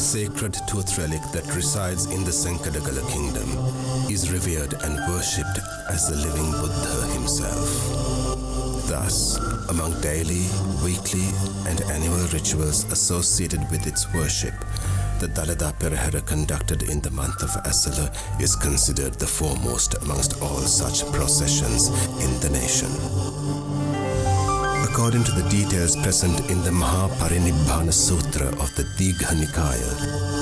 sacred tooth relic that resides in the Senkadagala kingdom is revered and worshipped as the living Buddha himself. Thus, among daily, weekly, and annual rituals associated with its worship, the Dalada Perahera conducted in the month of Esala is considered the foremost amongst all such processions in the nation. According to the details present in the Mahaparinibbana Sutra of the Digha Nikaya,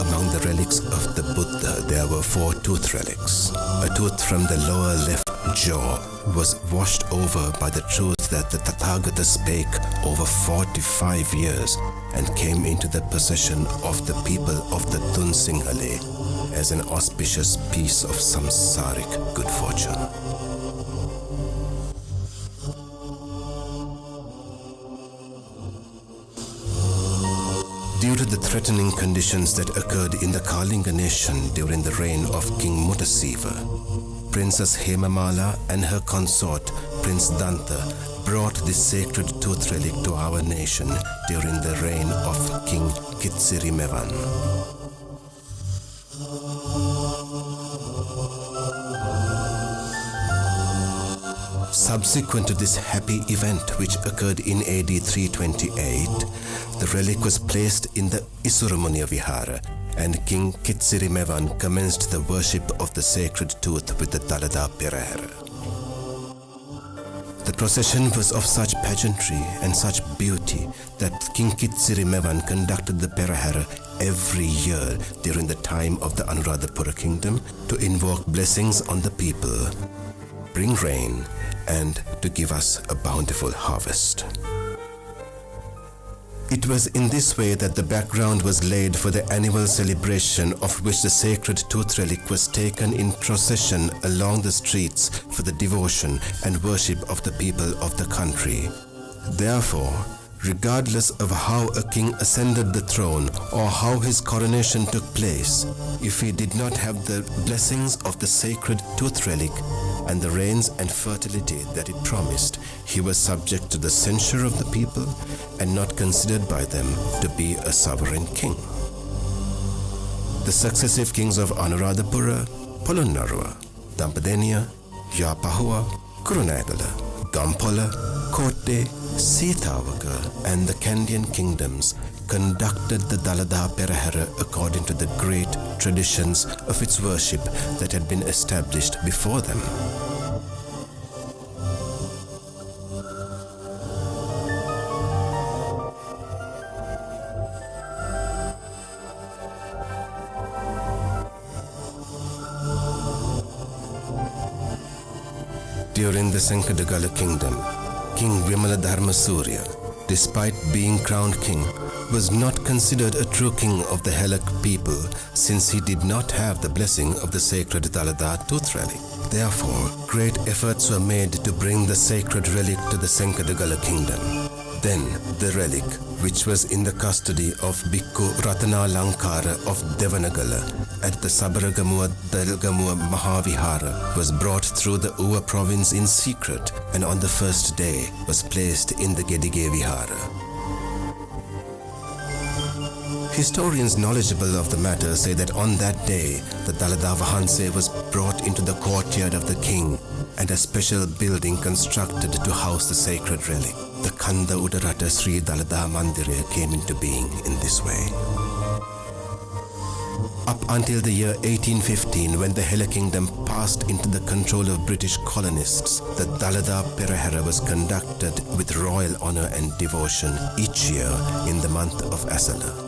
among the relics of the Buddha there were 4 tooth relics. A tooth from the lower left jaw was washed over by the truth that the Tathagata spake over 45 years and came into the possession of the people of the Tunsinghale as an auspicious piece of samsaric good fortune. Due to the threatening conditions that occurred in the Kalinga nation during the reign of King Muttasiva, Princess Hemamala and her consort, Prince Danta, brought this sacred tooth relic to our nation during the reign of King Kitsirimevan. Subsequent to this happy event, which occurred in AD 328, the relic was placed in the Isuramuni Vihara, and King Kitsirimevan commenced the worship of the sacred tooth with the Dalada Perahera. The procession was of such pageantry and such beauty that King Kitsirimevan conducted the Perahera every year during the time of the Anuradhapura kingdom to invoke blessings on the people, bring rain, and to give us a bountiful harvest. It was in this way that the background was laid for the annual celebration of which the sacred tooth relic was taken in procession along the streets for the devotion and worship of the people of the country. Therefore, regardless of how a king ascended the throne or how his coronation took place, if he did not have the blessings of the sacred tooth relic and the rains and fertility that it promised, he was subject to the censure of the people and not considered by them to be a sovereign king. The successive kings of Anuradhapura, Polonnaruwa, Dampadeniya, Yapahua, Kurunegala, Gampola, Kotte, Sitavaka, and the Kandian kingdoms conducted the Dalada Perahera according to the great traditions of its worship that had been established before them. During the Senkadagala kingdom, King Vimaladharma Surya, despite being crowned king, was not considered a true king of the Helak people since he did not have the blessing of the sacred Dalada tooth relic. Therefore, great efforts were made to bring the sacred relic to the Senkadagala kingdom. Then, the relic, which was in the custody of Bhikkhu Ratana Lankara of Devanagala at the Sabaragamuwa Dalgamuwa Mahavihara, was brought through the Uva province in secret and on the first day was placed in the Gedige Vihara. Historians knowledgeable of the matter say that on that day, the Dalada Vahanse was brought into the courtyard of the king and a special building constructed to house the sacred relic. The Kanda Udarata Sri Dalada Mandira came into being in this way. Up until the year 1815, when the Hela kingdom passed into the control of British colonists, the Dalada Perahera was conducted with royal honor and devotion each year in the month of Esala.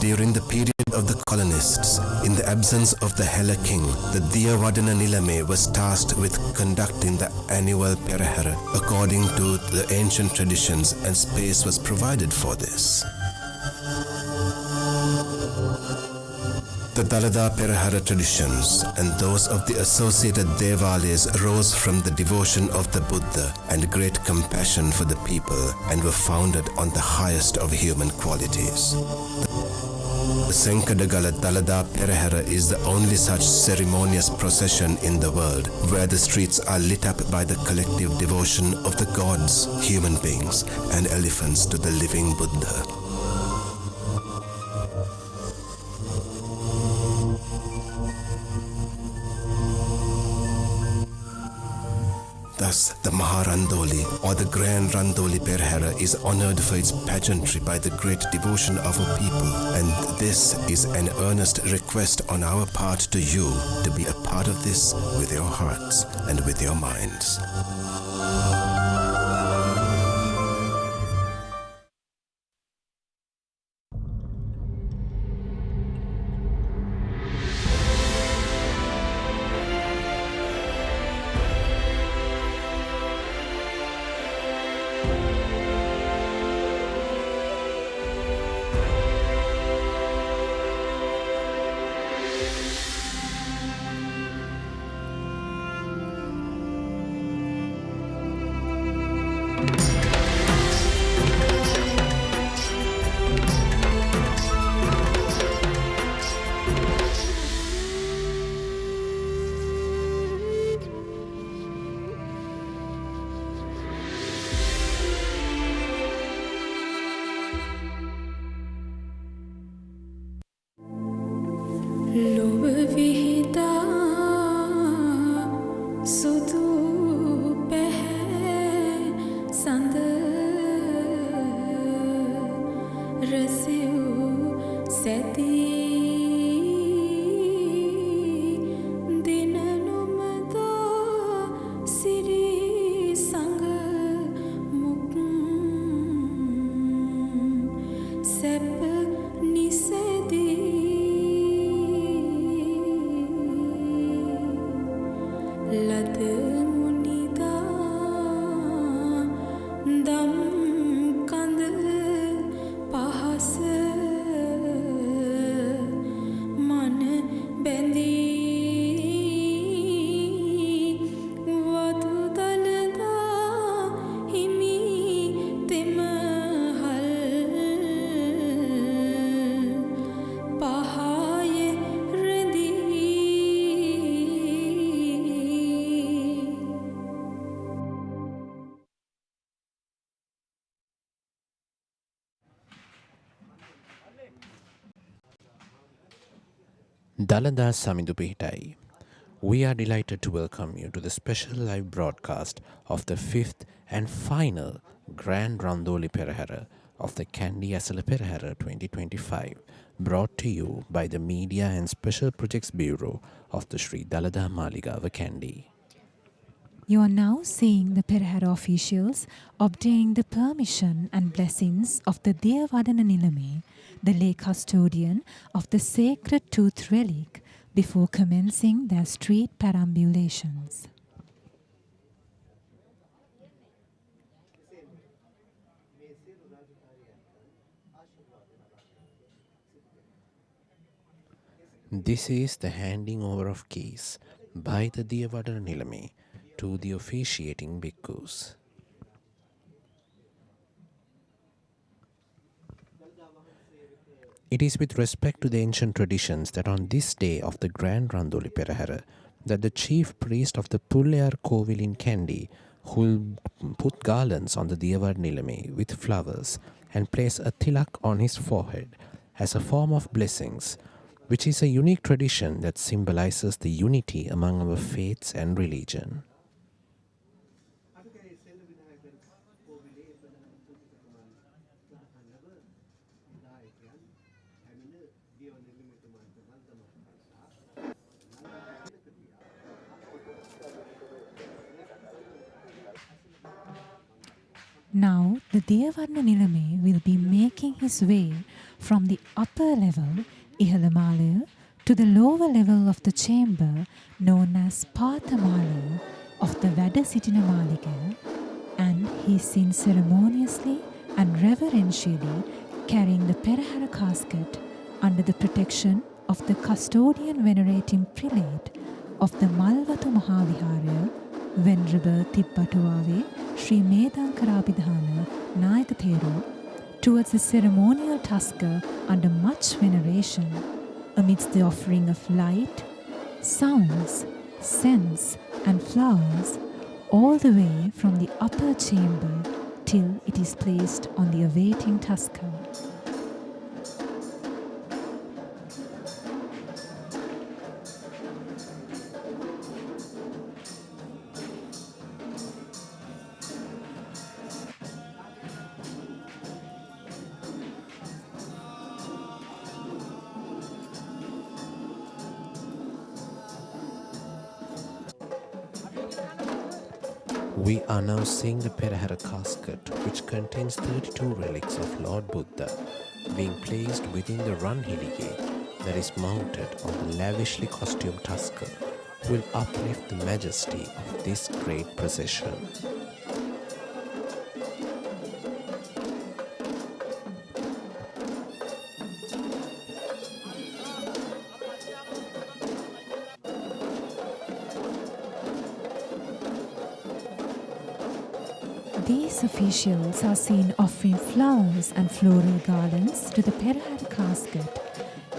During the period of the colonists, in the absence of the Hela king, the Diyavadana Nilame was tasked with conducting the annual Perahera according to the ancient traditions, and space was provided for this. The Dalada Perahera traditions and those of the associated Devalis arose from the devotion of the Buddha and great compassion for the people and were founded on the highest of human qualities. The Senkadagala Dalada Perahera is the only such ceremonious procession in the world where the streets are lit up by the collective devotion of the gods, human beings, and elephants to the living Buddha. Thus, the Maharandoli or the Grand Randoli Perahera is honored for its pageantry by the great devotion of our people, and this is an earnest request on our part to you to be a part of this with your hearts and with your minds. Dalada Samidu Pihitai. We are delighted to welcome you to the special live broadcast of the fifth and final Grand Randoli Perahera of the Kandy Esala Perahera 2025, brought to you by the Media and Special Projects Bureau of the Sri Dalada Maligawa Kandy. You are now seeing the Perahera officials obtaining the permission and blessings of the Devadana Nilame, the lay custodian of the sacred tooth relic, before commencing their street perambulations. This is the handing over of keys by the Devadana Nilame to the officiating bhikkhus. It is with respect to the ancient traditions that on this day of the Grand Randoli Perahera that the chief priest of the Pullayar Kovil in Kandy will put garlands on the Devadana Nilame with flowers and place a tilak on his forehead as a form of blessings, which is a unique tradition that symbolizes the unity among our faiths and religion. Now, the Deyavarna Nilame will be making his way from the upper level, Ihalamalaya, to the lower level of the chamber known as Pathamalaya of the Vada Sitina Maliga, and he is seen ceremoniously and reverentially carrying the Perahera casket under the protection of the custodian venerating prelate of the Malwatu Mahavihara, Venerable Tippatuave Sri Medhankarabhidhana Nayaka Thero, towards the ceremonial tusker under much veneration, amidst the offering of light, sounds, scents and flowers, all the way from the upper chamber till it is placed on the awaiting tusker. We are now seeing the Perahera casket, which contains 32 relics of Lord Buddha, being placed within the Ranhilige that is mounted on the lavishly costumed tusker, will uplift the majesty of this great procession. These officials are seen offering flowers and floral garlands to the Perahera casket,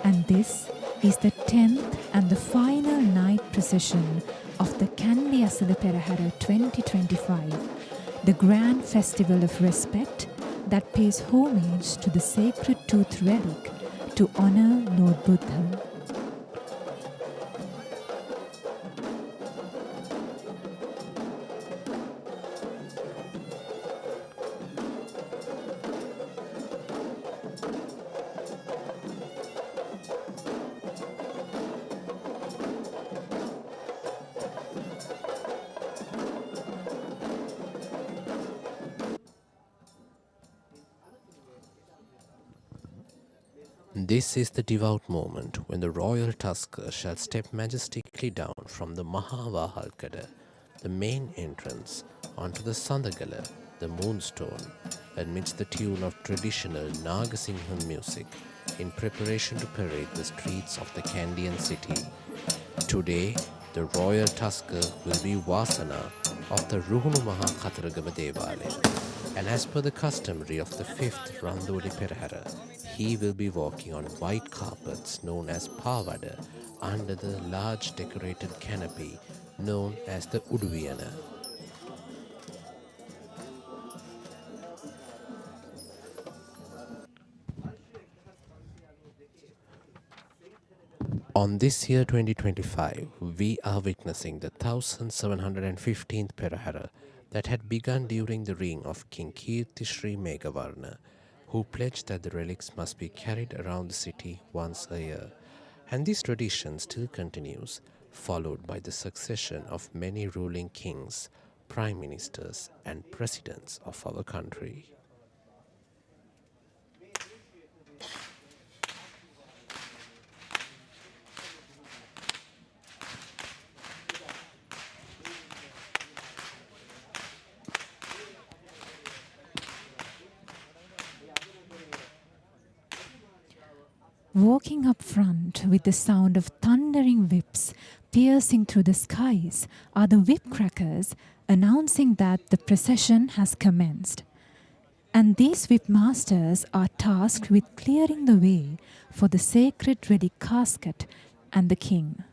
and this is the 10th and the final night procession of the Kandy Esala Perahera 2025, the grand festival of respect that pays homage to the sacred tooth relic to honor Lord Buddha. This is the devout moment when the royal tusker shall step majestically down from the Mahavahalkada, the main entrance, onto the Sandagala, the moonstone, amidst the tune of traditional Nagasingham music, in preparation to parade the streets of the Kandian city. Today, the royal tusker will be Vasana of the Ruhunu Maha Khataragama Devalaya, and as per the customary of the 5th Randoli Perahera, he will be walking on white carpets known as Pavada under the large decorated canopy known as the Uduviyana. On this year 2025, we are witnessing the 1715th Perahera that had begun during the reign of King Kirti Sri Meghavarna, who pledged that the relics must be carried around the city once a year. And this tradition still continues, followed by the succession of many ruling kings, prime ministers, and presidents of our country. Walking up front with the sound of thundering whips piercing through the skies are the whip crackers announcing that the procession has commenced. And these whip masters are tasked with clearing the way for the sacred relic casket and the king.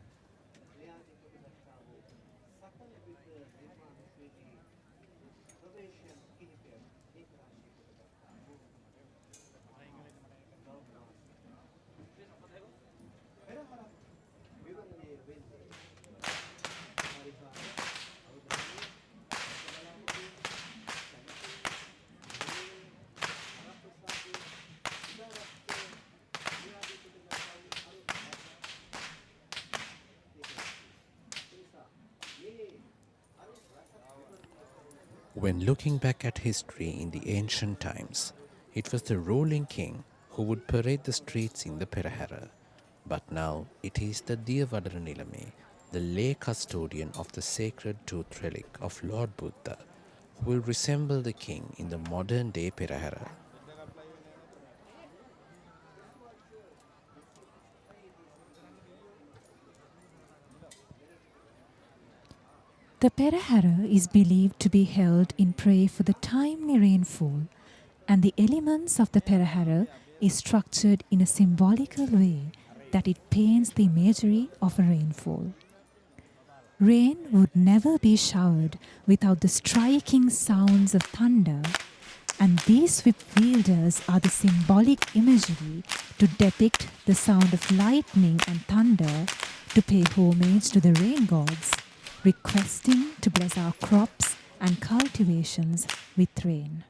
When looking back at history in the ancient times, it was the ruling king who would parade the streets in the Perahera. But now it is the Diyavadara Nilame, the lay custodian of the sacred tooth relic of Lord Buddha, who will resemble the king in the modern day Perahera. The Perahera is believed to be held in prayer for the timely rainfall, and the elements of the Perahera is structured in a symbolical way that it paints the imagery of a rainfall. Rain would never be showered without the striking sounds of thunder, and these whip wielders are the symbolic imagery to depict the sound of lightning and thunder to pay homage to the rain gods, requesting to bless our crops and cultivations with rain.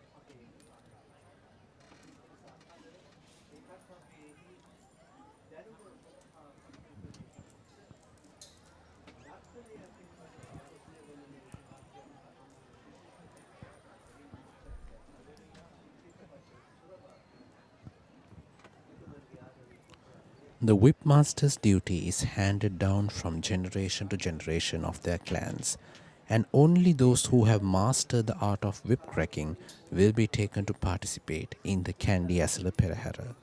The whipmaster's duty is handed down from generation to generation of their clans, and only those who have mastered the art of whip cracking will be taken to participate in the Kandy Esala Perahera.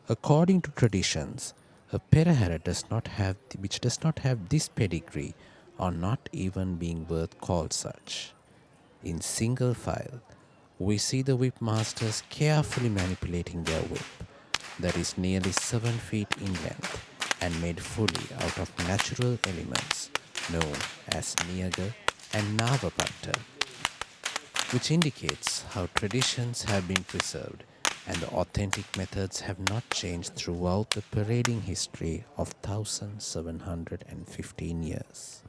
According to traditions, a Perahera which does not have this pedigree or not even being worth called such. In single file, we see the whipmasters carefully manipulating their whip that is nearly 7 feet in length and made fully out of natural elements known as niyaga and navapatta, which indicates how traditions have been preserved and the authentic methods have not changed throughout the parading history of 1715 years.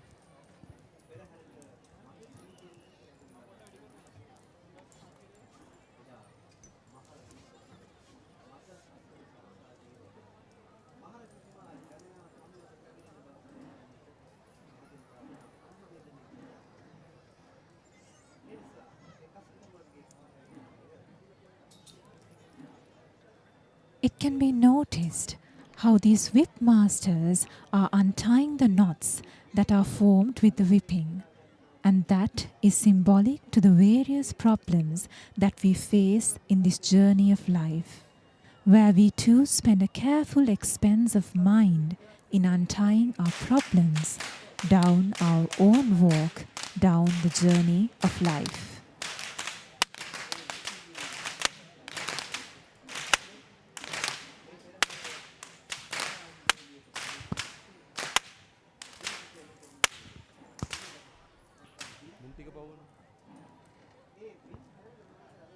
It can be noticed how these whip masters are untying the knots that are formed with the whipping, and that is symbolic to the various problems that we face in this journey of life, where we too spend a careful expense of mind in untying our problems down our own walk down the journey of life.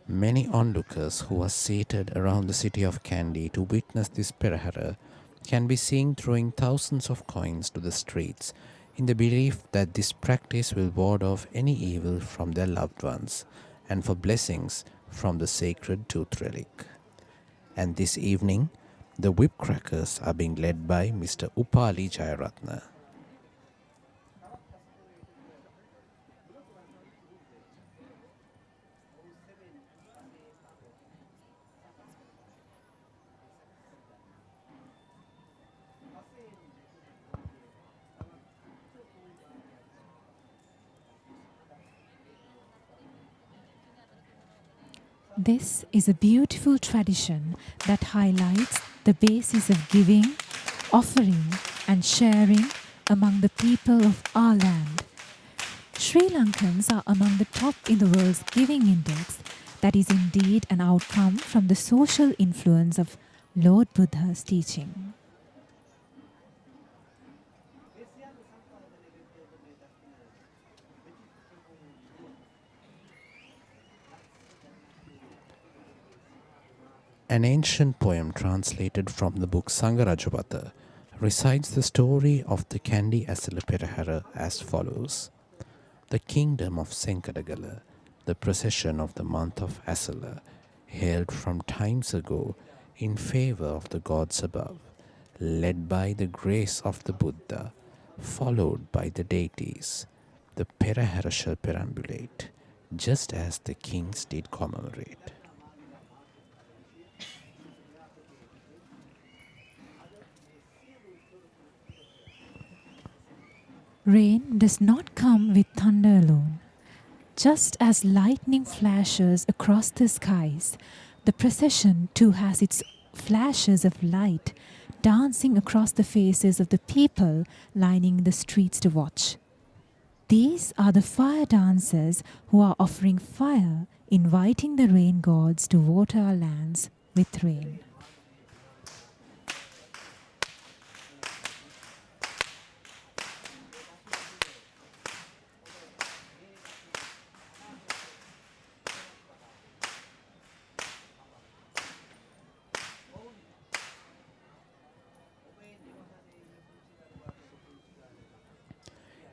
Many onlookers who are seated around the city of Kandy to witness this Perahera can be seen throwing thousands of coins to the streets in the belief that this practice will ward off any evil from their loved ones and for blessings from the sacred tooth relic. And this evening, the whip crackers are being led by Mr. Upali Jayaratna. This is a beautiful tradition that highlights the basis of giving, offering, and sharing among the people of our land. Sri Lankans are among the top in the world's giving index. That is indeed an outcome from the social influence of Lord Buddha's teaching. An ancient poem translated from the book Sangarajapata recites the story of the Kandy Esala Perahera as follows. The kingdom of Senkadagala, the procession of the month of Esala, hailed from times ago in favor of the gods above, led by the grace of the Buddha, followed by the deities. The Perahera shall perambulate, just as the kings did commemorate. Rain does not come with thunder alone. Just as lightning flashes across the skies, the procession too has its flashes of light dancing across the faces of the people lining the streets to watch. These are the fire dancers who are offering fire, inviting the rain gods to water our lands with rain.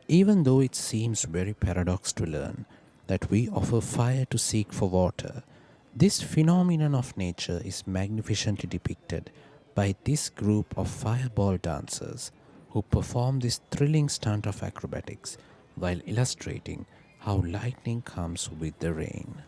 Even though it seems very paradox to learn that we offer fire to seek for water, this phenomenon of nature is magnificently depicted by this group of fireball dancers who perform this thrilling stunt of acrobatics while illustrating how lightning comes with the rain.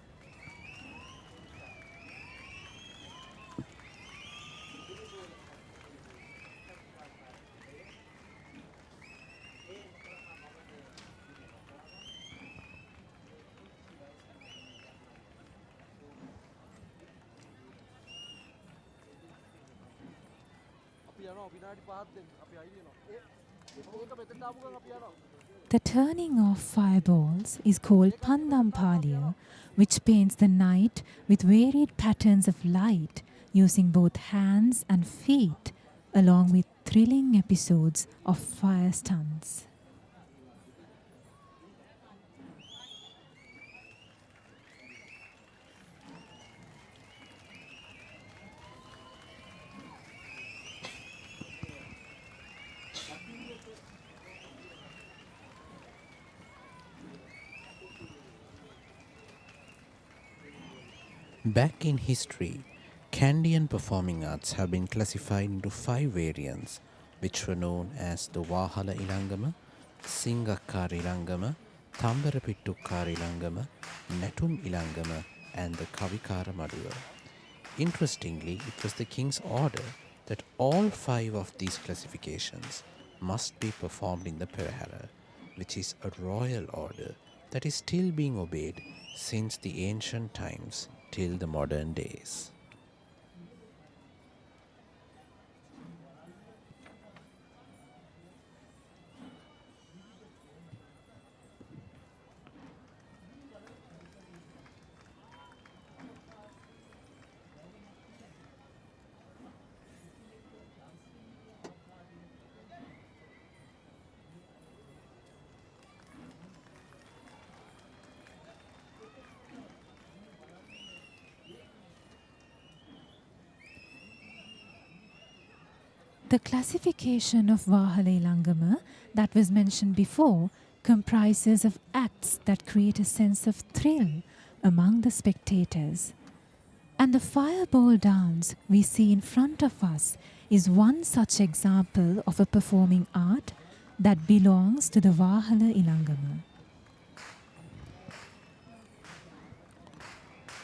The turning of fireballs is called Pandampaliya, which paints the night with varied patterns of light using both hands and feet, along with thrilling episodes of fire stunts. Back in history, Kandy and performing arts have been classified into 5 variants, which were known as the Wahala Ilangama, Singakkara Ilangama, Tambarapittukkara Ilangama, Natum Ilangama, and the Kavikara Maduva. Interestingly, it was the king's order that all 5 of these classifications must be performed in the Perahera, which is a royal order that is still being obeyed since the ancient times till the modern days. The classification of Wahala Ilangama that was mentioned before comprises of acts that create a sense of thrill among the spectators. And the fireball dance we see in front of us is one such example of a performing art that belongs to the Wahala Ilangama.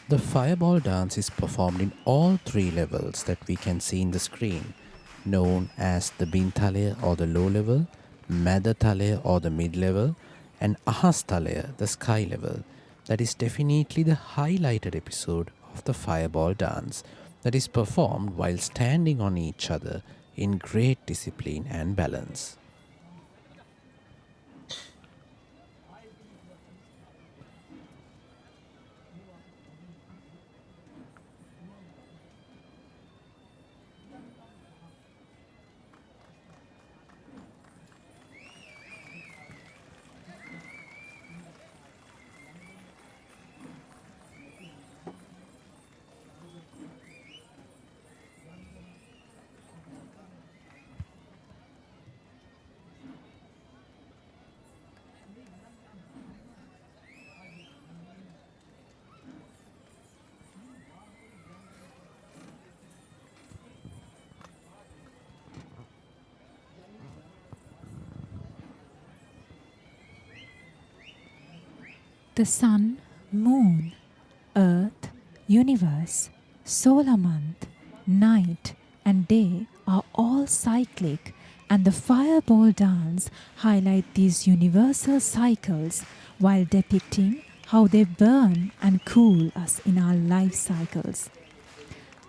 The fireball dance is performed in all 3 levels that we can see in the screen, known as the Binthalaya or the low level, Madathalaya or the mid level, and Ahastalaya, the sky level. That is definitely the highlighted episode of the fireball dance that is performed while standing on each other in great discipline and balance. The sun, moon, earth, universe, solar month, night, and day are all cyclic, and the fireball dance highlight these universal cycles while depicting how they burn and cool us in our life cycles.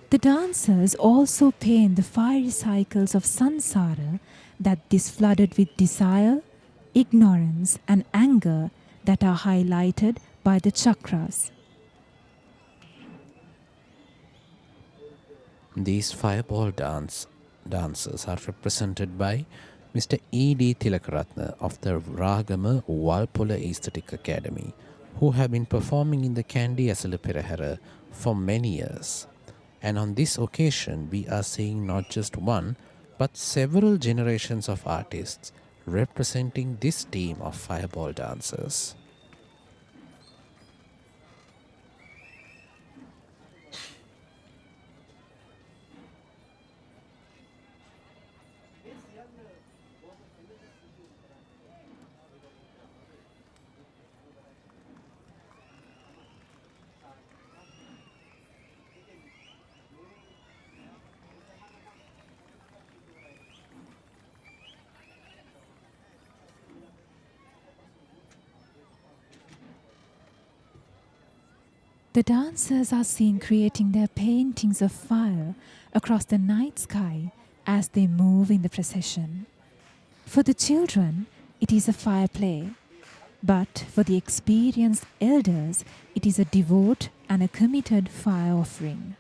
The dancers also paint the fiery cycles of samsara that is flooded with desire, ignorance, and anger that are highlighted by the chakras. These fireball dancers are represented by Mr. E.D. Tilakaratna of the Ragama Walpola Aesthetic Academy, who have been performing in the Kandy Esala Perahera for many years. And on this occasion, we are seeing not just one, but several generations of artists representing this team of fireball dancers. The dancers are seen creating their paintings of fire across the night sky as they move in the procession. For the children, it is a fire play, but for the experienced elders, it is a devout and a committed fire offering.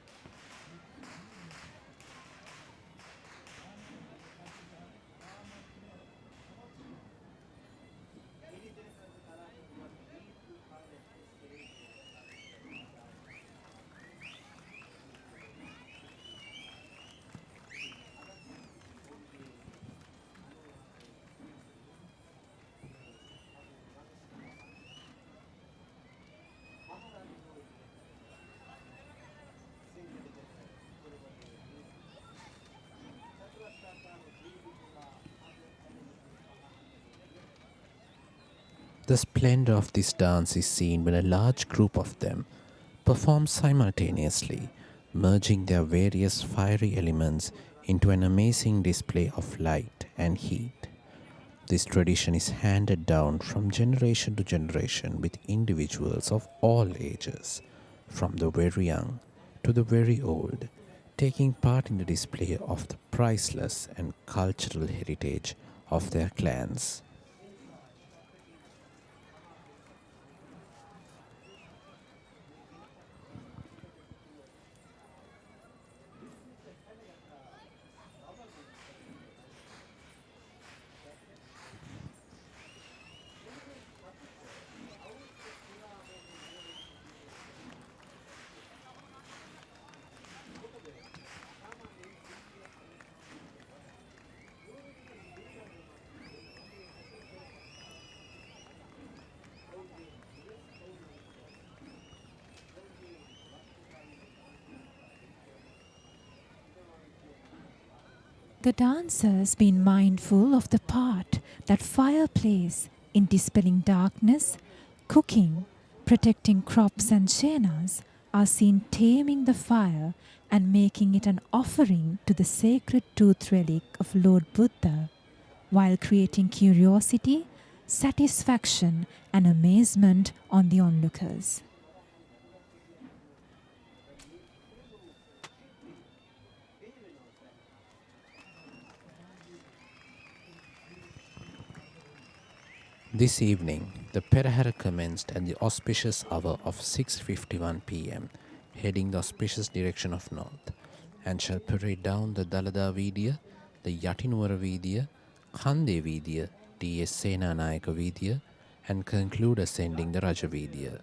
The splendor of this dance is seen when a large group of them perform simultaneously, merging their various fiery elements into an amazing display of light and heat. This tradition is handed down from generation to generation with individuals of all ages, from the very young to the very old, taking part in the display of the priceless and cultural heritage of their clans. The dancers being mindful of the part that fire plays in dispelling darkness, cooking, protecting crops and shenas, are seen taming the fire and making it an offering to the sacred tooth relic of Lord Buddha, while creating curiosity, satisfaction and amazement on the onlookers. This evening, the Perahera commenced at the auspicious hour of 6:51 p.m., heading the auspicious direction of north, and shall parade down the Dalada Vidya, the Yatinwara Vidya, Kandy Vidya, T.S. Senanayaka Vidya, and conclude ascending the Raja Vidya.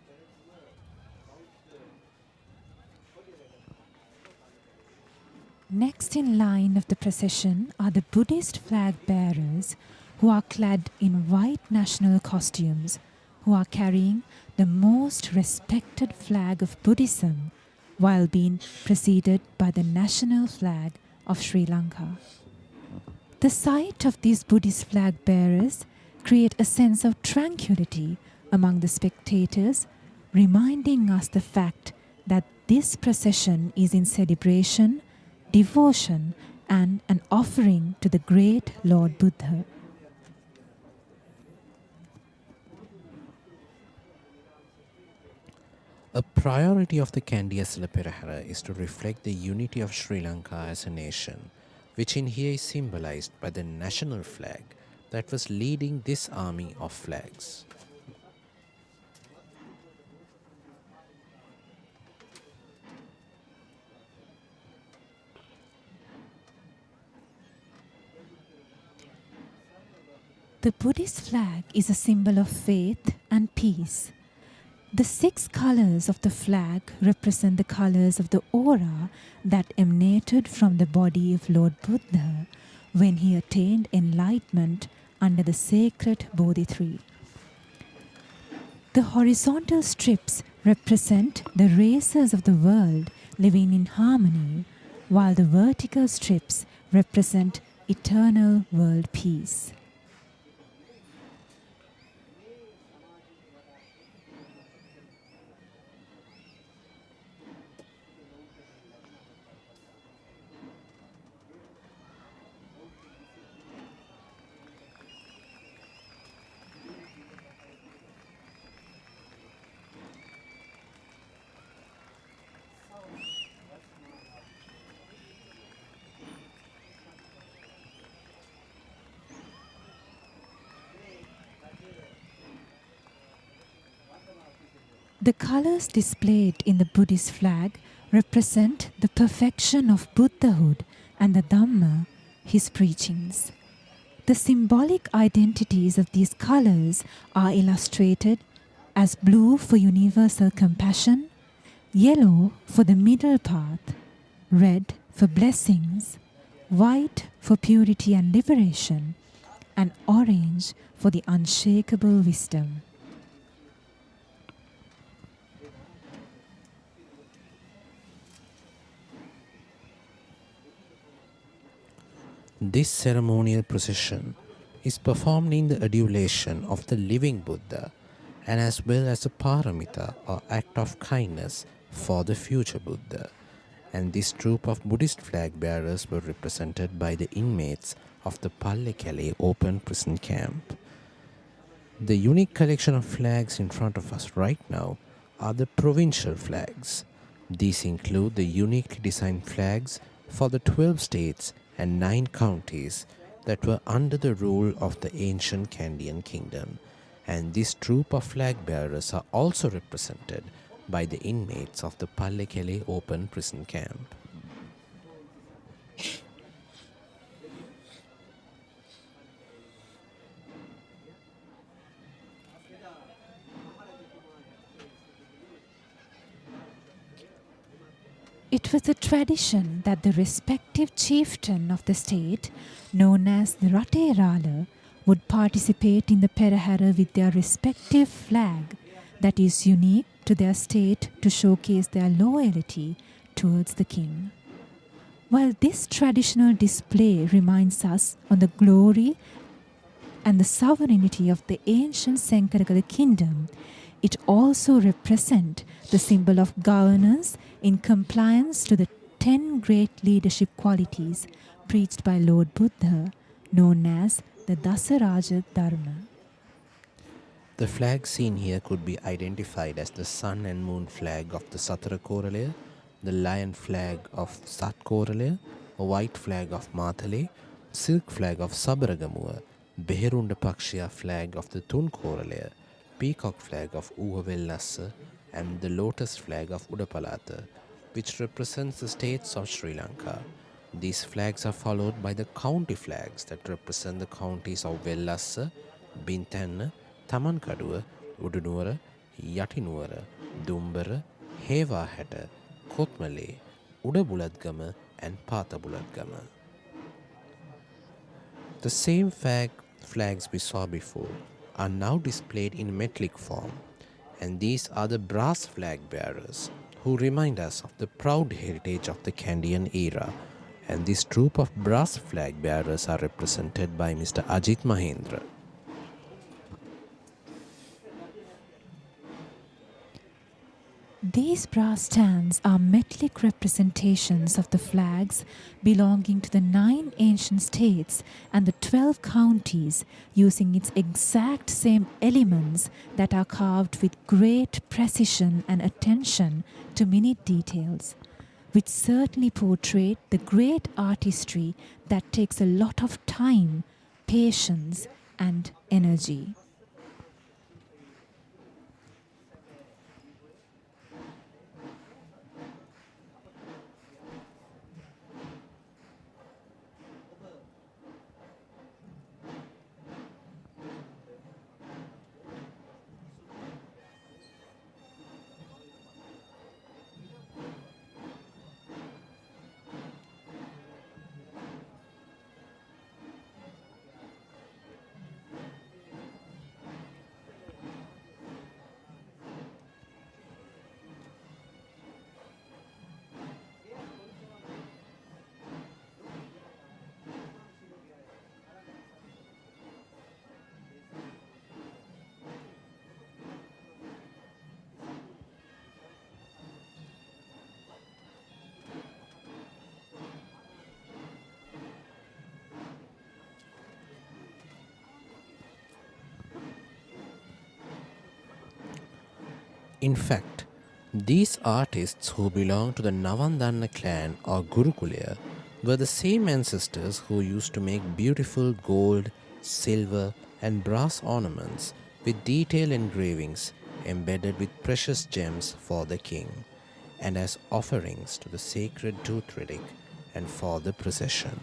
Next in line of the procession are the Buddhist flag bearers who are clad in white national costumes, who are carrying the most respected flag of Buddhism while being preceded by the national flag of Sri Lanka. The sight of these Buddhist flag bearers create a sense of tranquility among the spectators, reminding us the fact that this procession is in celebration, devotion and an offering to the great Lord Buddha. A priority of the Kandy Esala Perahera is to reflect the unity of Sri Lanka as a nation, which in here is symbolized by the national flag that was leading this army of flags. The Buddhist flag is a symbol of faith and peace. The 6 colors of the flag represent the colors of the aura that emanated from the body of Lord Buddha when he attained enlightenment under the sacred Bodhi tree. The horizontal strips represent the races of the world living in harmony, while the vertical strips represent eternal world peace. The colors displayed in the Buddhist flag represent the perfection of Buddhahood and the Dhamma, his preachings. The symbolic identities of these colors are illustrated as blue for universal compassion, yellow for the middle path, red for blessings, white for purity and liberation, and orange for the unshakable wisdom. This ceremonial procession is performed in the adulation of the living Buddha and as well as a paramita or act of kindness for the future Buddha. And this troop of Buddhist flag bearers were represented by the inmates of the Pallekele open prison camp. The unique collection of flags in front of us right now are the provincial flags. These include the uniquely designed flags for the 12 states and 9 counties that were under the rule of the ancient Kandian kingdom. And this troop of flag bearers are also represented by the inmates of the Pallekele open prison camp. It was a tradition that the respective chieftain of the state, known as the Raterala, would participate in the Perahera with their respective flag that is unique to their state to showcase their loyalty towards the king. While this traditional display reminds us on the glory and the sovereignty of the ancient Senkarakala kingdom, it also represents the symbol of governance in compliance to the 10 great leadership qualities preached by Lord Buddha, known as the Dasaraja Dharma. The flag seen here could be identified as the sun and moon flag of the Satara Koralaya, the lion flag of Sat Koralaya, a white flag of Mathale, silk flag of Sabaragamuwa, Beherunda Pakshiya flag of the Tun Koralaya, peacock flag of Uhavellassa, and the lotus flag of Udapalata, which represents the states of Sri Lanka. These flags are followed by the county flags that represent the counties of Vellassa, Bintanna, Tamankaduwa, Udunuwara, Yatinuwara, Dumbara, Hewahata, Kotmale, Udabuladgama, and Pathabuladgama. The same flags we saw before are now displayed in metallic form, and these are the brass flag bearers who remind us of the proud heritage of the Kandian era. And this troop of brass flag bearers are represented by Mr. Ajit Mahendra. These brass stands are metallic representations of the flags belonging to the 9 ancient states and the 12 counties, using its exact same elements that are carved with great precision and attention to minute details, which certainly portray the great artistry that takes a lot of time, patience, and energy. In fact, these artists who belong to the Navandanna clan or Gurukulaya were the same ancestors who used to make beautiful gold, silver and brass ornaments with detailed engravings embedded with precious gems for the king, and as offerings to the sacred tooth relic and for the procession.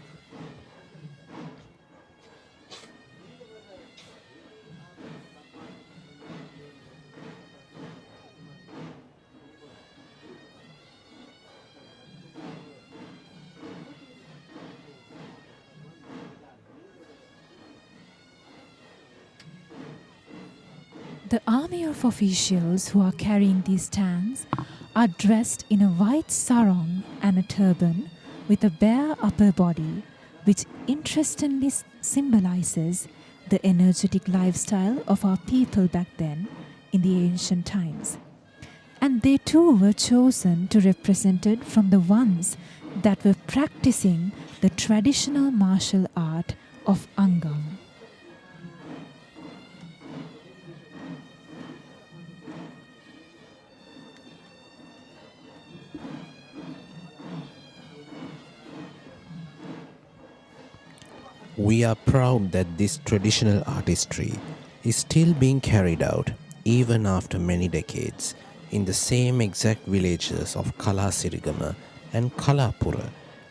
The army of officials who are carrying these stands are dressed in a white sarong and a turban with a bare upper body, which interestingly symbolizes the energetic lifestyle of our people back then in the ancient times. And they too were chosen to represent it from the ones that were practicing the traditional martial art of Angam. We are proud that this traditional artistry is still being carried out even after many decades in the same exact villages of Kalasirigama and Kalapura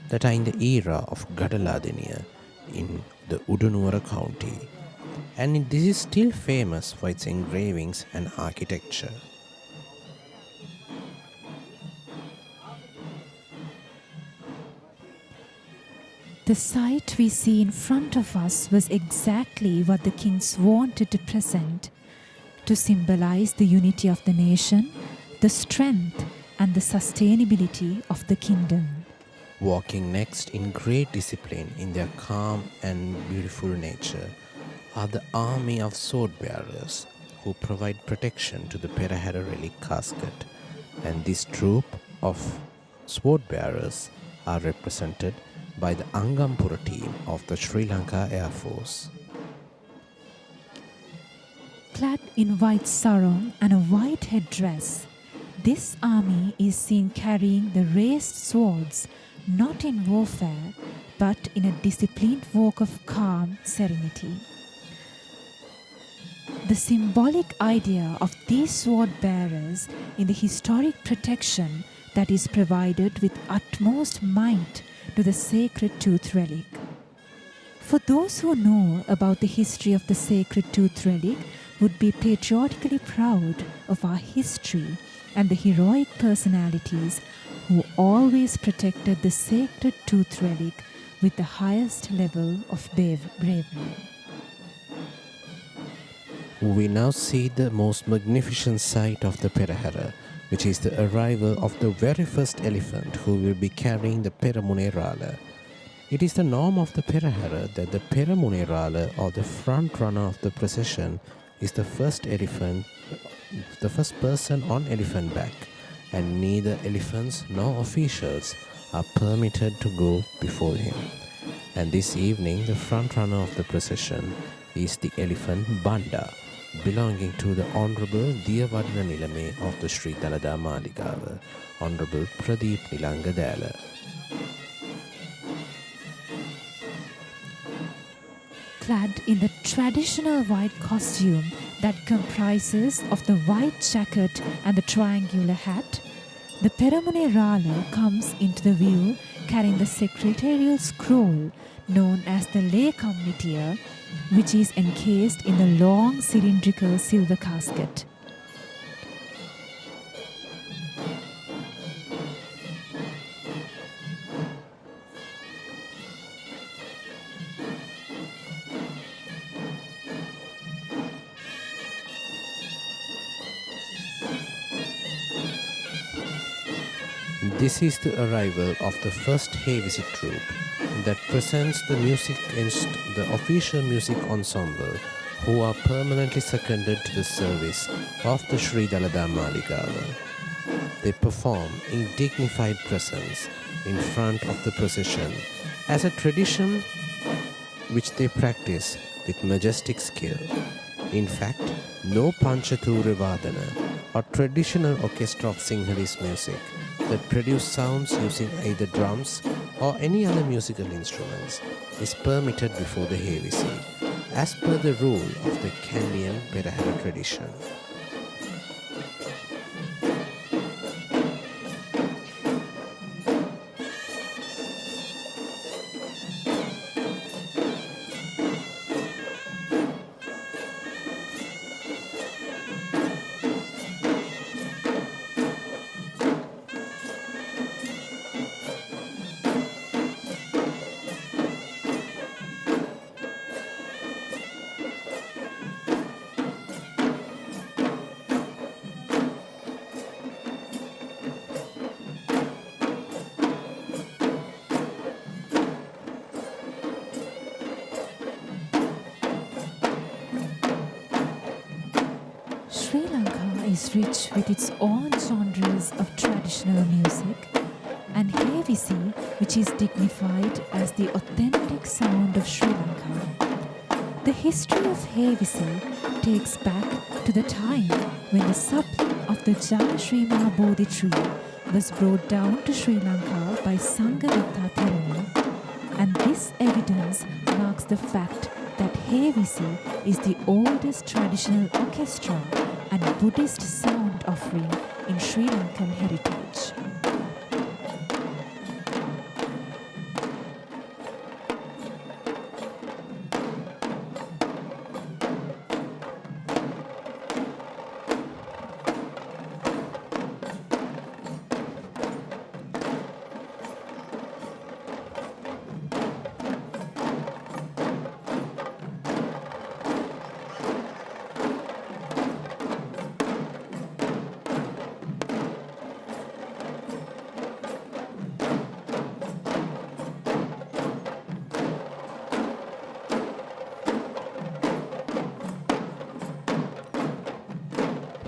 that are in the era of Gadaladeniya in the Udunuwara county, and this is still famous for its engravings and architecture. The sight we see in front of us was exactly what the kings wanted to present, to symbolize the unity of the nation, the strength and the sustainability of the kingdom. Walking next in great discipline in their calm and beautiful nature are the army of sword bearers who provide protection to the Perahera relic casket, and this troop of sword bearers are represented by the Angampura team of the Sri Lanka Air Force. Clad in white sarong and a white headdress, this army is seen carrying the raised swords not in warfare but in a disciplined walk of calm serenity. The symbolic idea of these sword bearers in the historic protection that is provided with utmost might to the sacred tooth relic. For those who know about the history of the sacred tooth relic would be patriotically proud of our history and the heroic personalities who always protected the sacred tooth relic with the highest level of bravery. We now see the most magnificent sight of the Perahera, which is the arrival of the very first elephant who will be carrying the Peramunerala. It is the norm of the Perahera that the Peramunerala, or the front runner of the procession, is the first person on elephant back, and neither elephants nor officials are permitted to go before him. And this evening, the front runner of the procession is the elephant Banda, belonging to the Honorable Diyavarna Nilame of the Sri Dalada Maligawa, Honorable Pradeep Nilangadala. Clad in the traditional white costume that comprises of the white jacket and the triangular hat, the Peramunerala comes into the view carrying the secretarial scroll known as the lay communitia, which is encased in the long cylindrical silver casket. This is the arrival of the first hay visit troupe that presents the music against the official music ensemble, who are permanently seconded to the service of the Sri Dalada Maligawa. They perform in dignified presence in front of the procession as a tradition which they practice with majestic skill. In fact, no Panchatura Vadana or traditional orchestra of Sinhalese music that produce sounds using either drums or any other musical instruments is permitted before the Hevisi, as per the rule of the Kandy Perahera tradition. rich with its own genres of traditional music, and Hevisi, which is dignified as the authentic sound of Sri Lanka. The history of Hevisi takes back to the time when the sapling of the Jayashrima Bodhi tree was brought down to Sri Lanka by Sanghavitha Theruna, and this evidence marks the fact that Hevisi is the oldest traditional orchestra and Buddhist sound offering in Sri Lankan heritage.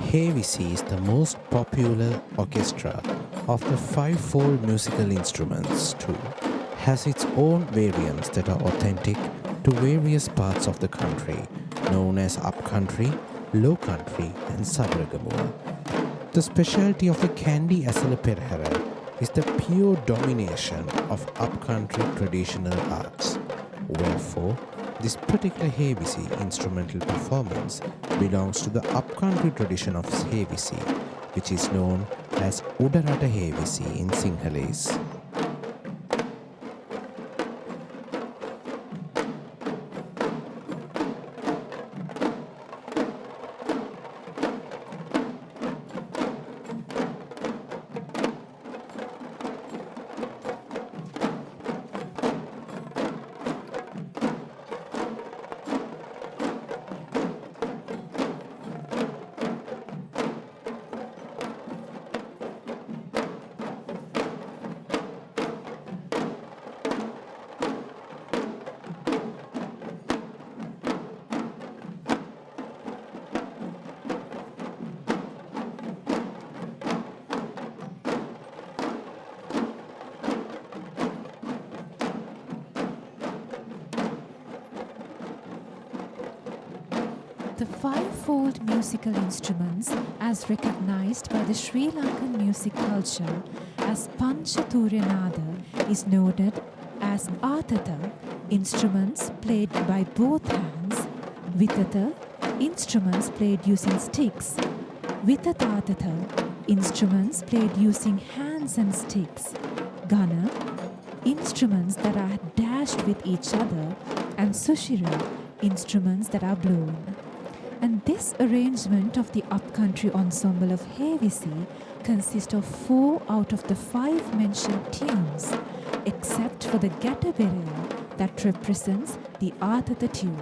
Hevisi is the most popular orchestra of the five-fold musical instruments too. Has its own variants that are authentic to various parts of the country, known as upcountry, low country and Sabragamua. The specialty of the Kandy Esala Perahera is the pure domination of upcountry traditional arts. Wherefore, this particular Hevisi instrumental performance belongs to the upcountry tradition of Hevisi, which is known as Udarata Hevisi in Sinhalese. The five-fold musical instruments, as recognized by the Sri Lankan music culture as Panchaturyanada, is noted as Atata, instruments played by both hands, Vitata, instruments played using sticks, Vitatatata, instruments played using hands and sticks, Gana, instruments that are dashed with each other, and Sushira, instruments that are blown. And this arrangement of the upcountry ensemble of Hevisi consists of 4 out of the 5 mentioned tunes, except for the Gataberela that represents the Atata tune.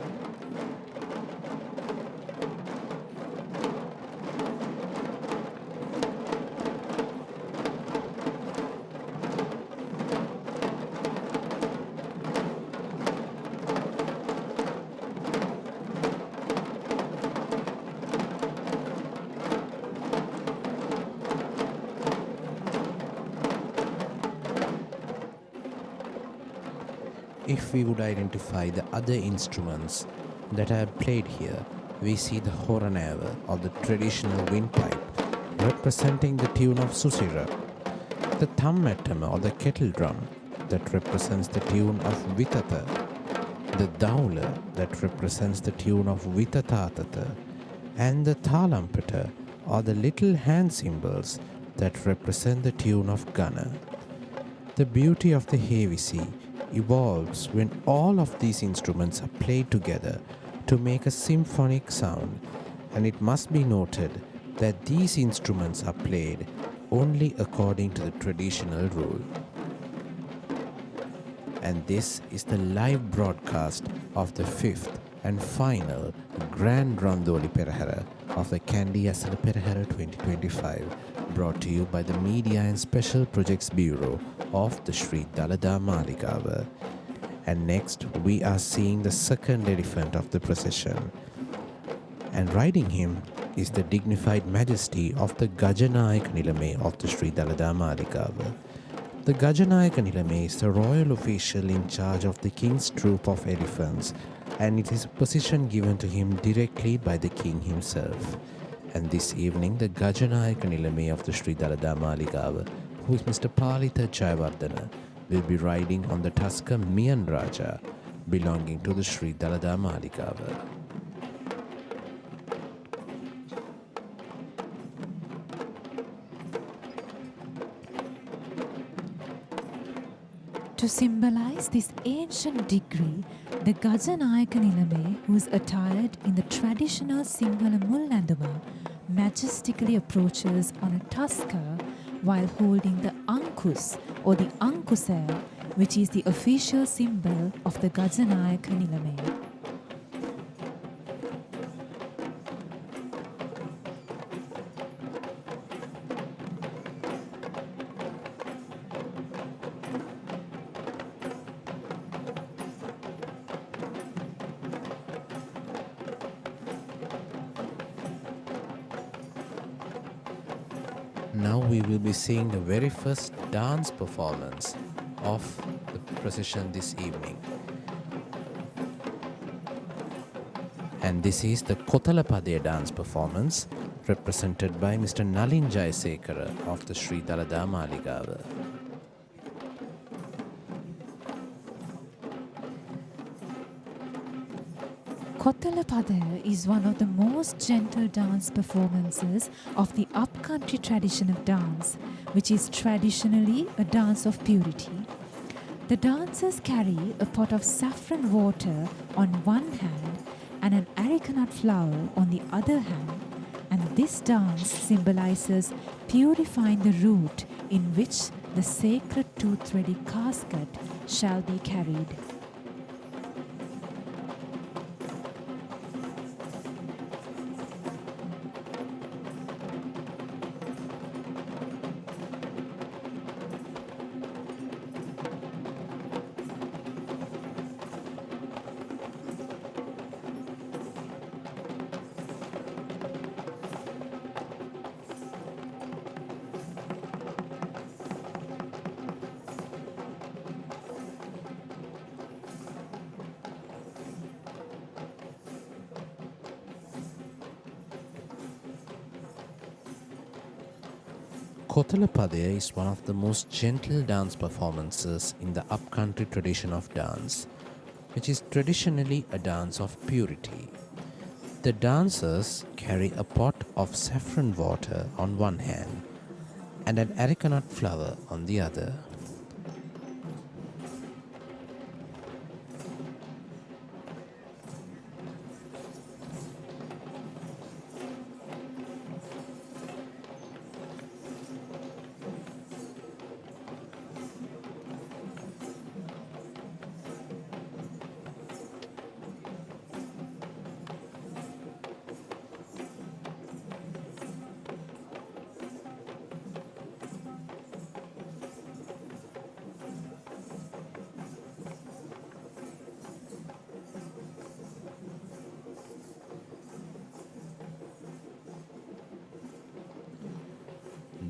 If we would identify the other instruments that are played here, we see the Horanava or the traditional windpipe representing the tune of Susira, the Thammattama or the kettle drum that represents the tune of Vitata, the Daula that represents the tune of Vitatatata, and the Thalampata or the little hand cymbals that represent the tune of Gana. The beauty of the Hevisi evolves when all of these instruments are played together to make a symphonic sound, and it must be noted that these instruments are played only according to the traditional rule. And this is the live broadcast of the 5th and final Grand Randoli Procession of the Kandy Esala Perahera 2025, brought to you by the Media and Special Projects Bureau of the Sri Dalada Maligawa. And next we are seeing the second elephant of the procession, and riding him is the dignified majesty of the Gajanayaka Nilame of the Sri Dalada Maligawa. The Gajanayaka Nilame is the royal official in charge of the king's troop of elephants, and it is a position given to him directly by the king himself. And this evening, the Gajanayaka Nilame of the Sri Dalada Maligawa, who is Mr. Palitha Jayawardena, will be riding on the Tusker Miyan Raja, belonging to the Sri Dalada Maligawa. To symbolize this ancient degree, the Gajanayaka Nilame, who is attired in the traditional Sinhala Mullanduma, majestically approaches on a tusker while holding the Ankus or the Ankusaya, which is the official symbol of the Gajanayaka Nilame. Now we will be seeing the very first dance performance of the procession this evening. And this is the Kotalapadaya dance performance represented by Mr. Nalin Jayasekara of the Sri Dalada Maligawa. Kotalapadaya is one of the most gentle dance performances of the upcountry tradition of dance, which is traditionally a dance of purity. The dancers carry a pot of saffron water on one hand and an arecanut flower on the other hand, and this dance symbolizes purifying the root in which the sacred tooth-ready casket shall be carried. Kotalapadaya is one of the most gentle dance performances in the upcountry tradition of dance, which is traditionally a dance of purity. The dancers carry a pot of saffron water on one hand and an arecanut flower on the other.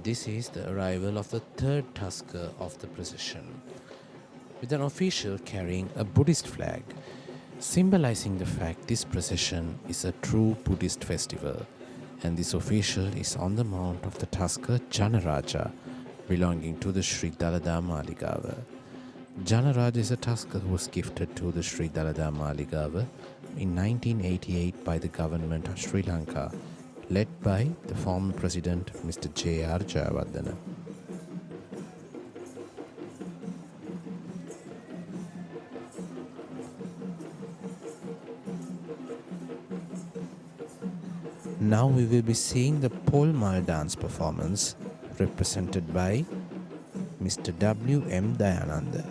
This is the arrival of the third tusker of the procession, with an official carrying a Buddhist flag, symbolizing the fact this procession is a true Buddhist festival, and this official is on the mount of the tusker Janaraja, belonging to the Sri Dalada Maligawa. Janaraja is a tusker who was gifted to the Sri Dalada Maligawa in 1988 by the government of Sri Lanka, led by the former president Mr. J.R. Jayawardena. Now we will be seeing the Polmal dance performance represented by Mr. W. M. Dayananda.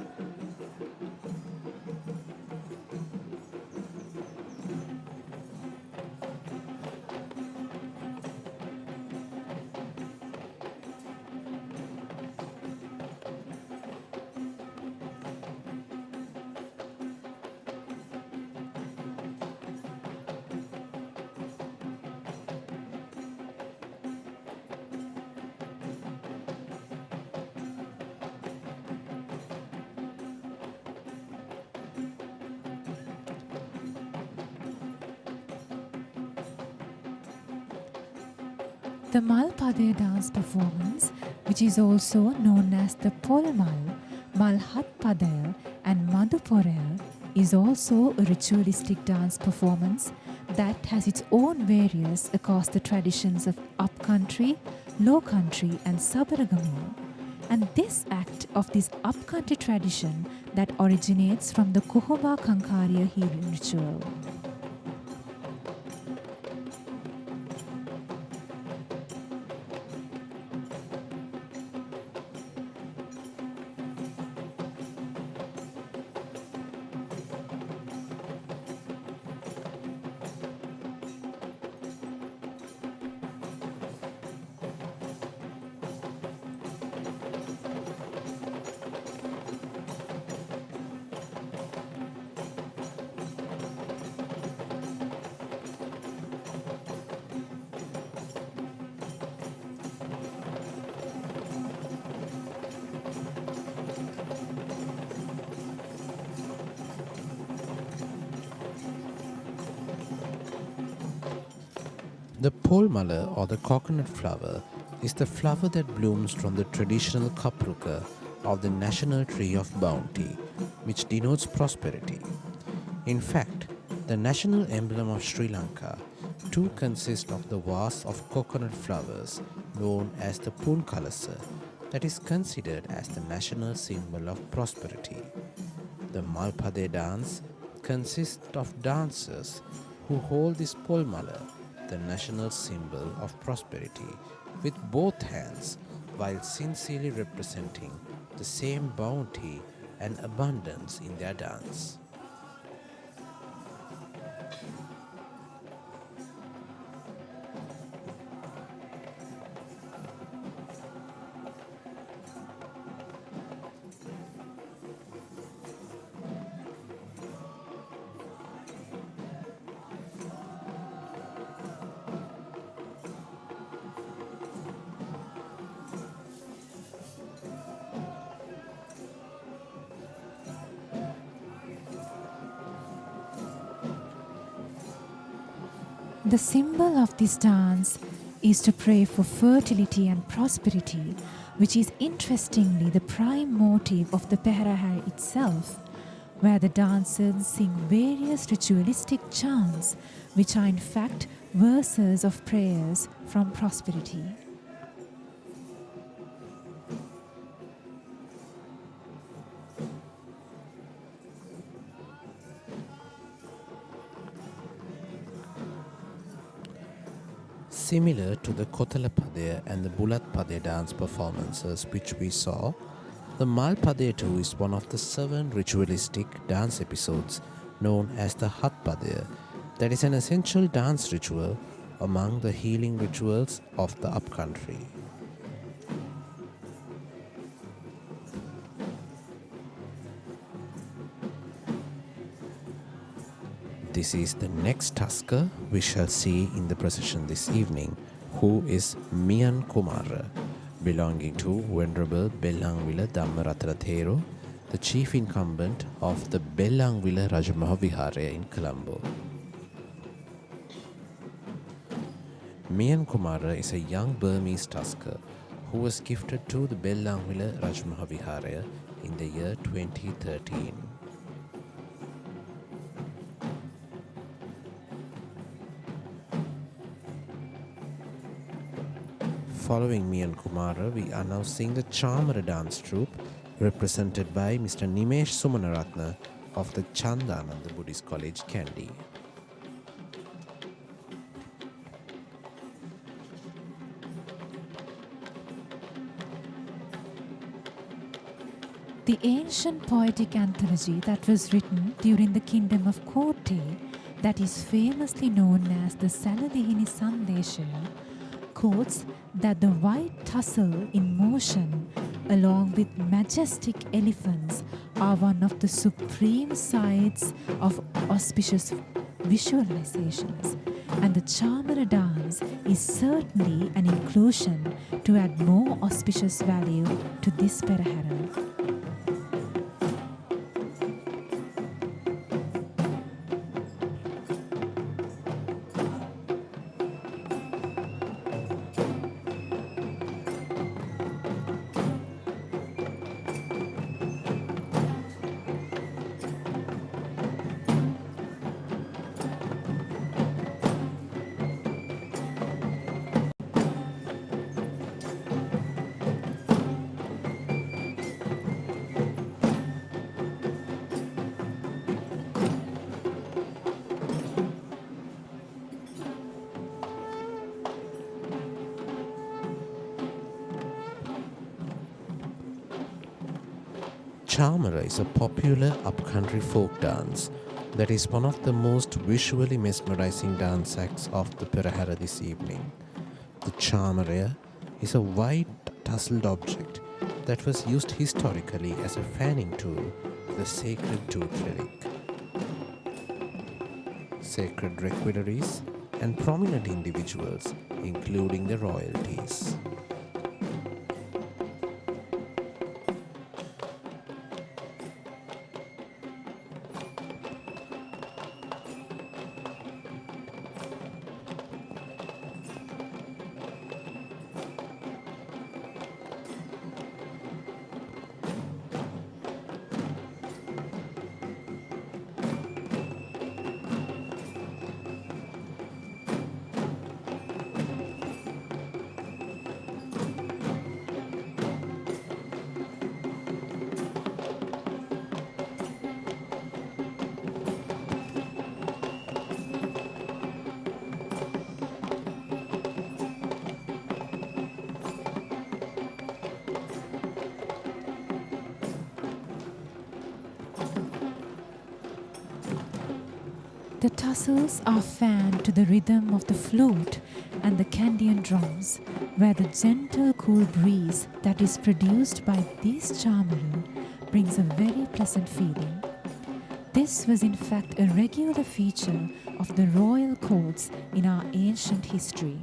The Malpade dance performance, which is also known as the Polmal, Malhatpadaya and Madhuporaya, is also a ritualistic dance performance that has its own variants across the traditions of upcountry, low country and Sabaragami. And this act of this upcountry tradition that originates from the Kuhumba Kankarya healing ritual. The polmala or the coconut flower is the flower that blooms from the traditional kapruka of the national tree of bounty, which denotes prosperity. In fact, the national emblem of Sri Lanka too consists of the vase of coconut flowers known as the pulkalasa, that is considered as the national symbol of prosperity. The Malpade dance consists of dancers who hold this polmala, the national symbol of prosperity, with both hands while sincerely representing the same bounty and abundance in their dance. The symbol of this dance is to pray for fertility and prosperity, which is interestingly the prime motive of the Perahera itself, where the dancers sing various ritualistic chants, which are in fact verses of prayers from prosperity. Similar to the Kotalapadaya and the Bulatpadaya dance performances which we saw, the Malpadaya too is one of the 7 ritualistic dance episodes known as the Hatpadaya, that is an essential dance ritual among the healing rituals of the upcountry. This is the next tasker we shall see in the procession this evening, who is Mian Kumara, belonging to Venerable Bellangwila Dhammaratana Thero, the chief incumbent of the Bellangwila Rajamaha Vihara in Colombo. Mian Kumara is a young Burmese tasker who was gifted to the Bellangwila Rajamaha Vihara in the year 2013. Following Mian Kumara, we are now seeing the Chamara dance troupe represented by Mr. Nimesh Sumanaratna of the Chandananda Buddhist College, Kandy. The ancient poetic anthology that was written during the kingdom of Kotte, that is famously known as the Saladihini Sandesha, quotes that the white tussle in motion along with majestic elephants are one of the supreme sights of auspicious visualizations, and the Chamara dance is certainly an inclusion to add more auspicious value to this Perahera. Chamara is a popular upcountry folk dance that is one of the most visually mesmerizing dance acts of the Perahera this evening. The Chamara is a white tasseled object that was used historically as a fanning tool for the sacred tooth relic. Sacred requiraries and prominent individuals, including the royalties. The tassels are fanned to the rhythm of the flute and the Kandian drums, where the gentle cool breeze that is produced by these chamaru brings a very pleasant feeling. This was in fact a regular feature of the royal courts in our ancient history.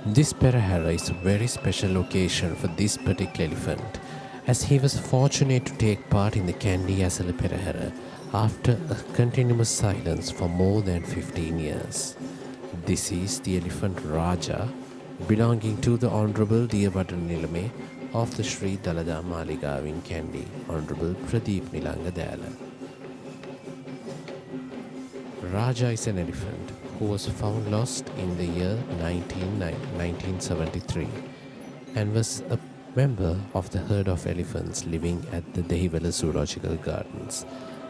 This Perahera is a very special occasion for this particular elephant, as he was fortunate to take part in the Kandy Esala Perahera after a continuous silence for more than 15 years. This is the elephant Raja, belonging to the Honorable Diyavadana Nilame of the Sri Dalada Maligawa in Kandy, Honorable Pradeep Nilanga Dala. Raja is an elephant who was found lost in the year 1973 and was a member of the herd of elephants living at the Dehiwala Zoological Gardens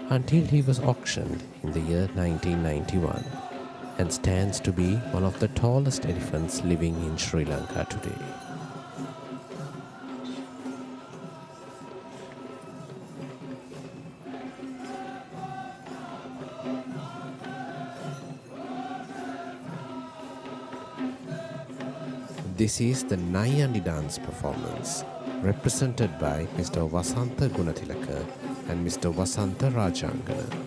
until he was auctioned in the year 1991 and stands to be one of the tallest elephants living in Sri Lanka today. This is the Nayandi dance performance, represented by Mr. Vasantha Gunathilaka and Mr. Vasantha Rajangana.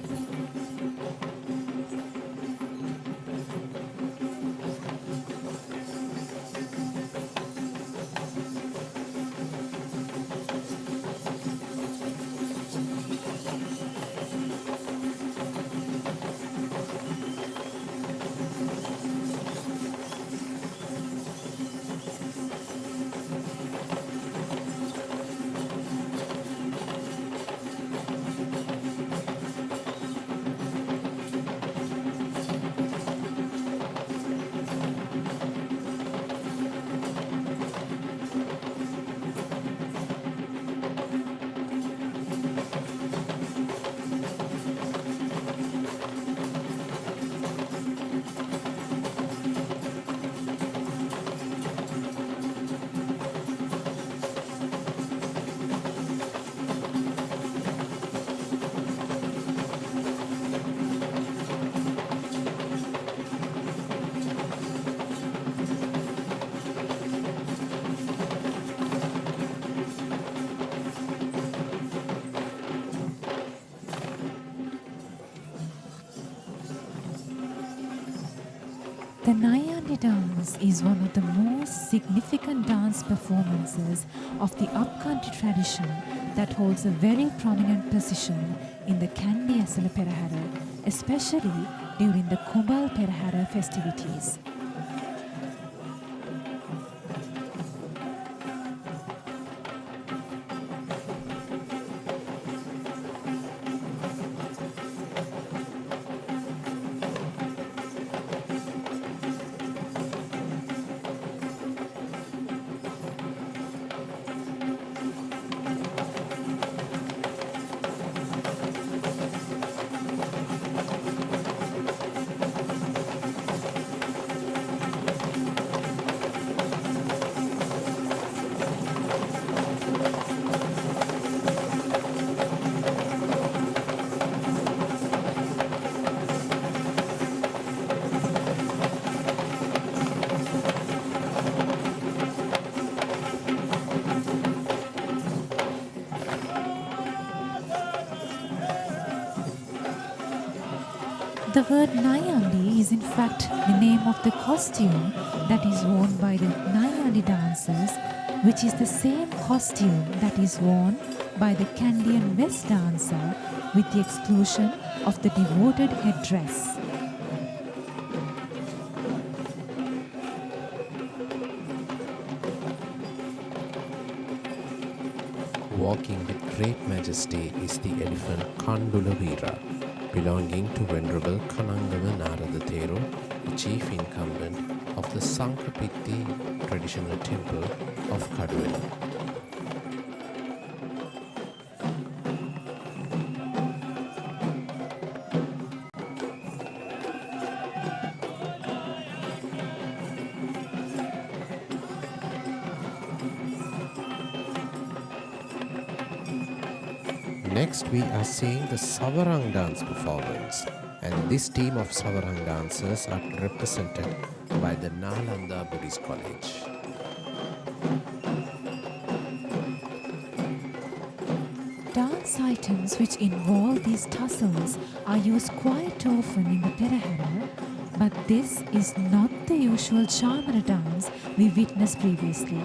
The Nayandi dance is one of the most significant dance performances of the upcountry tradition that holds a very prominent position in the Kandy Esala Perahera, especially during the Kumbal Perahera festivities. The word Nayandi is in fact the name of the costume that is worn by the Nayandi dancers, which is the same costume that is worn by the Kandian West dancer with the exclusion of the devoted headdress. Walking with great majesty is the elephant Kandulavira, belonging to Venerable Kanangama Narada Thero, the chief incumbent of the Sankapitti traditional temple of Kaduvel. Next, we are seeing the Savarang dance performance, and this team of Savarang dancers are represented by the Nalanda Buddhist College. Dance items which involve these tussles are used quite often in the Perahera, but this is not the usual Chamara dance we witnessed previously.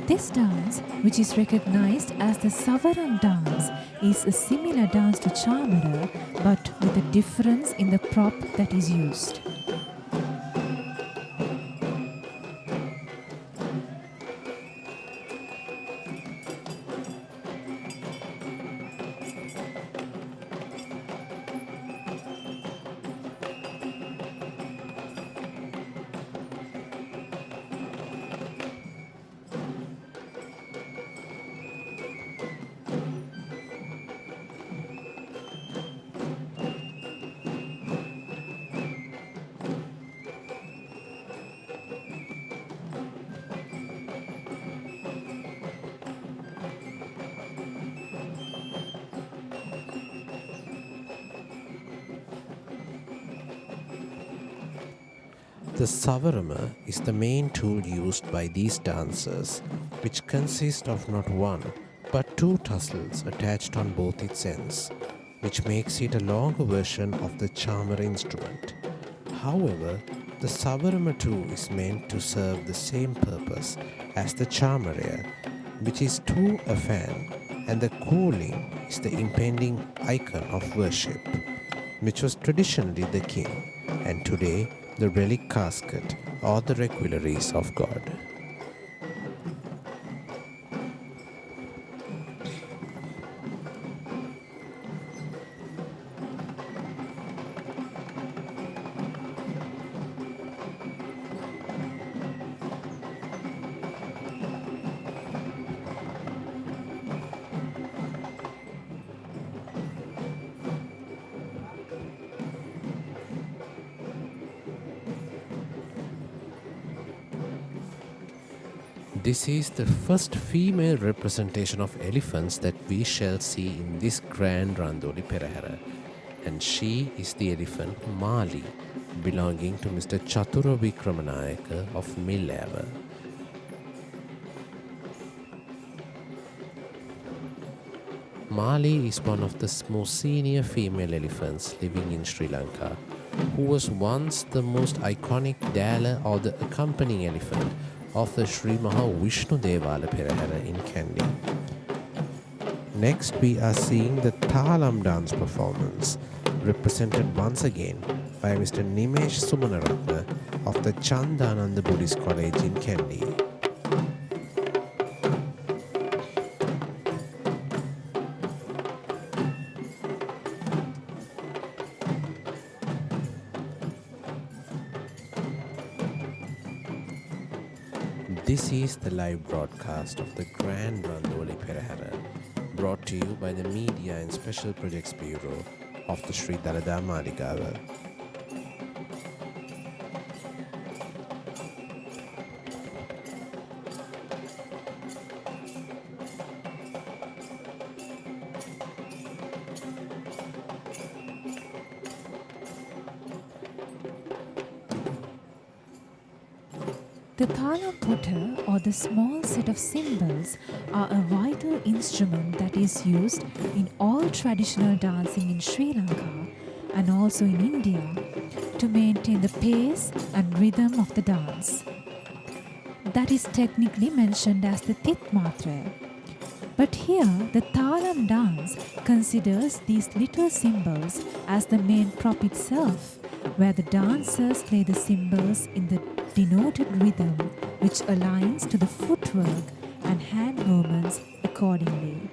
This dance, which is recognized as the Savarang dance, is a similar dance to Chamara but with a difference in the prop that is used. The Savarama is the main tool used by these dancers, which consist of not one but two tussles attached on both its ends, which makes it a longer version of the Chamara instrument. However, the Savarama too is meant to serve the same purpose as the Chamara, which is to a fan, and the calling is the impending icon of worship, which was traditionally the king, and today the relic casket or the requelaries of God. This is the first female representation of elephants that we shall see in this Grand Randoli Procession, and she is the elephant Mali, belonging to Mr. Chatura Vikramanayaka of Maligawa. Mali is one of the most senior female elephants living in Sri Lanka, who was once the most iconic Dalada or the accompanying elephant of the Sri Vishnu Esala Perahera in Kandy. Next, we are seeing the Thalam dance performance, represented once again by Mr. Nimesh Sumanaratna of the Chandananda Buddhist College in Kandy. This is the live broadcast of the Grand Randoli Procession, brought to you by the Media and Special Projects Bureau of the Sri Dalada Maligawa. The Thalam putter, or the small set of cymbals, are a vital instrument that is used in all traditional dancing in Sri Lanka and also in India to maintain the pace and rhythm of the dance. That is technically mentioned as the Titmatra. But here, the Thalam dance considers these little cymbals as the main prop itself, where the dancers play the cymbals in the denoted rhythm which aligns to the footwork and hand movements accordingly.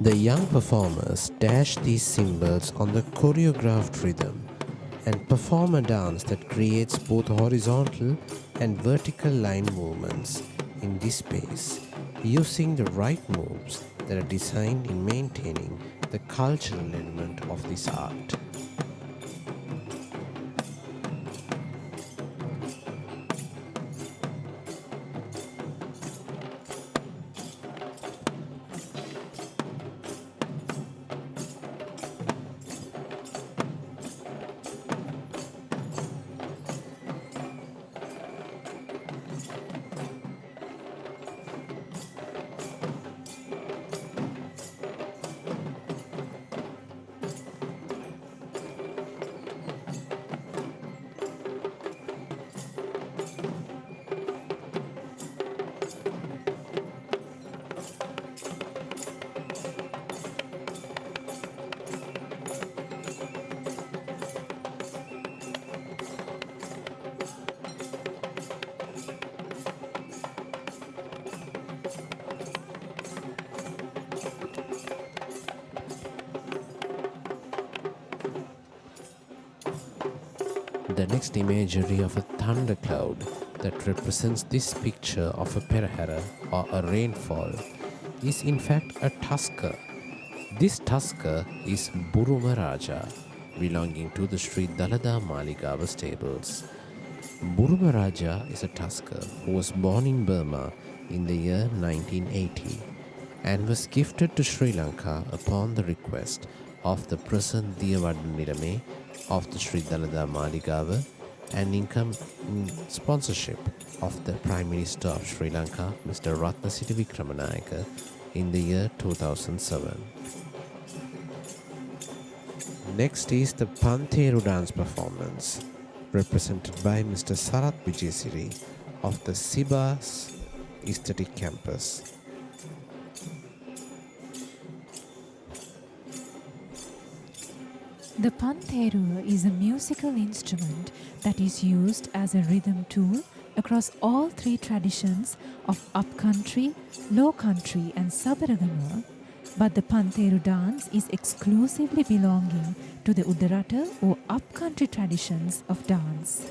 The young performers dash these cymbals on the choreographed rhythm and perform a dance that creates both horizontal and vertical line movements in this space, using the right moves that are designed in maintaining the cultural element of this art. The next imagery of a thundercloud that represents this picture of a perahera or a rainfall is in fact a tusker. This tusker is Buruma Raja, belonging to the Sri Dalada Maligawa stables. Buruma Raja is a tusker who was born in Burma in the year 1980 and was gifted to Sri Lanka upon the request of the present Deyavarna Nilame of the Sri Dalada Maligawa and in sponsorship of the Prime Minister of Sri Lanka, Mr. Ratnasiri Wickramanayake, in the year 2007. Next is the Pantheru dance performance, represented by Mr. Sarath Vijayasiri of the Sibas Aesthetic Campus. The pantheru is a musical instrument that is used as a rhythm tool across all three traditions of upcountry, low country and Sabaragama, but the pantheru dance is exclusively belonging to the Udarata or upcountry traditions of dance.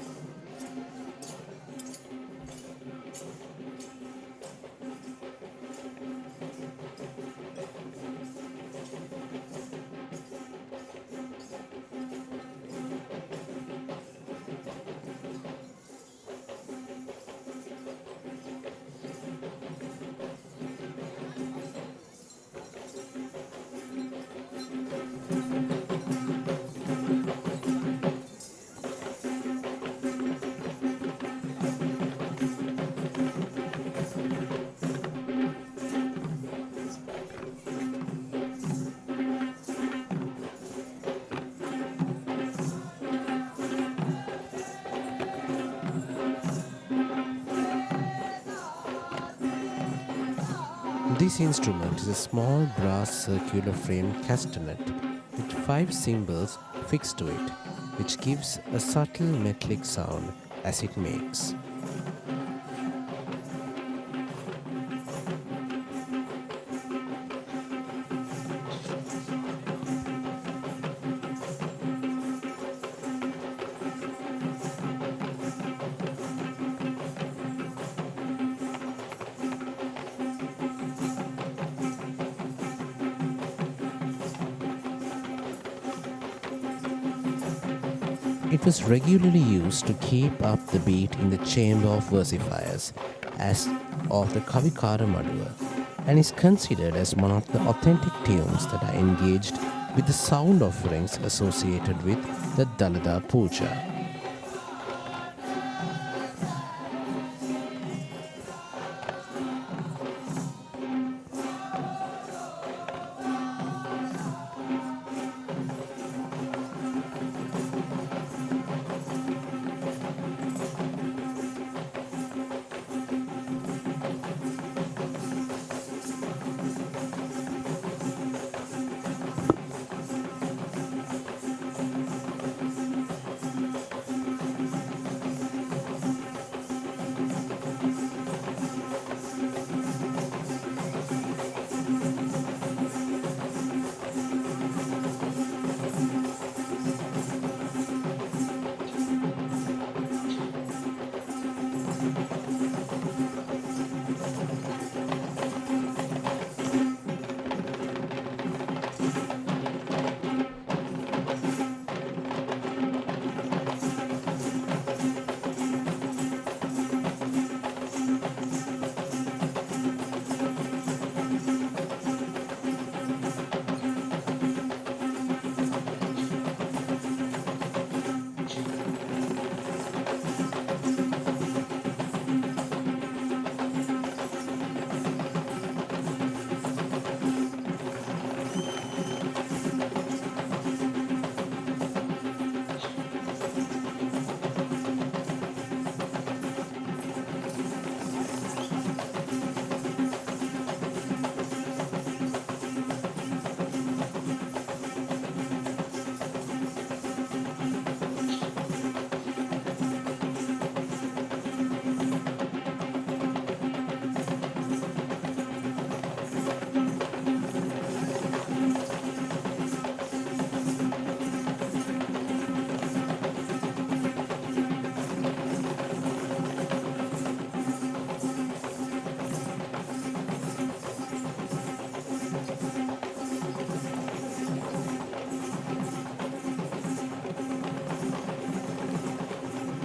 This instrument is a small brass circular frame castanet with 5 cymbals fixed to it, which gives a subtle metallic sound as it makes. It was regularly used to keep up the beat in the chamber of versifiers as of the Kavikara Maduva, and is considered as one of the authentic tunes that are engaged with the sound offerings associated with the Dalada Puja.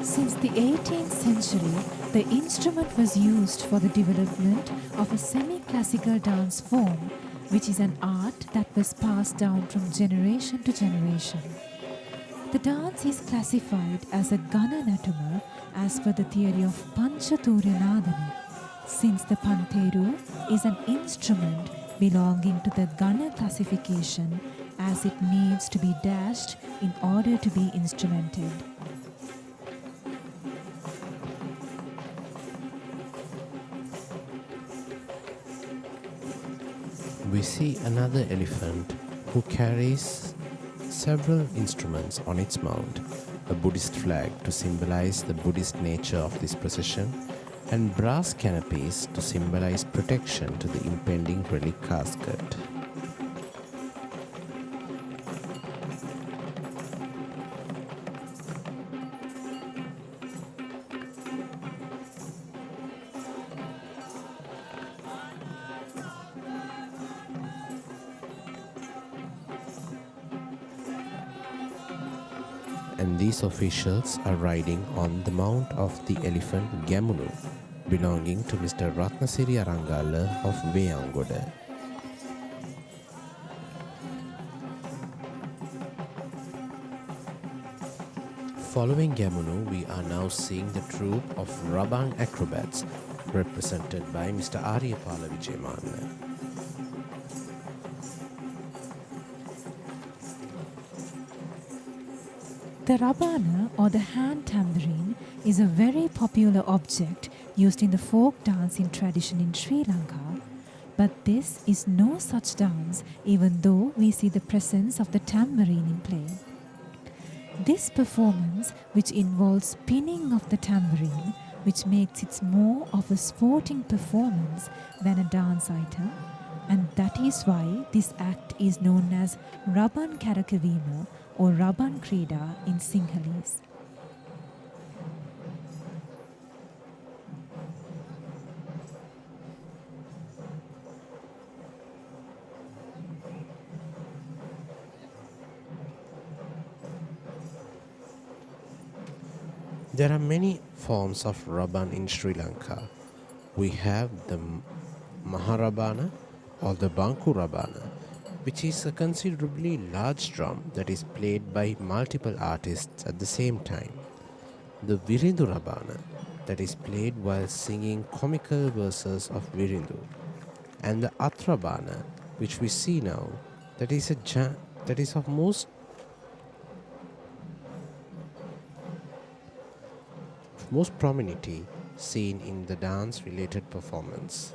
Since the 18th century, the instrument was used for the development of a semi-classical dance form, which is an art that was passed down from generation to generation. The dance is classified as a Gana Natuma as per the theory of Panchaturya Nadana, since the Pantheru is an instrument belonging to the Gana classification as it needs to be dashed in order to be instrumented. We see another elephant who carries several instruments on its mount, a Buddhist flag to symbolize the Buddhist nature of this procession, and brass canopies to symbolize protection to the impending relic casket. And these officials are riding on the mount of the elephant Gamunu, belonging to Mr. Ratnasiri Arangala of Veyangoda. Following Gamunu, we are now seeing the troupe of Rabang acrobats, represented by Mr. Aryapala Vijayamanna. The rabana or the hand tambourine is a very popular object used in the folk dancing tradition in Sri Lanka, but this is no such dance even though we see the presence of the tambourine in play. This performance, which involves spinning of the tambourine, which makes it more of a sporting performance than a dance item, and that is why this act is known as Raban Karakavima or Raban Krida in Sinhalese. There are many forms of Raban in Sri Lanka. We have the Maharabana or the Banku Rabana, which is a considerably large drum that is played by multiple artists at the same time. The Virindu Rabana, that is played while singing comical verses of Virindu. And the Atrabana, which we see now, that is of most prominently seen in the dance-related performance.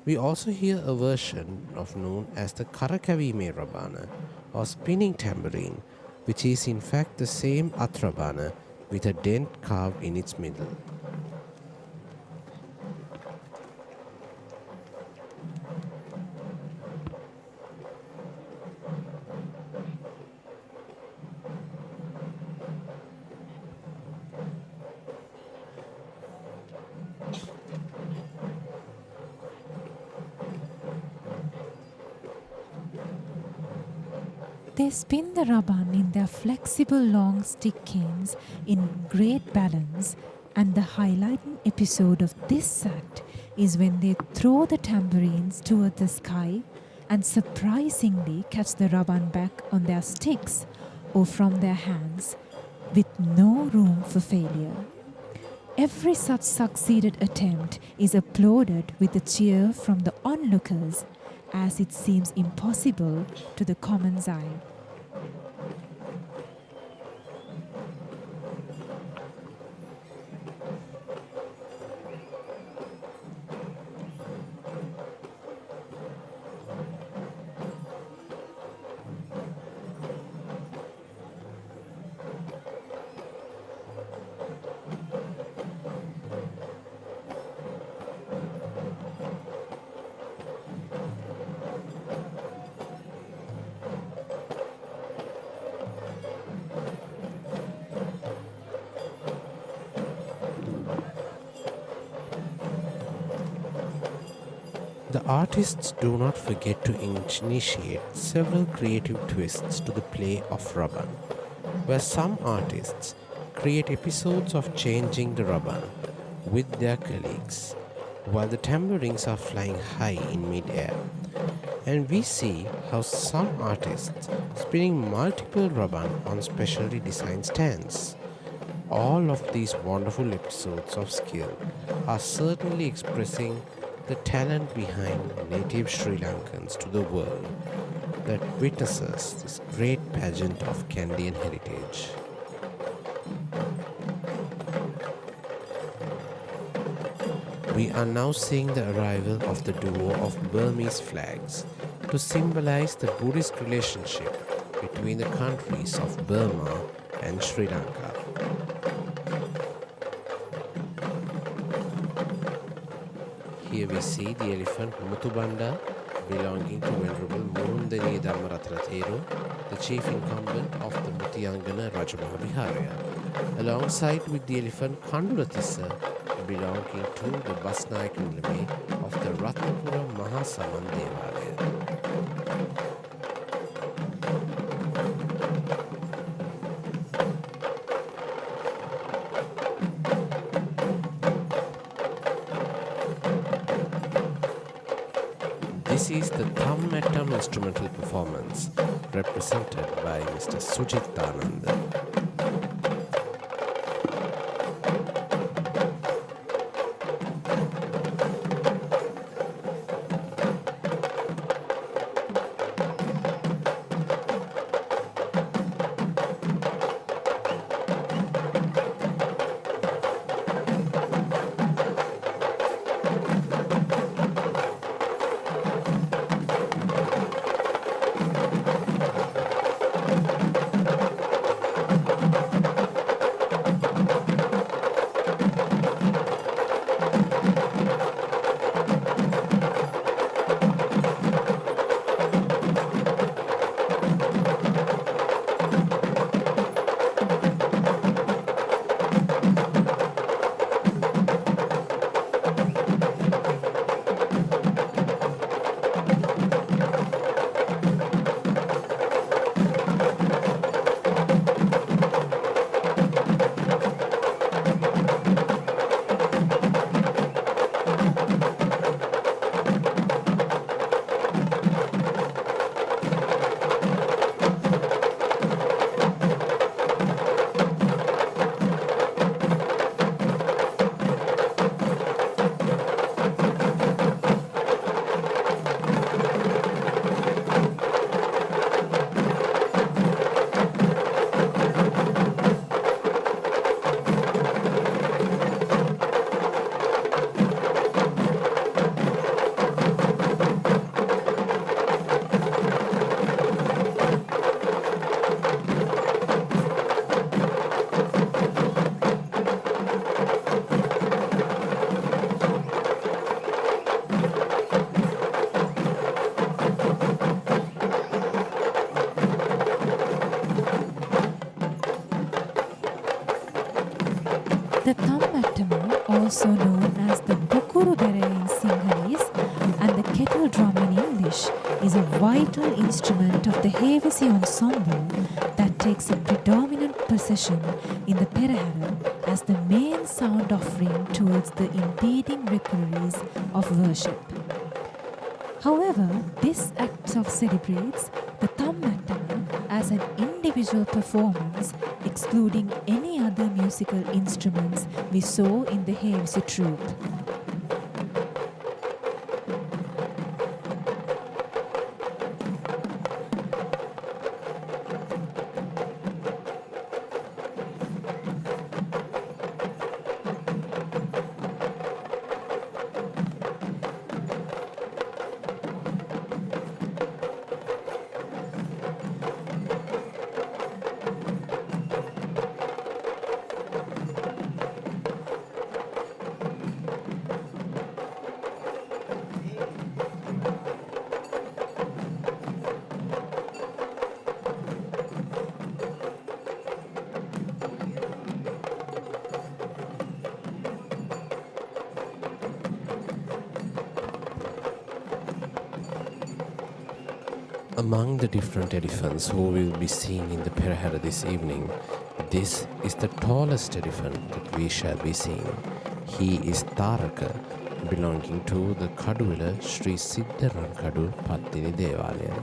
We also hear a version of known as the Karakavime Rabana or spinning tambourine, which is in fact the same Atrabana with a dent carved in its middle. They spin the raban in their flexible long stick canes in great balance, and the highlighting episode of this act is when they throw the tambourines toward the sky and surprisingly catch the raban back on their sticks or from their hands with no room for failure. Every such succeeded attempt is applauded with a cheer from the onlookers, as it seems impossible to the common eye. The artists do not forget to initiate several creative twists to the play of Raban, where some artists create episodes of changing the Raban with their colleagues, while the tambourines are flying high in mid-air. And we see how some artists spinning multiple Raban on specially designed stands. All of these wonderful episodes of skill are certainly expressing the talent behind native Sri Lankans to the world. that witnesses this great pageant of Kandian heritage. We are now seeing the arrival of the duo of Burmese flags to symbolize the Buddhist relationship between the countries of Burma and Sri Lanka. Here we see the elephant Mutubanda belonging to Venerable Murundani Dhammaratana Theru, the chief incumbent of the Mutiyangana Rajamaha Viharaya, alongside with the elephant Kandulatissa belonging to the Basnayaka Nilame of the Ratnapura Mahasaman Devalaya. This is the Thummattam instrumental performance represented by Mr. Sujithananda. The Thummattam, also known as the Bukuru Bere in Sinhalese and the kettle drum in English, is a vital instrument of the Hevesi ensemble that takes a predominant position in the Perahera as the main sound offering towards the impeding requeries of worship. However, this act of celebrates the Thummattam as an individual performance, excluding any other musical instruments we saw in the Hevesi troupe. Among the different elephants who will be seen in the Perahera this evening, this is the tallest elephant that we shall be seeing. He is Taraka, belonging to the Kaduwila Sri Siddha Rankadu Pattini Devalaya.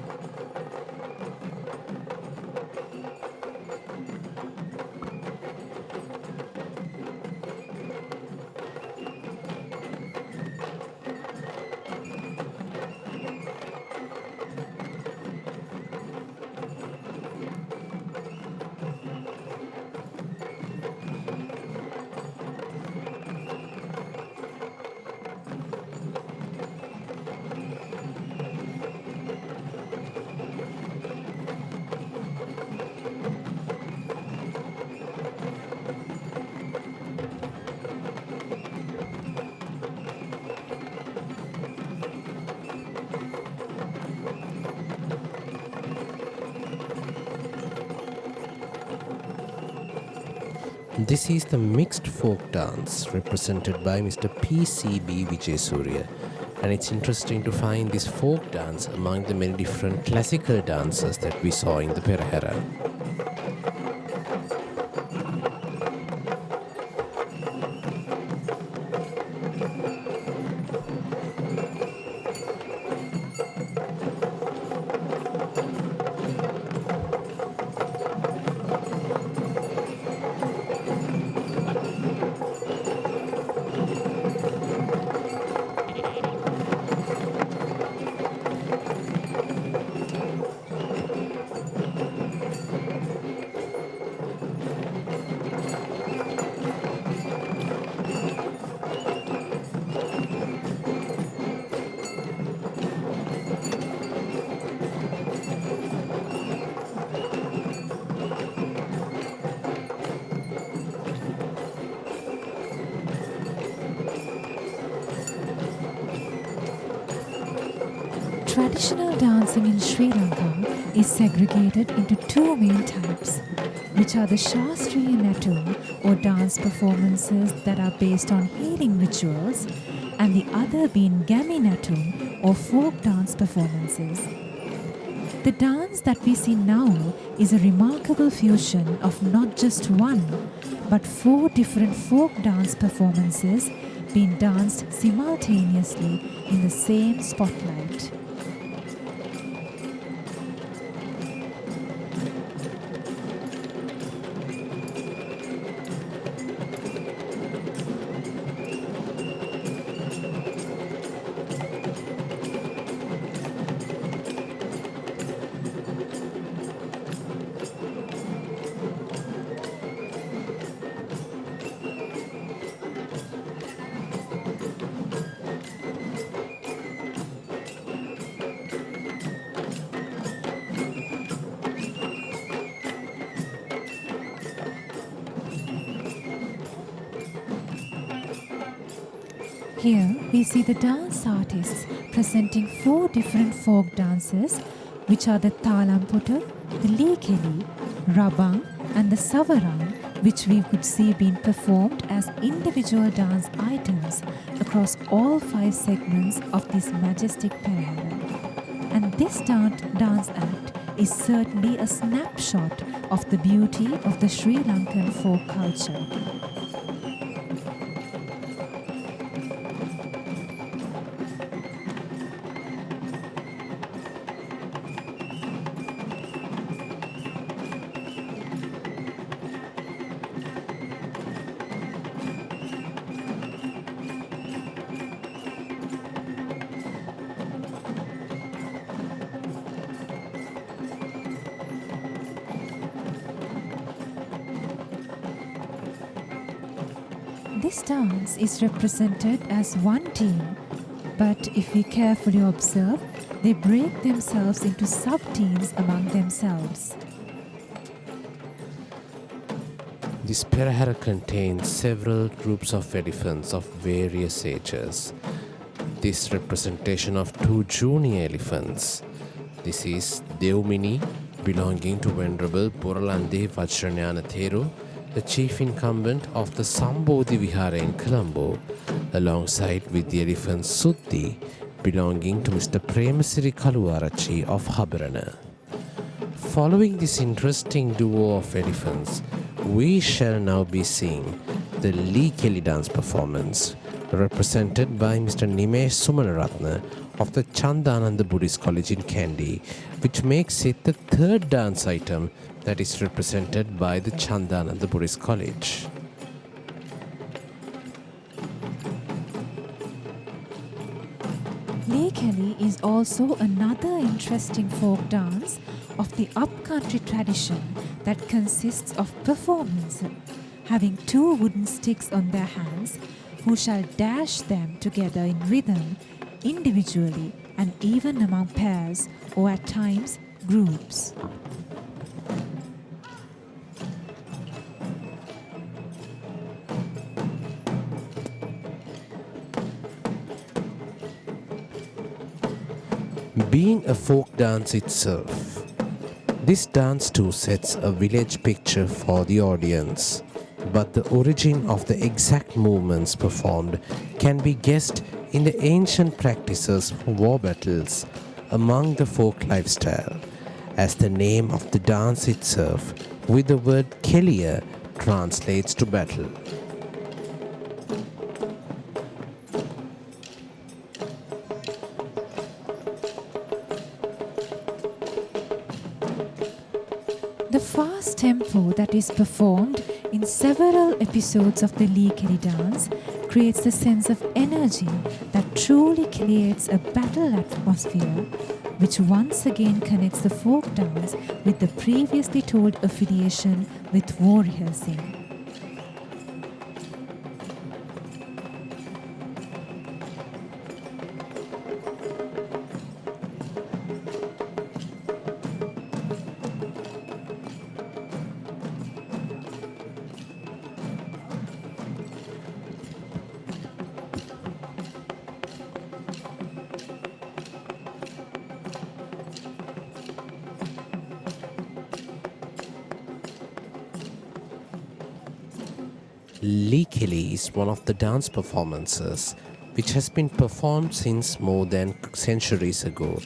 This is the mixed folk dance represented by Mr. PCB Vijay Surya, and it's interesting to find this folk dance among the many different classical dances that we saw in the Perahera. Traditional dancing in Sri Lanka is segregated into two main types, which are the Shastriya Nattu or dance performances that are based on healing rituals, and the other being Gami Nattu or folk dance performances. The dance that we see now is a remarkable fusion of not just one, but 4 different folk dance performances being danced simultaneously in the same spotlight. Here we see the dance artists presenting 4 different folk dances, which are the Talamputta, the Likeli, Rabang and the Savarang, which we could see being performed as individual dance items across all 5 segments of this majestic Perahera. And this dance act is certainly a snapshot of the beauty of the Sri Lankan folk culture. This dance is represented as one team, but if we carefully observe, they break themselves into sub-teams among themselves. This Perahera contains several groups of elephants of various ages. This representation of 2 junior elephants. This is Deumini, belonging to Venerable Puralande Vajranyana Theru, the chief incumbent of the Sambodhi Vihara in Colombo, alongside with the elephant Suddhi, belonging to Mr. Premasiri Kaluarachi of Habarana. Following this interesting duo of elephants, we shall now be seeing the Likeli dance performance, represented by Mr. Nimesh Sumanaratna of the Chandananda Buddhist College in Kandy, which makes it the 3rd dance item that is represented by the Chandananda Buddhist College. Likeli is also another interesting folk dance of the upcountry tradition that consists of performers having 2 wooden sticks on their hands, who shall dash them together in rhythm, individually and even among pairs or at times groups. Being a folk dance itself, this dance too sets a village picture for the audience. but the origin of the exact movements performed can be guessed in the ancient practices of war battles among the folk lifestyle, as the name of the dance itself, with the word Kelia, translates to battle. The fast tempo that is performed in several episodes of the Likeri dance creates a sense of energy that truly creates a battle atmosphere, which once again connects the folk dance with the previously told affiliation with war rehearsing. Likeli is one of the dance performances which has been performed since more than centuries ago,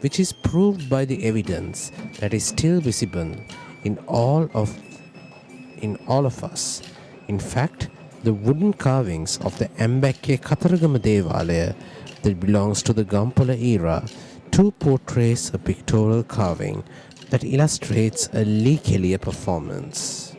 which is proved by the evidence that is still visible in all of us. In fact, the wooden carvings of the Ambakke Kataragama Devalaya that belongs to the Gampola era too portrays a pictorial carving that illustrates a Likeli performance.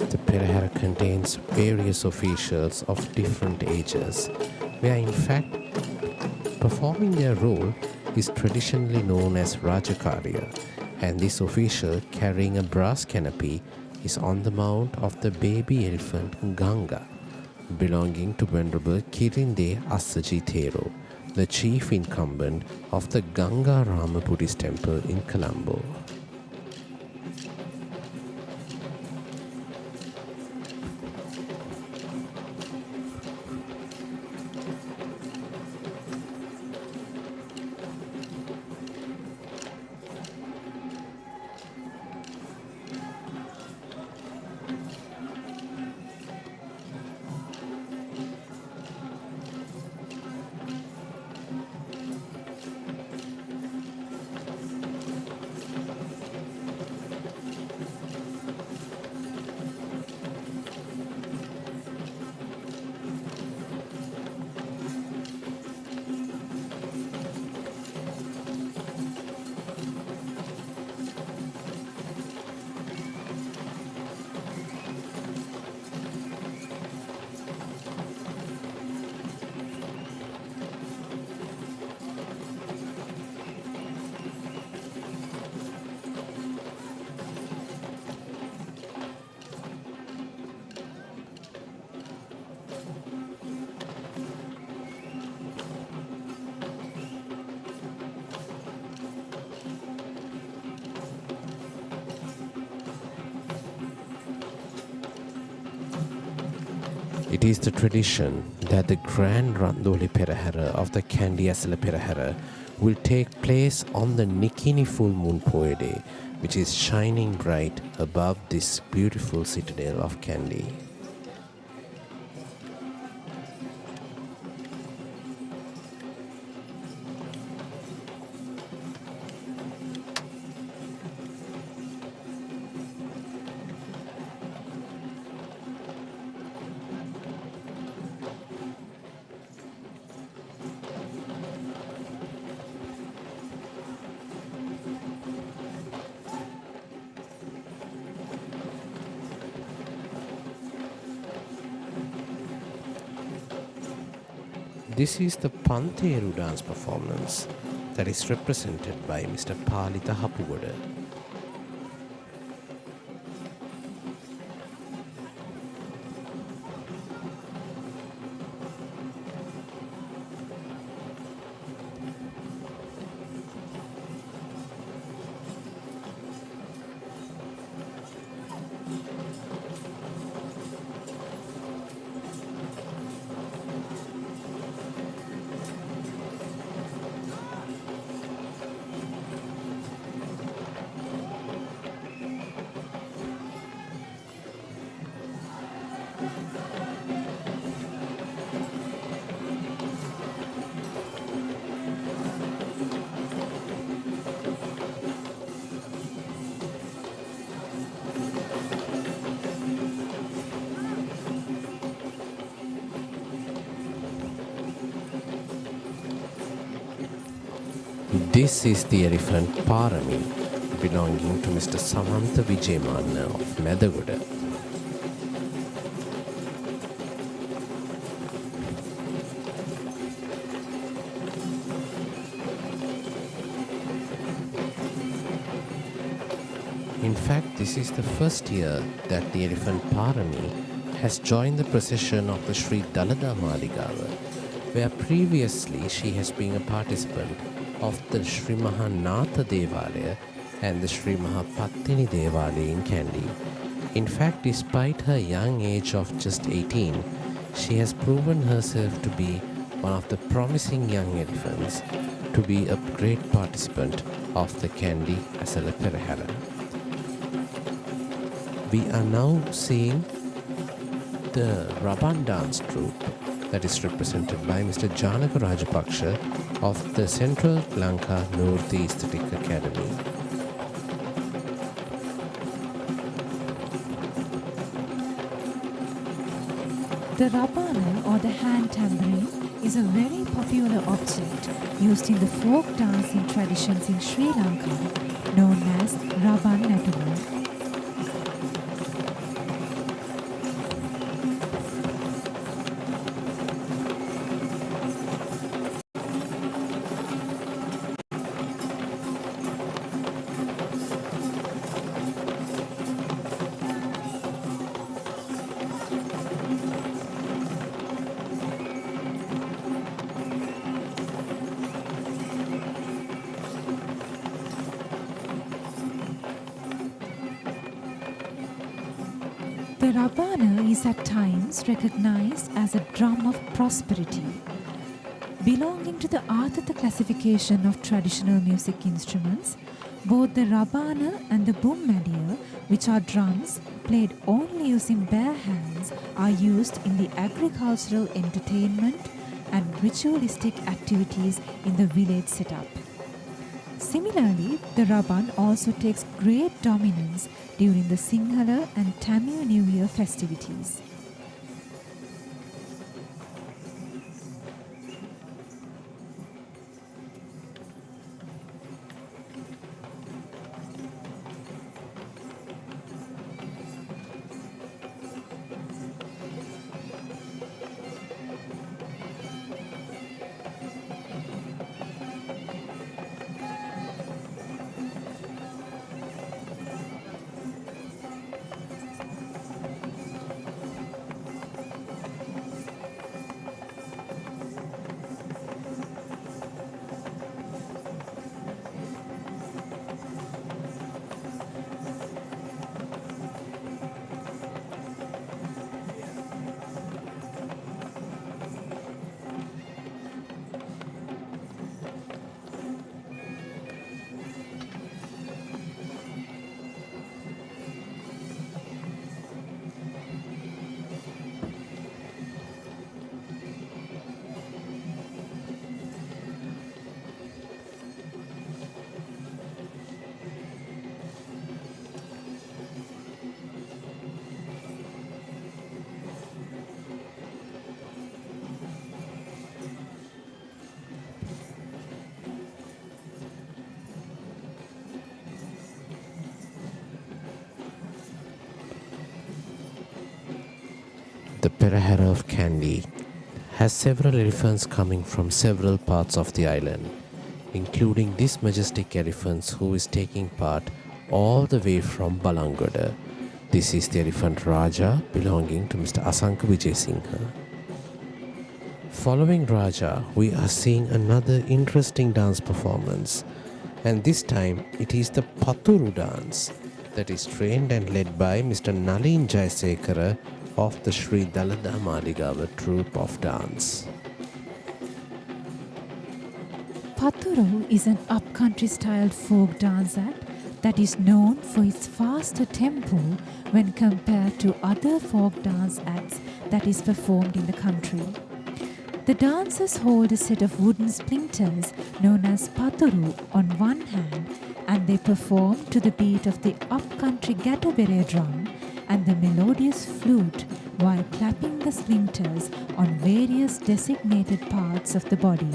The Perahera contains various officials of different ages, where in fact performing their role is traditionally known as Rajakarya, and this official carrying a brass canopy is on the mount of the baby elephant Ganga, belonging to Venerable Kirinde Assaji Thero, the chief incumbent of the Ganga Rama Buddhist temple in Colombo. It is the tradition that the Grand Randoli Perahera of the Kandy Esala Perahera will take place on the Nikini full moon poe day, which is shining bright above this beautiful citadel of Kandy. This is the Pantheru dance performance that is represented by Mr. Palitha Hapugoda. This is the elephant Parami belonging to Mr. Samantha Vijayamanna of Medagoda. In fact, this is the first year that the elephant Parami has joined the procession of the Sri Dalada Maligawa, where previously she has been a participant of the Sri Mahanatha Devalaya and the Sri Mahapattini Devalaya in Kandy. In fact, despite her young age of just 18, she has proven herself to be one of the promising young elephants to be a great participant of the Kandy Esala Perahera. We are now seeing the Raban dance troupe that is represented by Mr. Janaka Rajapaksha of the Central Lanka Northi Aesthetic Academy. The rabana or the hand tambourine is a very popular object used in the folk dancing traditions in Sri Lanka known as Raban Natuma. The rabana is at times recognized as a drum of prosperity. Belonging to the Arthata classification of traditional music instruments, both the rabana and the bummadiya, which are drums played only using bare hands, are used in the agricultural entertainment and ritualistic activities in the village setup. Similarly, the Raban also takes great dominance during the Sinhala and Tamil New Year festivities. The Perahera of Kandy has several elephants coming from several parts of the island, including this majestic elephant who is taking part all the way from Balangoda. This is the elephant Raja belonging to Mr. Asanka Vijayasinghe. Following Raja, we are seeing another interesting dance performance, and this time it is the Paturu dance that is trained and led by Mr. Nalin Jayasekara of the Sri Dalada Maligawa troupe of dance. Paturu is an upcountry styled folk dance act that is known for its faster tempo when compared to other folk dance acts that is performed in the country. The dancers hold a set of wooden splinters known as paturu on one hand, and they perform to the beat of the upcountry gatobere drum and the melodious flute while clapping the splinters on various designated parts of the body.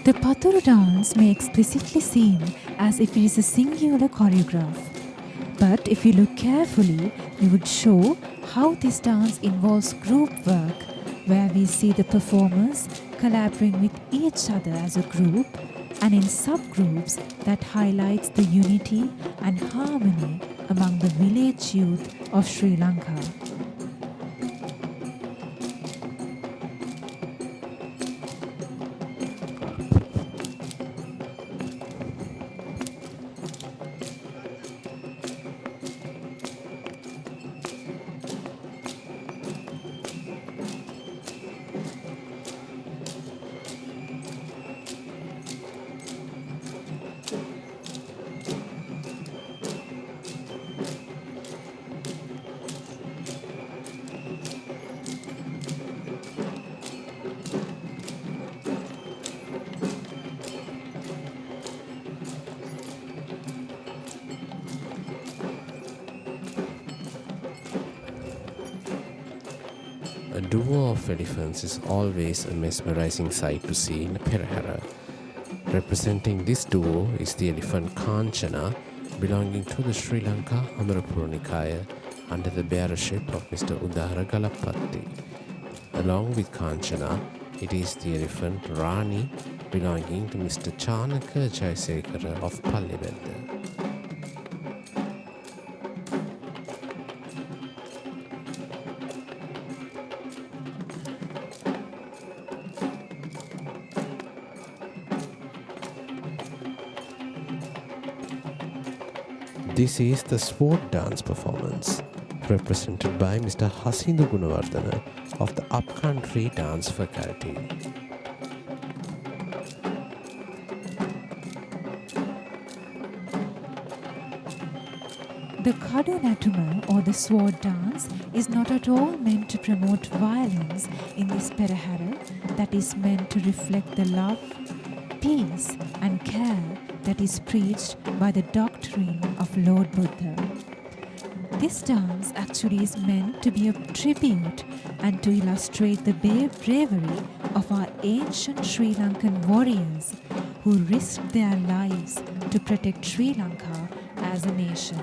The Paturu dance may explicitly seem as if it is a singular choreograph, but if you look carefully, we would show how this dance involves group work, where we see the performers collaborating with each other as a group and in subgroups that highlights the unity and harmony among the village youth of Sri Lanka. A duo of elephants is always a mesmerizing sight to see in a Perahera. Representing this duo is the elephant Kanchana, belonging to the Sri Lanka Amarapura Nikaya under the bearership of Mr. Udara Galapatti. Along with Kanchana, it is the elephant Rani, belonging to Mr. Chanaka Jayasekara of Palliveda. This is the sword dance performance, represented by Mr. Hasindu Gunawardana of the Upcountry Dance faculty. The Kadunatuma or the sword dance is not at all meant to promote violence in this Perahera, that is meant to reflect the love, peace and care that is preached by the doctrine of Lord Buddha. This dance actually is meant to be a tribute and to illustrate the bravery of our ancient Sri Lankan warriors who risked their lives to protect Sri Lanka as a nation.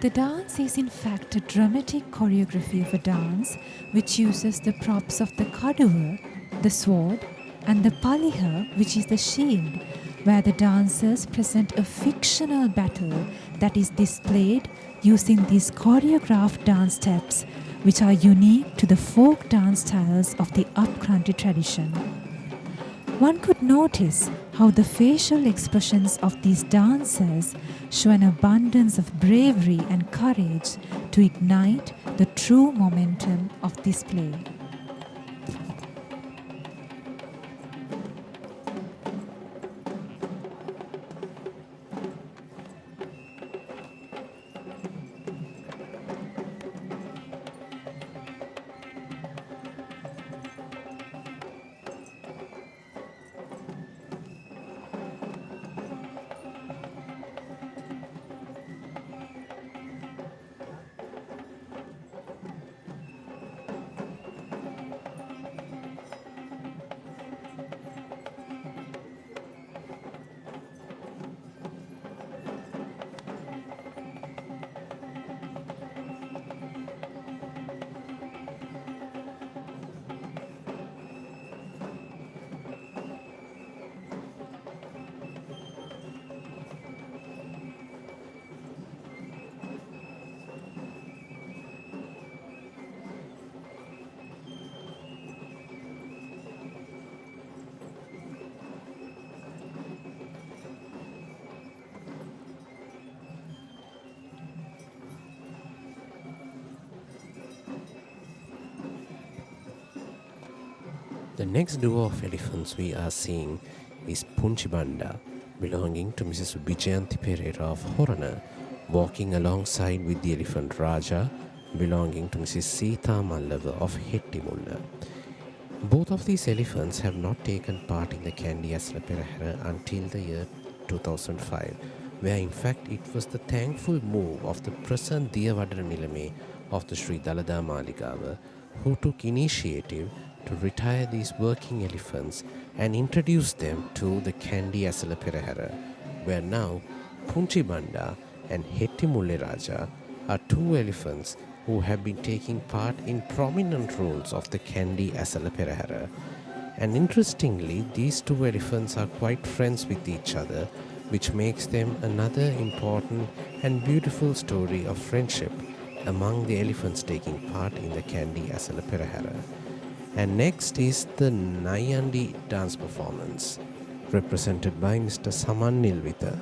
The dance is in fact a dramatic choreography of a dance which uses the props of the kaduva, the sword, and the paliha, which is the shield, where the dancers present a fictional battle that is displayed using these choreographed dance steps, which are unique to the folk dance styles of the upcountry tradition. One could notice how the facial expressions of these dancers show an abundance of bravery and courage to ignite the true momentum of this play. The next duo of elephants we are seeing is Punchibanda, belonging to Mrs. Vijayanthi Perera of Horana, walking alongside with the elephant Raja, belonging to Mrs. Sita Mallava of Hettimulla. Both of these elephants have not taken part in the Kandy Esala Perahera until the year 2005, where in fact it was the thankful move of the present Diyavadana Nilame of the Sri Dalada Maligawa who took initiative to retire these working elephants and introduce them to the Kandy Esala Perahera, where now Punchibanda and Hettimulle Raja are two elephants who have been taking part in prominent roles of the Kandy Esala Perahera. And interestingly, these two elephants are quite friends with each other, which makes them another important and beautiful story of friendship among the elephants taking part in the Kandy Esala Perahera. And next is the Nayandi dance performance, represented by Mr. Saman Nilvitha.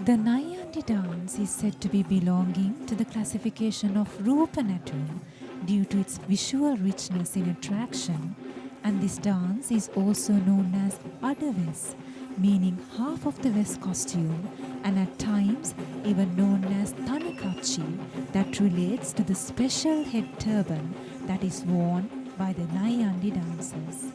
The Nayandi dance is said to be belonging to the classification of Rupanatu due to its visual richness in attraction, and this dance is also known as Adaves, meaning half of the West costume, and at times even known as Tanikachi, that relates to the special head turban that is worn by the Nayandi dancers.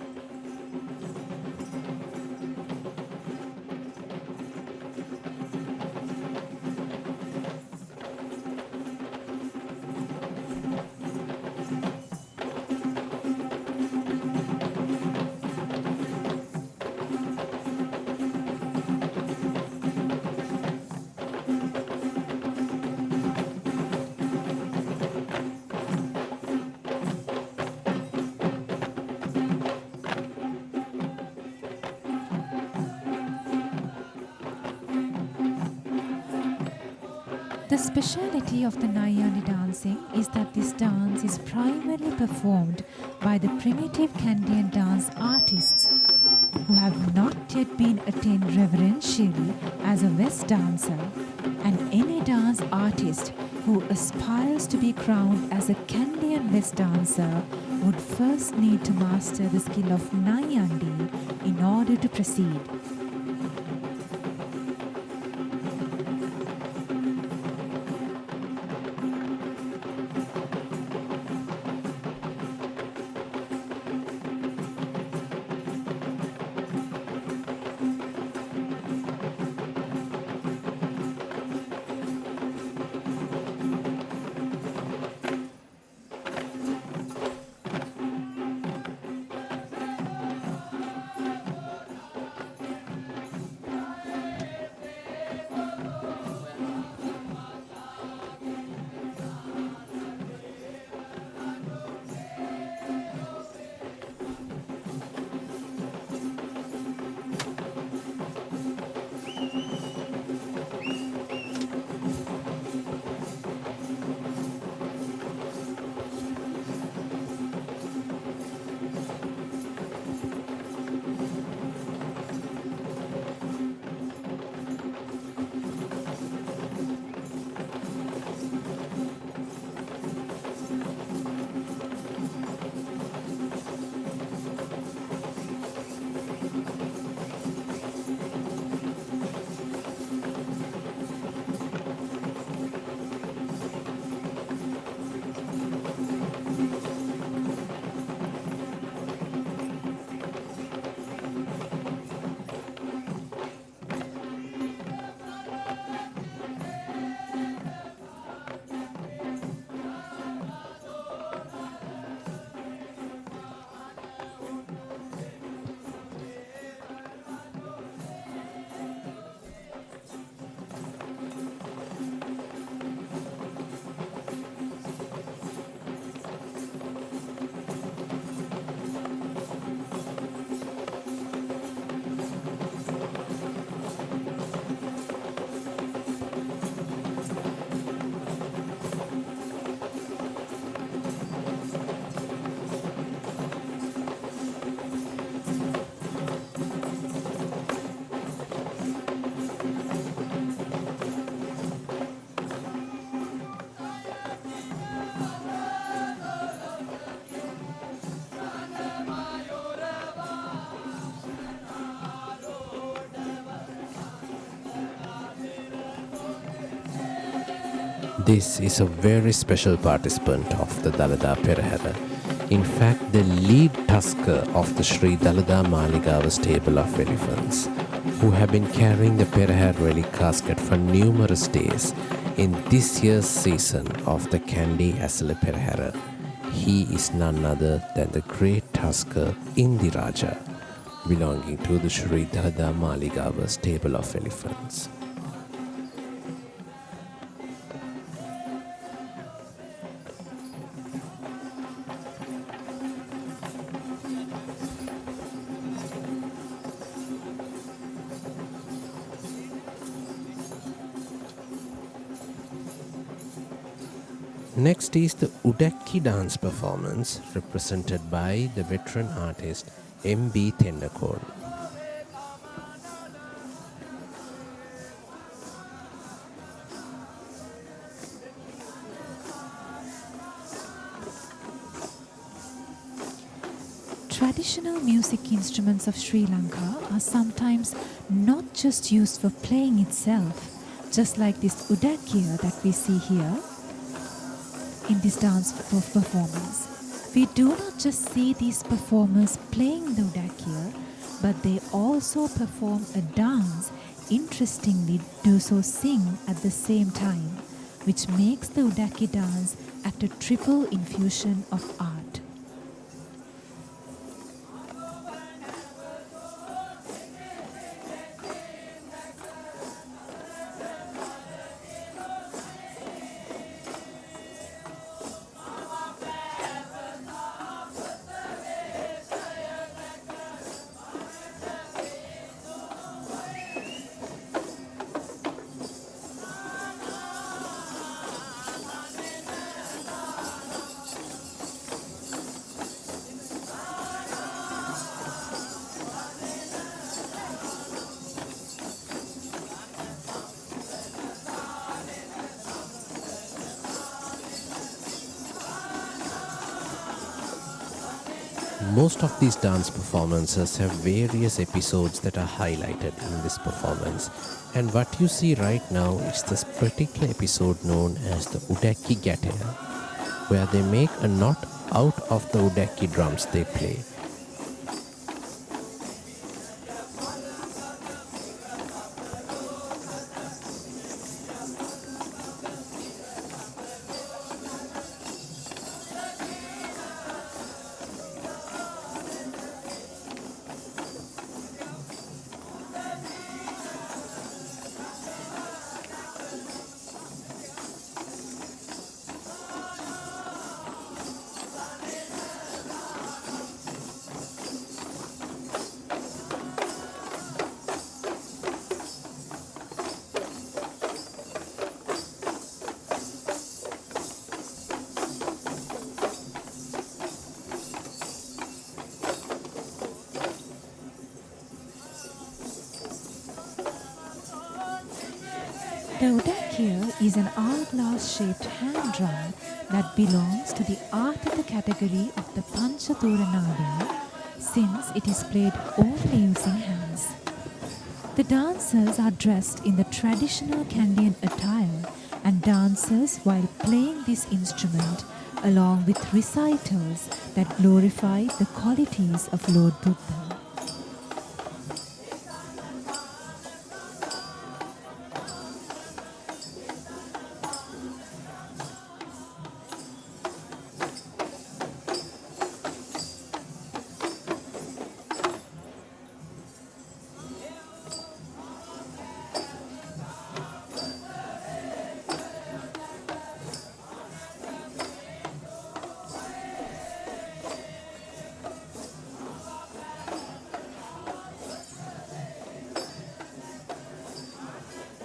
The speciality of the Nayandi dancing is that this dance is primarily performed by the primitive Kandian dance artists who have not yet been attained reverentially as a West dancer, and any dance artist who aspires to be crowned as a Kandian West dancer would first need to master the skill of Nayandi in order to proceed. This is a very special participant of the Dalada Perahera. In fact, the lead tusker of the Sri Dalada Maligawa stable of elephants, who have been carrying the Perahera relic casket for numerous days in this year's season of the Kandy Esala Perahera. He is none other than the great tusker Indiraja, belonging to the Sri Dalada Maligawa stable of elephants. Next is the Udakki dance performance represented by the veteran artist M.B. Tendakol. Traditional music instruments of Sri Lanka are sometimes not just used for playing itself, just like this Udakki that we see here in this dance performance. We do not just see these performers playing the Udakki, but they also perform a dance, interestingly do so sing at the same time, which makes the Udakki dance at a triple infusion of art. Most of these dance performances have various episodes that are highlighted in this performance, and what you see right now is this particular episode known as the Udaki Gatea, where they make a knot out of the Udaki drums they play. The Udakia is an hourglass-shaped hand drum that belongs to the Arthita category of the Panchathura since it is played only using hands. The dancers are dressed in the traditional Kandian attire and dances while playing this instrument along with recitals that glorify the qualities of Lord Buddha.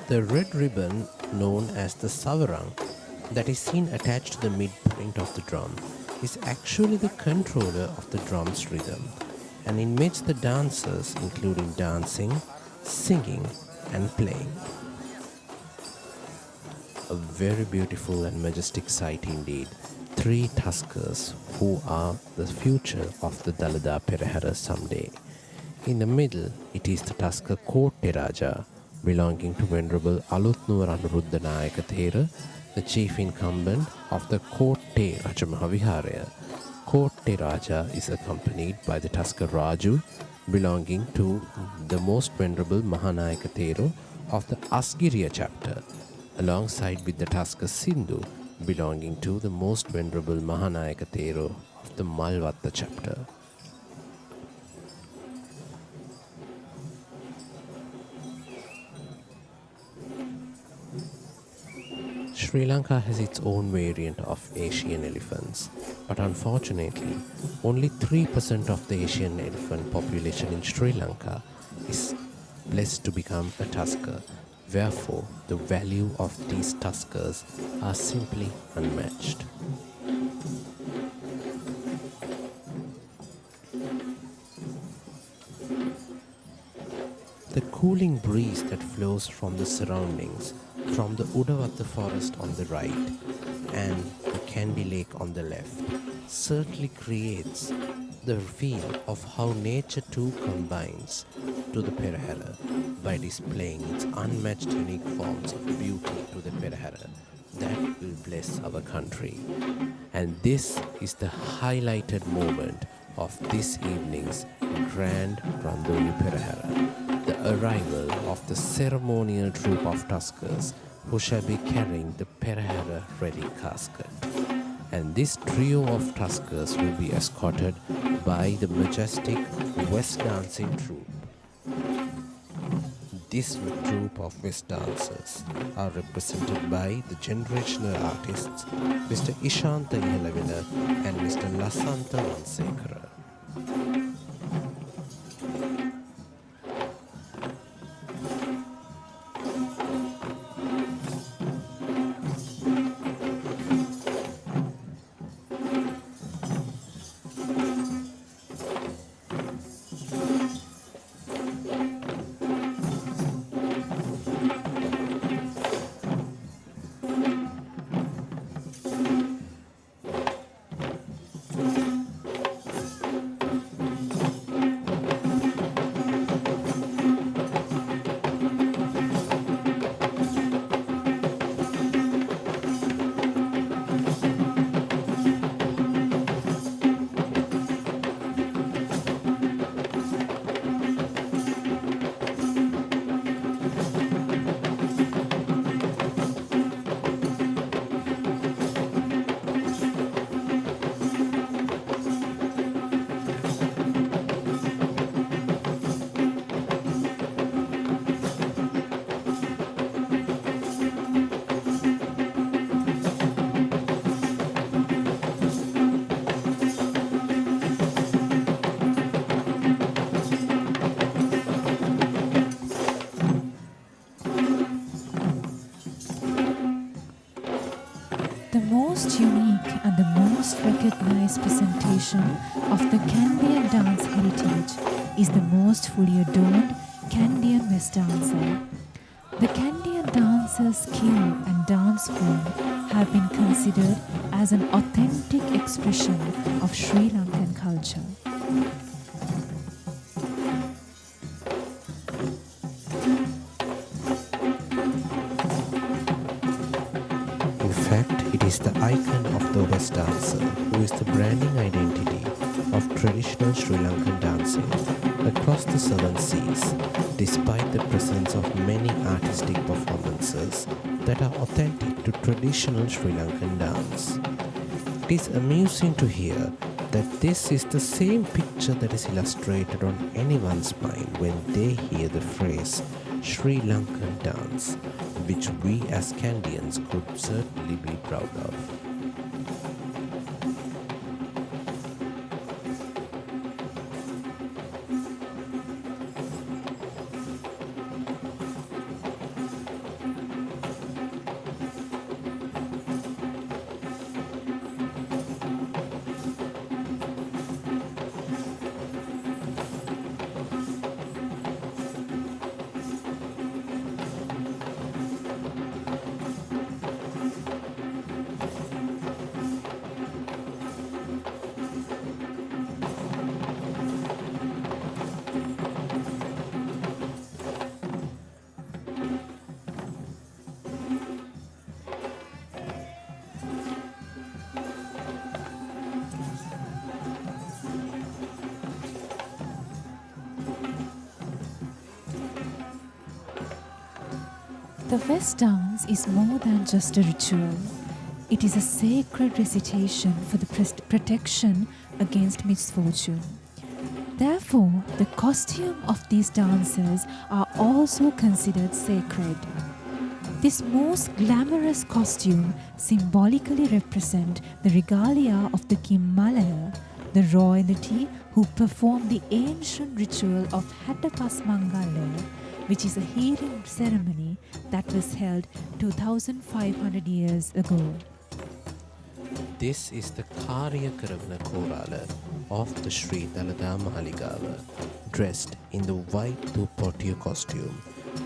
The red ribbon, known as the savarang, that is seen attached to the midpoint of the drum, is actually the controller of the drum's rhythm and emits the dancers, including dancing, singing, and playing. A very beautiful and majestic sight indeed. Three Tuskers who are the future of the Dalada Perahera someday. In the middle, it is the Tusker Kotte Raja, belonging to Venerable Alutnuwar Anuruddha Nayaka Thera, the chief incumbent of the Kotte Rajamahaviharaya. Kotte Raja is accompanied by the Tusker Raju, belonging to the most Venerable Mahanayaka Thero of the Asgiriya chapter, alongside with the Tusker Sindhu, belonging to the most Venerable Mahanayaka Thero of the Malvatta chapter. Sri Lanka has its own variant of Asian elephants, but unfortunately, only 3% of the Asian elephant population in Sri Lanka is blessed to become a tusker. Therefore, the value of these tuskers are simply unmatched. The cooling breeze that flows from the surroundings, from the Udavatta forest on the right and the Kandy Lake on the left, certainly creates the feel of how nature too combines to the Perahera by displaying its unmatched unique forms of beauty to the Perahera that will bless our country. And this is the highlighted moment of this evening's Grand Randoli Procession, the arrival of the ceremonial troop of Tuskers who shall be carrying the Perahera ready casket. And this trio of Tuskers will be escorted by the majestic West dancing troupe. This troupe of West dancers are represented by the generational artists Mr. Ishanta Ihalavina and Mr. Lasanta Vansekara. most unique and the most recognized presentation of the Kandian dance heritage is the most fully adorned Kandian West dancer. The Kandian dancer's skill and dance form have been considered as an authentic expression of Sri Lankan culture. In fact, it is the icon of the West dancer who is the branding identity of traditional Sri Lankan dancing across the seven seas, despite the presence of many artistic performances that are authentic to traditional Sri Lankan dance. It is amusing to hear that this is the same picture that is illustrated on anyone's mind when they hear the phrase Sri Lankan dance, which we as Kandians could certainly be proud of. The West dance is more than just a ritual. It is a sacred recitation for the protection against misfortune. Therefore, the costume of these dancers are also considered sacred. This most glamorous costume symbolically represents the regalia of the King Malaya, the royalty who performed the ancient ritual of Hattapas Mangala, which is a healing ceremony that was held 2,500 years ago. This is the Karya Karavana Korala of the Sri Dalada Maligawa, dressed in the white Duportio costume.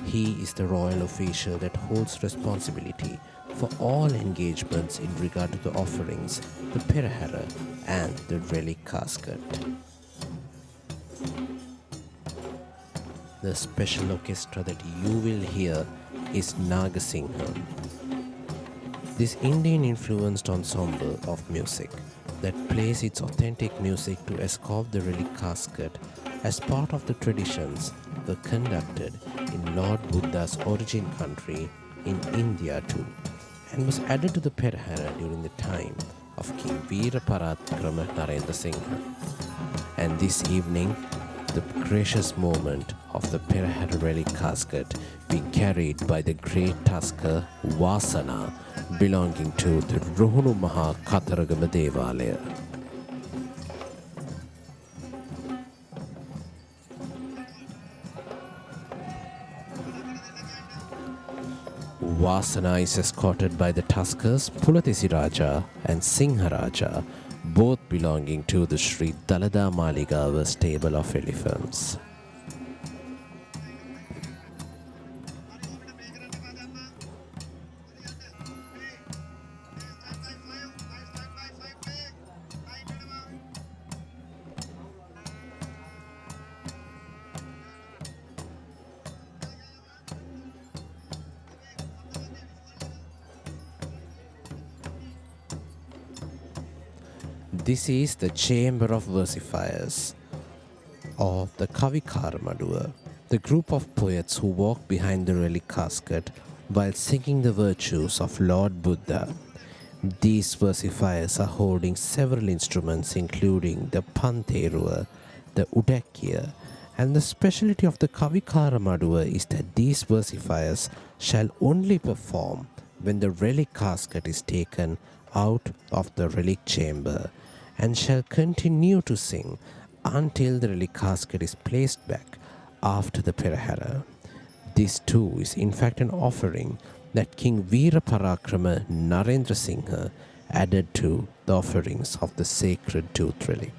He is the royal official that holds responsibility for all engagements in regard to the offerings, the Perahera and the relic casket. The special orchestra that you will hear is Nagasingha. This Indian-influenced ensemble of music that plays its authentic music to escort the relic casket as part of the traditions were conducted in Lord Buddha's origin country in India too, and was added to the Perahera during the time of King Veeraparakrama Narendra Singha. And this evening, the gracious moment of the Perahera relic casket being carried by the great tusker Vasana belonging to the Ruhunu Maha Kataragama Devalaya. Vasana is escorted by the tuskers Pulatisi Raja and Singha Raja, both belonging to the Sri Dalada Maligawa stable of elephants. This is the Chamber of Versifiers, or the Kavikara Maduwa, the group of poets who walk behind the relic casket while singing the virtues of Lord Buddha. These versifiers are holding several instruments including the Panterua, the Udakya, and the speciality of the Kavikara Maduwa is that these versifiers shall only perform when the relic casket is taken out of the relic chamber, and shall continue to sing until the relic casket is placed back after the Perahera. This too is in fact an offering that King Veeraparakrama Narendra Singha added to the offerings of the sacred tooth relic.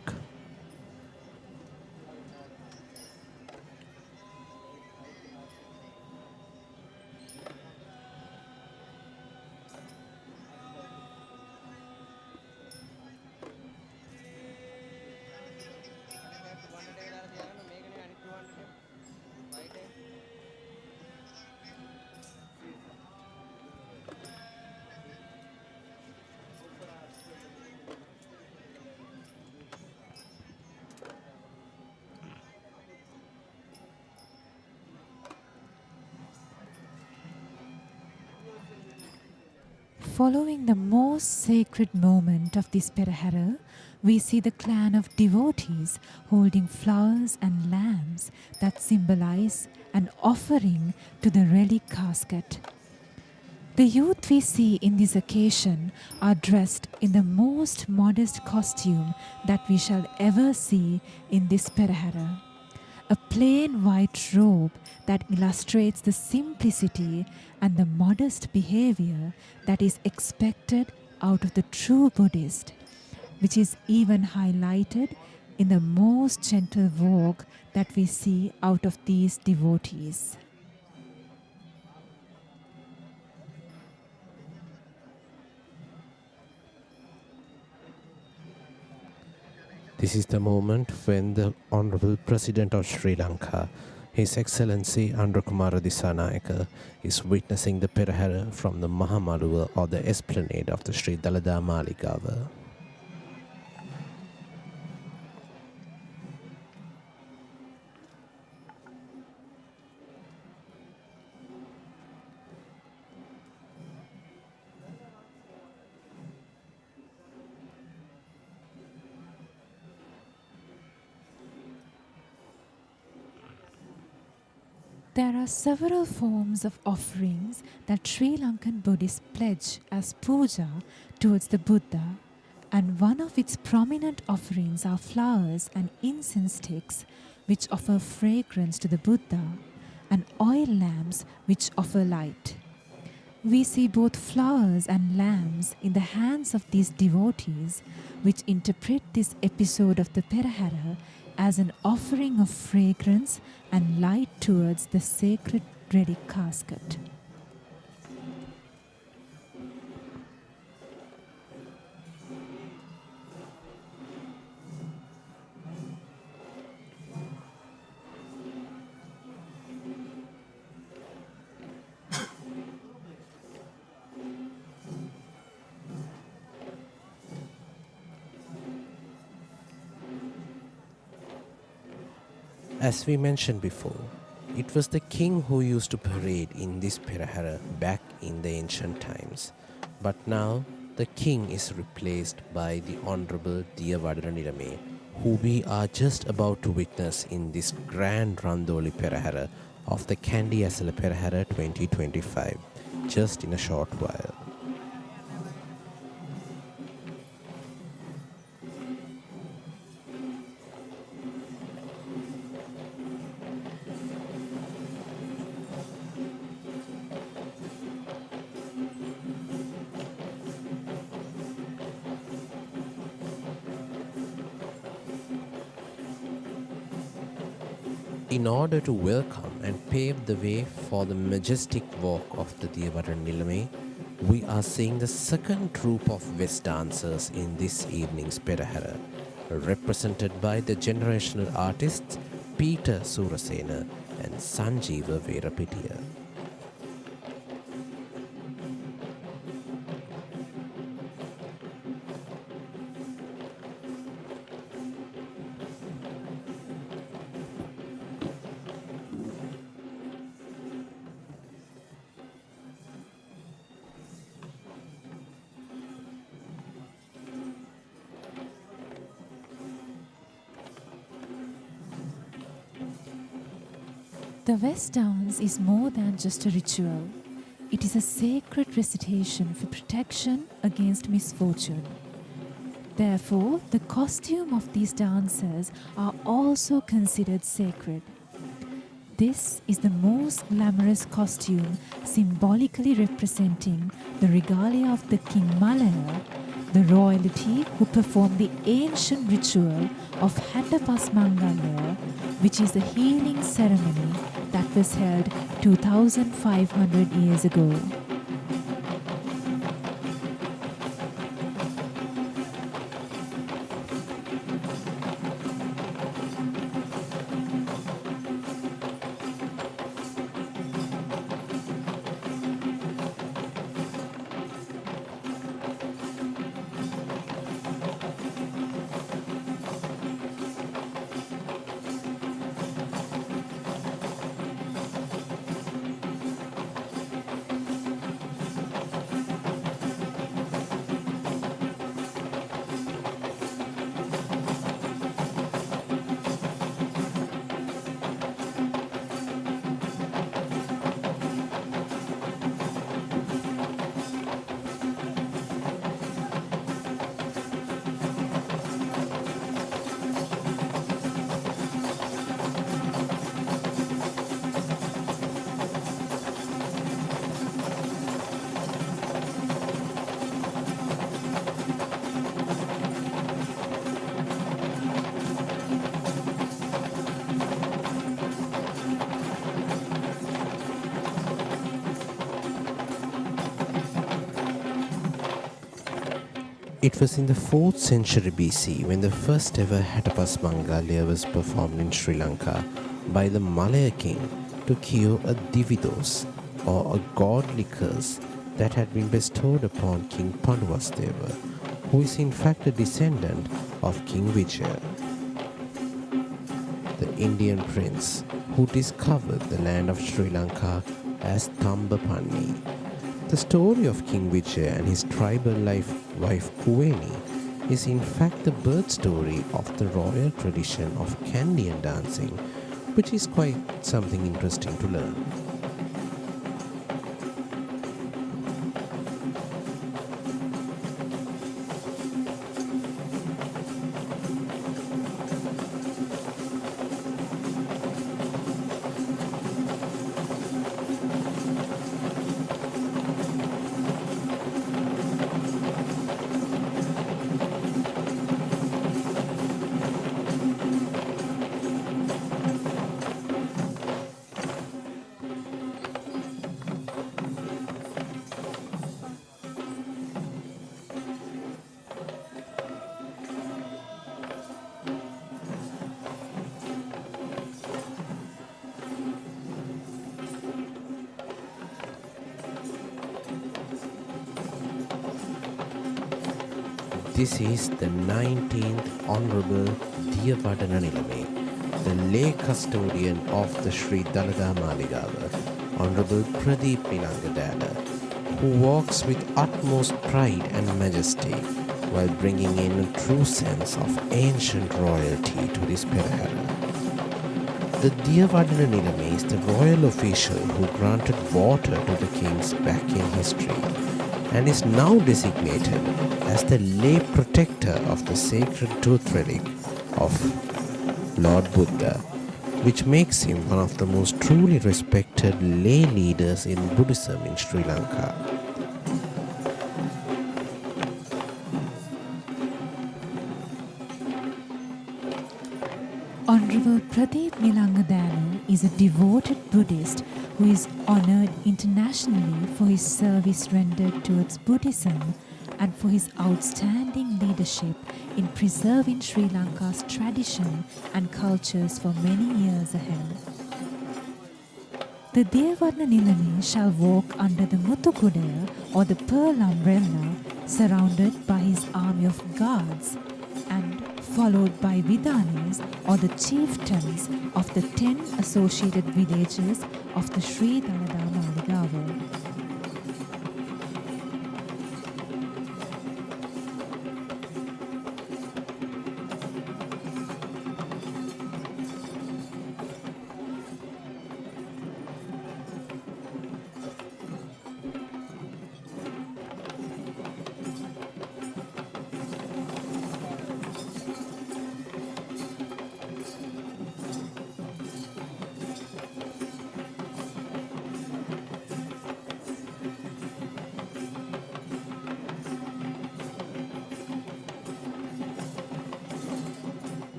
Following the most sacred moment of this Perahera, we see the clan of devotees holding flowers and lamps that symbolize an offering to the relic casket. The youth we see in this occasion are dressed in the most modest costume that we shall ever see in this Perahera. A plain white robe that illustrates the simplicity and the modest behavior that is expected out of the true Buddhist, which is even highlighted in the most gentle walk that we see out of these devotees. This is the moment when the Honorable President of Sri Lanka, His Excellency Androkumara Dissanayaka, is witnessing the Perahera from the Mahamaluwa or the esplanade of the Sri Dalada Maligawa. There are several forms of offerings that Sri Lankan Buddhists pledge as puja towards the Buddha, and one of its prominent offerings are flowers and incense sticks which offer fragrance to the Buddha, and oil lamps which offer light. We see both flowers and lamps in the hands of these devotees, which interpret this episode of the Perahera as an offering of fragrance and light towards the sacred relic casket. As we mentioned before, it was the king who used to parade in this Perahera back in the ancient times. But now the king is replaced by the Honorable Diyavadana Nilame, who we are just about to witness in this Grand Randoli Perahera of the Kandy Esala Perahera 2025, just in a short while. In order to welcome and pave the way for the majestic walk of the Diyavadana Nilame, we are seeing the second troupe of West dancers in this evening's Perahera, represented by the generational artists Peter Surasena and Sanjeeva Verapitiya. The West dance is more than just a ritual. It is a sacred recitation for protection against misfortune. Therefore, the costume of these dancers are also considered sacred. This is the most glamorous costume, symbolically representing the regalia of the King Malaya, the royalty who performed the ancient ritual of Hatapasmangalaya, which is a healing ceremony that was held 2500 years ago. It was in the 4th century BC when the first ever Hatapasmangalaya was performed in Sri Lanka by the Malaya king to cure a dividos or a godly curse that had been bestowed upon King Panduvasteva, who is in fact a descendant of King Vijaya, the Indian prince who discovered the land of Sri Lanka as Tambapanni. The story of King Vijaya and his tribal wife Kuveni is in fact the birth story of the royal tradition of Kandy dancing, which is quite something interesting to learn. This is the 19th Honorable Diyavadana Nilame, the lay custodian of the Sri Dalada Maligawa, Honorable Pradeep Nilangadana, who walks with utmost pride and majesty while bringing in a true sense of ancient royalty to this Perahera. The Diyavadana Nilame is the royal official who granted water to the kings back in history and is now designated as the lay protector of the sacred tooth relic of Lord Buddha, which makes him one of the most truly respected lay leaders in Buddhism in Sri Lanka. Honorable Pradeep Nilangadana is a devoted Buddhist who is honored internationally for his service rendered towards Buddhism and for his outstanding leadership in preserving Sri Lanka's tradition and cultures for many years ahead. The Diyavadana Nilame shall walk under the Muthukudaya or the pearl umbrella, surrounded by his army of guards and followed by Vidanis or the chieftains of the 10 associated villages of the Sri Dalada Maligawa.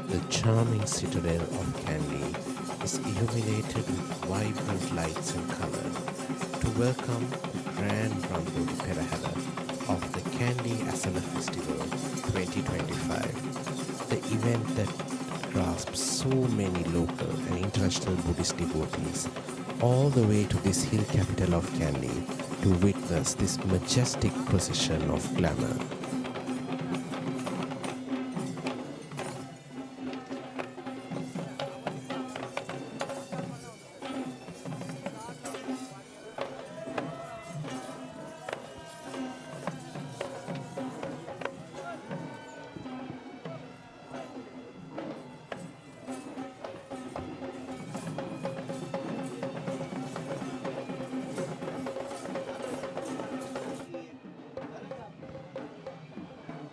The charming citadel of Kandy is illuminated with vibrant lights and color to welcome the Grand Randoli Perahera of the Kandy Esala Festival 2025, the event that grasps so many local and international Buddhist devotees all the way to this hill capital of Kandy to witness this majestic procession of glamour.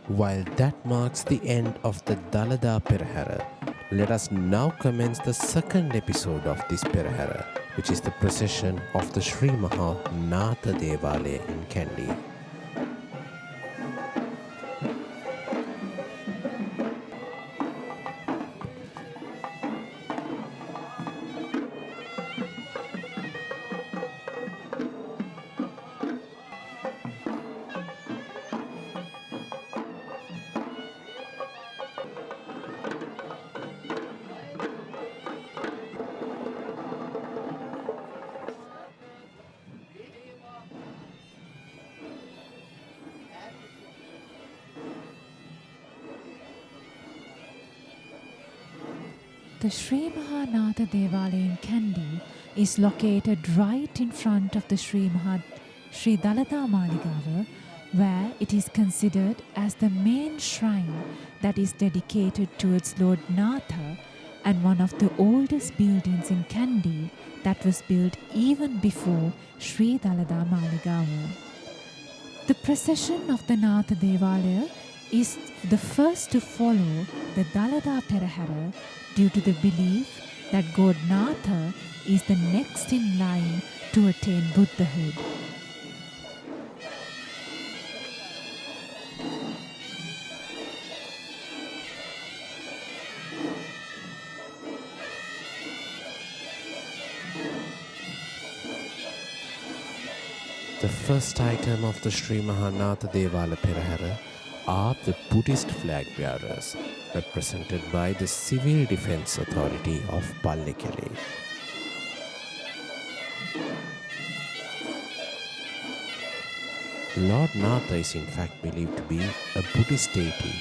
While that marks the end of the Dalada Perahera, let us now commence the second episode of this Perahera, which is the procession of the Sri Natha Devalaya in Kandy. The Sri Natha Devalaya in Kandy is located right in front of the Sri Dalada Maligawa, where it is considered as the main shrine that is dedicated towards Lord Natha and one of the oldest buildings in Kandy that was built even before Sri Dalada Maligawa. The procession of the Natha Devalaya is the first to follow the Dalada Perahera due to the belief that God Natha is the next in line to attain Buddhahood. The first item of the Sri Natha Devala Perahera are the Buddhist flag bearers, represented by the Civil Defence Authority of Pallekele. Lord Natha is in fact believed to be a Buddhist deity,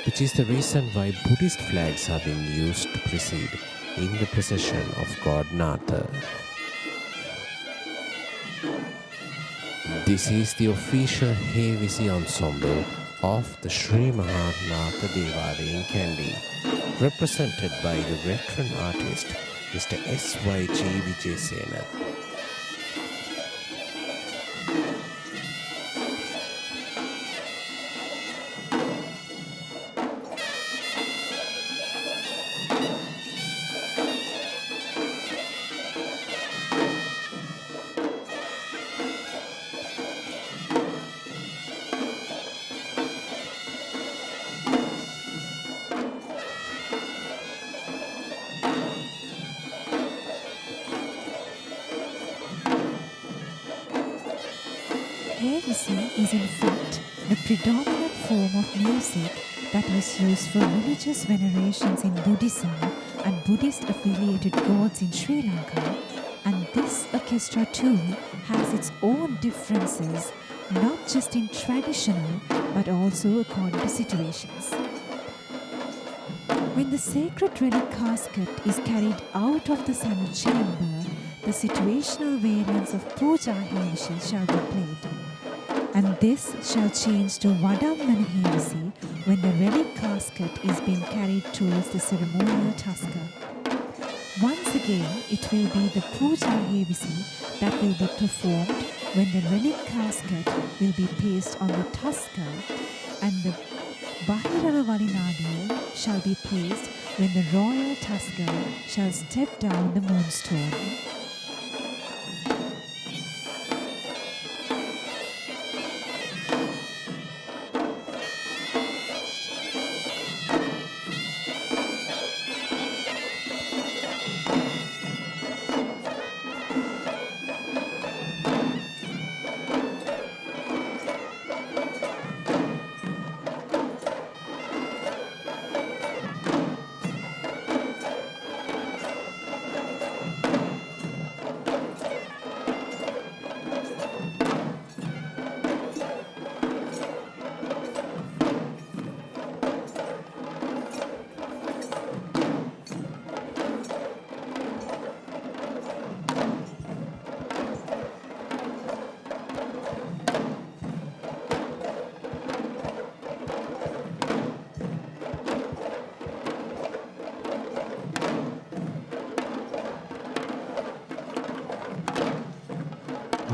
which is the reason why Buddhist flags are being used to precede in the procession of God Natha. This is the official Hevisi ensemble of the Sri Natha Devalaya in Kandy, represented by the veteran artist Mr. S.Y.G. Vijayasena. Hevisi is in fact the predominant form of music that was used for religious venerations in Buddhism and Buddhist affiliated gods in Sri Lanka, and this orchestra too has its own differences, not just in traditional but also according to situations. When the sacred relic casket is carried out of the sun chamber, the situational variants of Puja Hevisi shall be played. And this shall change to Vadammana Hevisi when the relic casket is being carried towards the ceremonial tusker. Once again, it will be the Puja Hevisi that will be performed when the relic casket will be placed on the tusker, and the Bahirava Valinadu shall be placed when the royal tusker shall step down the moonstone.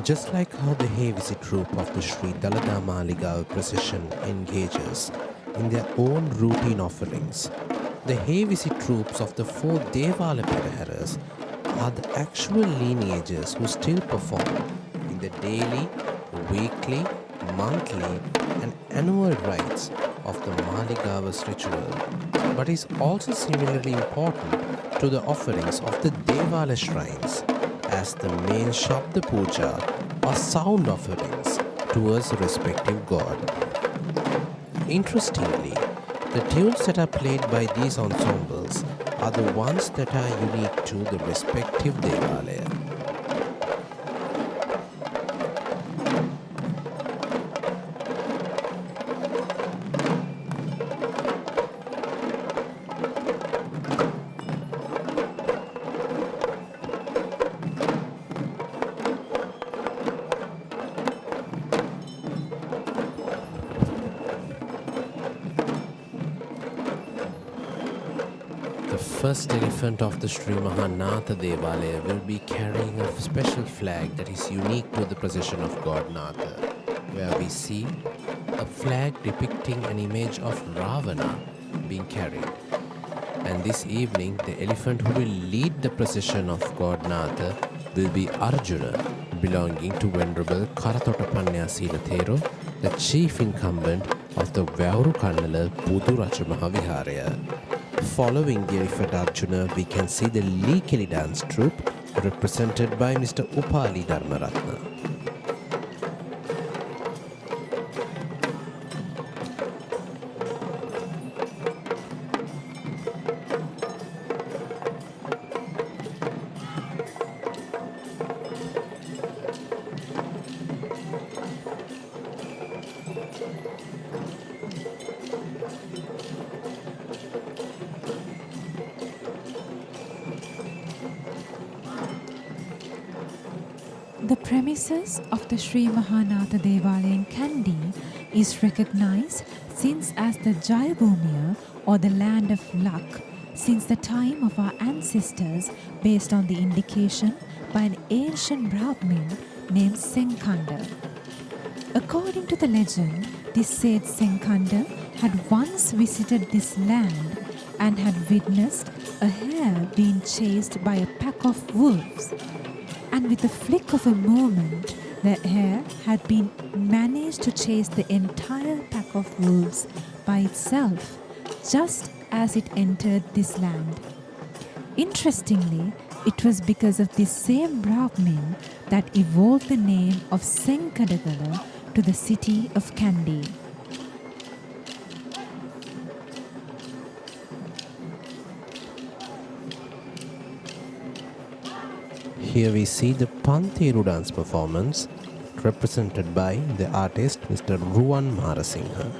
Just like how the Hevisi troupe of the Sri Dalada Maligawa procession engages in their own routine offerings, the Hevisi troops of the four Devala Peraheras are the actual lineages who still perform in the daily, weekly, monthly and annual rites of the Maligawa's ritual, but is also similarly important to the offerings of the Devala shrines as the main Shabda Puja or sound offerings towards the respective god. Interestingly, the tunes that are played by these ensembles are the ones that are unique to the respective Devalaya. The first elephant of the Sri Mahanatha Devalaya will be carrying a special flag that is unique to the procession of God Natha, where we see a flag depicting an image of Ravana being carried. And this evening, the elephant who will lead the procession of God Natha will be Arjuna, belonging to Venerable Karatota Sila Thero, the chief incumbent of the Vauru Kannala Puduracha Mahaviharaya. Following the elephant Arjuna, we can see the Likeli dance troupe represented by Mr. Upali Dharmaratna. The premises of the Sri Mahanatha Devalaya in Kandy is recognized since as the Jayabhumiya or the land of luck since the time of our ancestors based on the indication by an ancient Brahmin named Senkanda. According to the legend, this said Senkanda had once visited this land and had witnessed a hare being chased by a pack of wolves. And with the flick of a moment, the hare had been managed to chase the entire pack of wolves by itself, just as it entered this land. Interestingly, it was because of this same Brahmin that evolved the name of Senkadagala to the city of Kandy. Here we see the Pantheru dance performance represented by the artist Mr. Ruwan Marasinghe.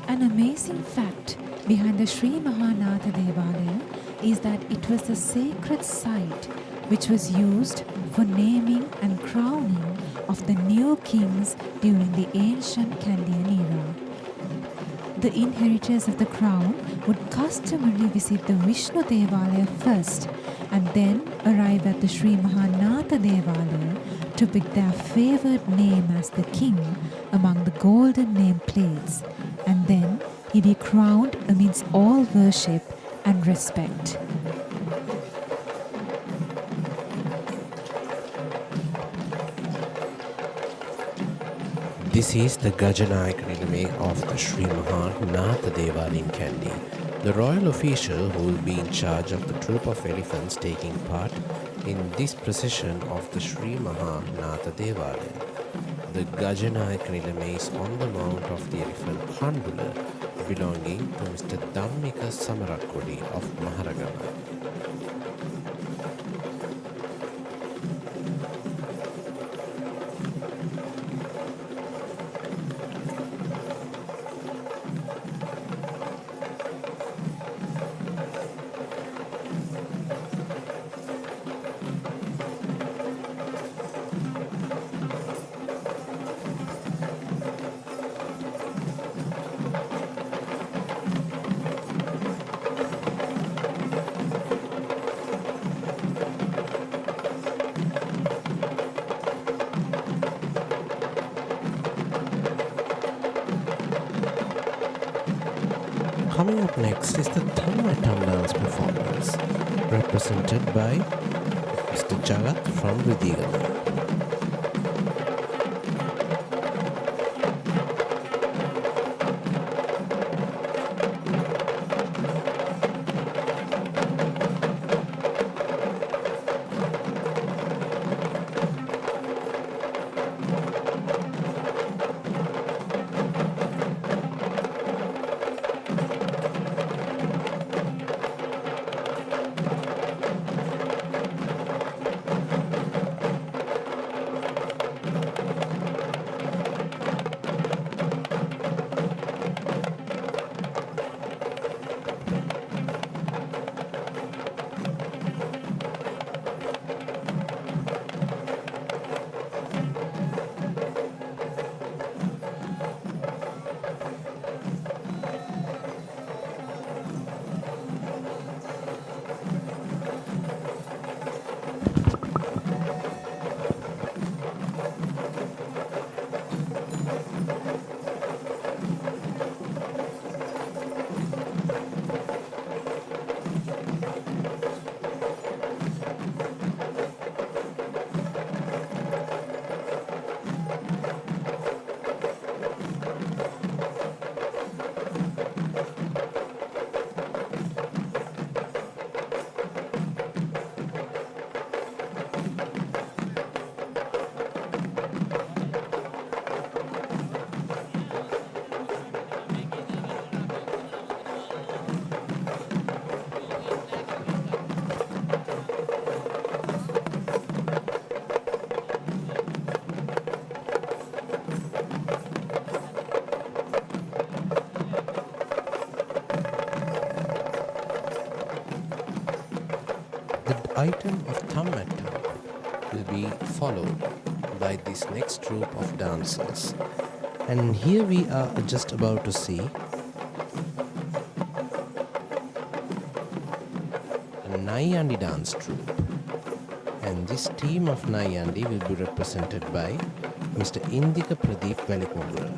An amazing fact behind the Sri Mahanatha Devalaya is that it was the sacred site which was used for naming and crowning of the new kings during the ancient Kandian era. the inheritors of the crown would customarily visit the Vishnu Devalaya first and then arrive at the Sri Mahanatha Devalaya to pick their favored name as the king among the golden name plates, and then he be crowned amidst all worship and respect. This is the Gajanayak Nilame of the Sri Mahanatha Devala in Kandy, the royal official who will be in charge of the troop of elephants taking part in this procession of the Sri Mahanatha Devala. The Gajanayak Nilame is on the mount of the elephant Handula, belonging to Mr. Dhammika Samarakodi of Maharagana. Coming up next is the Thammatam dance performance, represented by Mr. Jagat from Rudigana. The item of Thammatam will be followed by this next troupe of dancers. And here we are just about to see a Nayandi dance troupe. And this team of Nayandi will be represented by Mr. Indika Pradeep Velikmudura.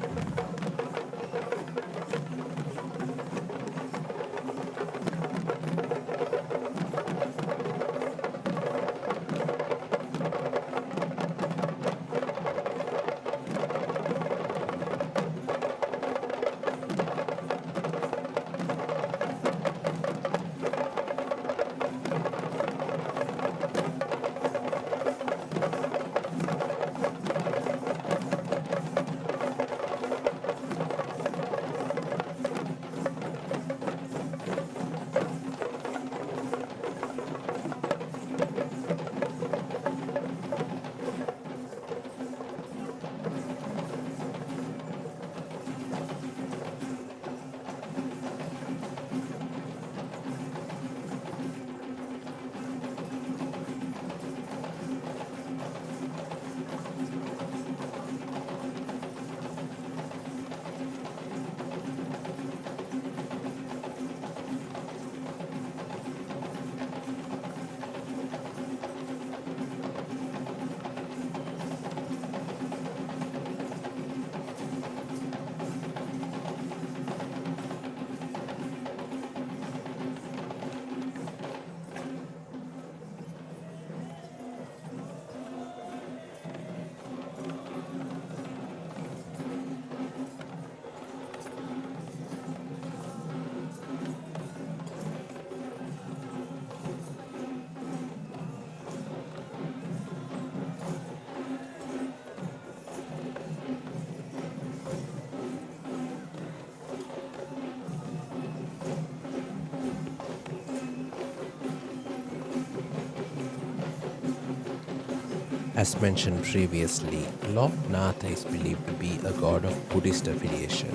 As mentioned previously, Lord Natha is believed to be a god of Buddhist affiliation,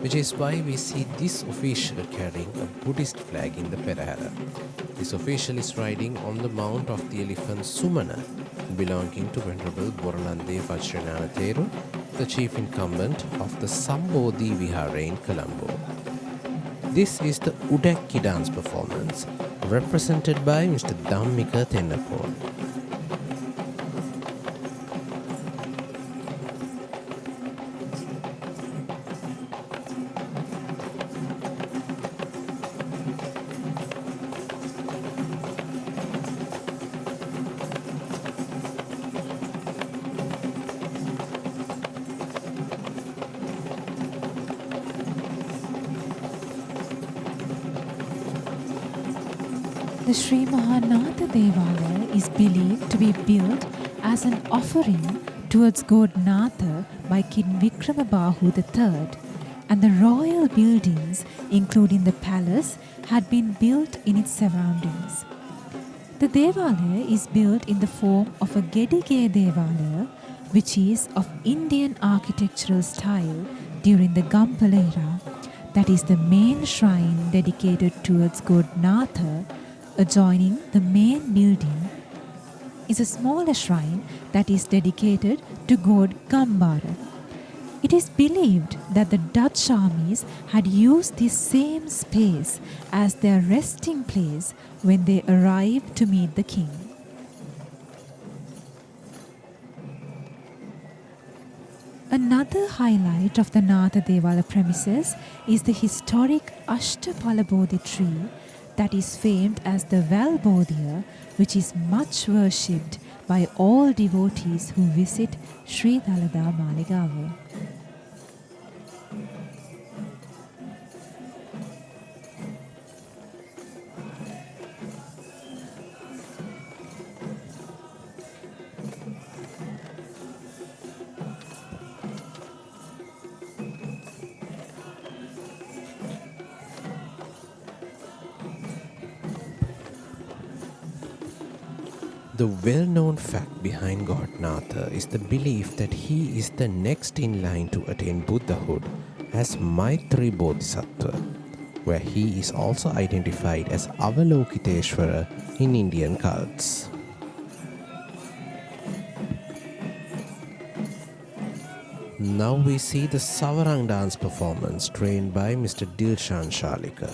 which is why we see this official carrying a Buddhist flag in the Perahera. This official is riding on the mount of the elephant Sumana, belonging to Venerable Boralande Vajrayana Theru, the chief incumbent of the Sambodhi Vihara in Colombo. This is the Udakki dance performance, represented by Mr. Dhammika Tennapol. The Sri Mahanatha Devala is believed to be built as an offering towards God Natha by King Vikramabahu III, and the royal buildings, including the palace, had been built in its surroundings. The Devala is built in the form of a Gedige Devala, which is of Indian architectural style during the Gampala era. That is the main shrine dedicated towards God Natha. Adjoining the main building is a smaller shrine that is dedicated to god Gambara. It is believed that the Dutch armies had used this same space as their resting place when they arrived to meet the king. Another highlight of the Natha Devala premises is the historic Ashtapala Bodhi tree that is famed as the Valbodhya, which is much worshipped by all devotees who visit Sri Dalada Maligawa. The well-known fact behind God Natha is the belief that he is the next in line to attain Buddhahood as Maitri Bodhisattva, where he is also identified as Avalokiteshvara in Indian cults. Now we see the Savarang dance performance trained by Mr. Dilshan Shalika.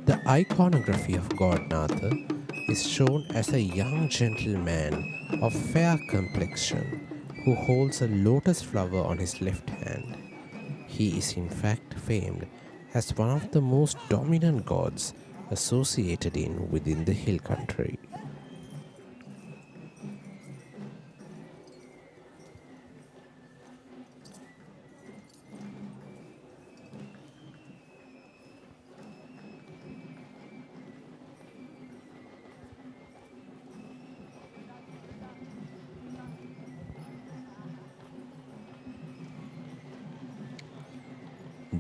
The iconography of God Natha is shown as a young gentleman of fair complexion who holds a lotus flower on his left hand. He is in fact famed as one of the most dominant gods associated within the hill country.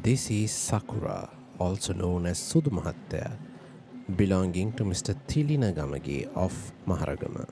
This is Sakura, also known as Sudu Mahattya, belonging to Mr. Thilina Gamage of Maharagama.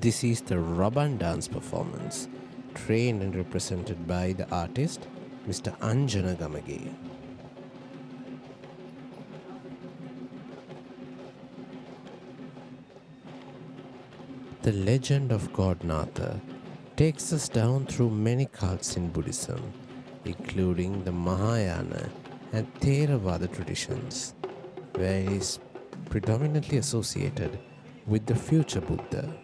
This is the Raban dance performance, trained and represented by the artist Mr. Anjana Gamage. The legend of God Natha takes us down through many cults in Buddhism, including the Mahayana and Theravada traditions, where he is predominantly associated with the future Buddha.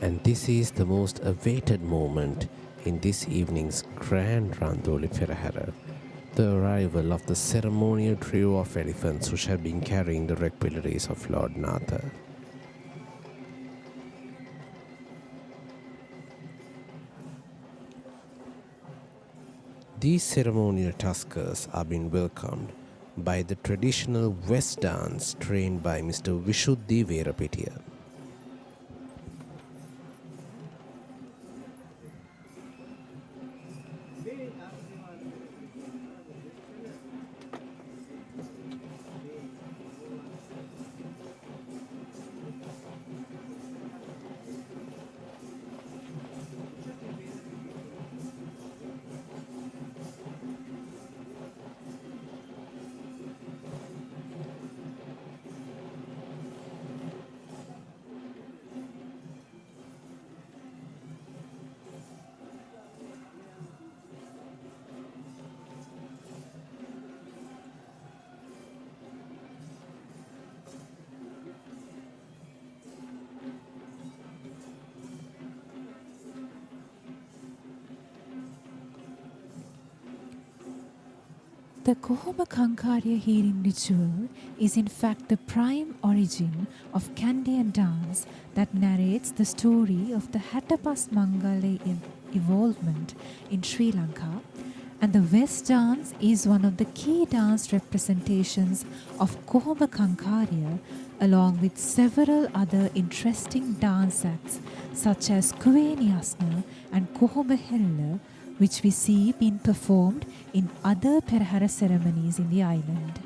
And this is the most awaited moment in this evening's Grand Randoli Perahera, the arrival of the ceremonial trio of elephants which have been carrying the requilities of Lord Natha. These ceremonial tuskers are being welcomed by the traditional West dance trained by Mr. Vishuddhi Verapetiya. The Kohoma Kankarya healing ritual is in fact the prime origin of Kandian dance that narrates the story of the Hatapas Mangale evolvement in Sri Lanka, and the West dance is one of the key dance representations of Kohoma Kankarya, along with several other interesting dance acts such as Kuveni Asna and Kohoma Hella, which we see being performed in other Perahera ceremonies in the island.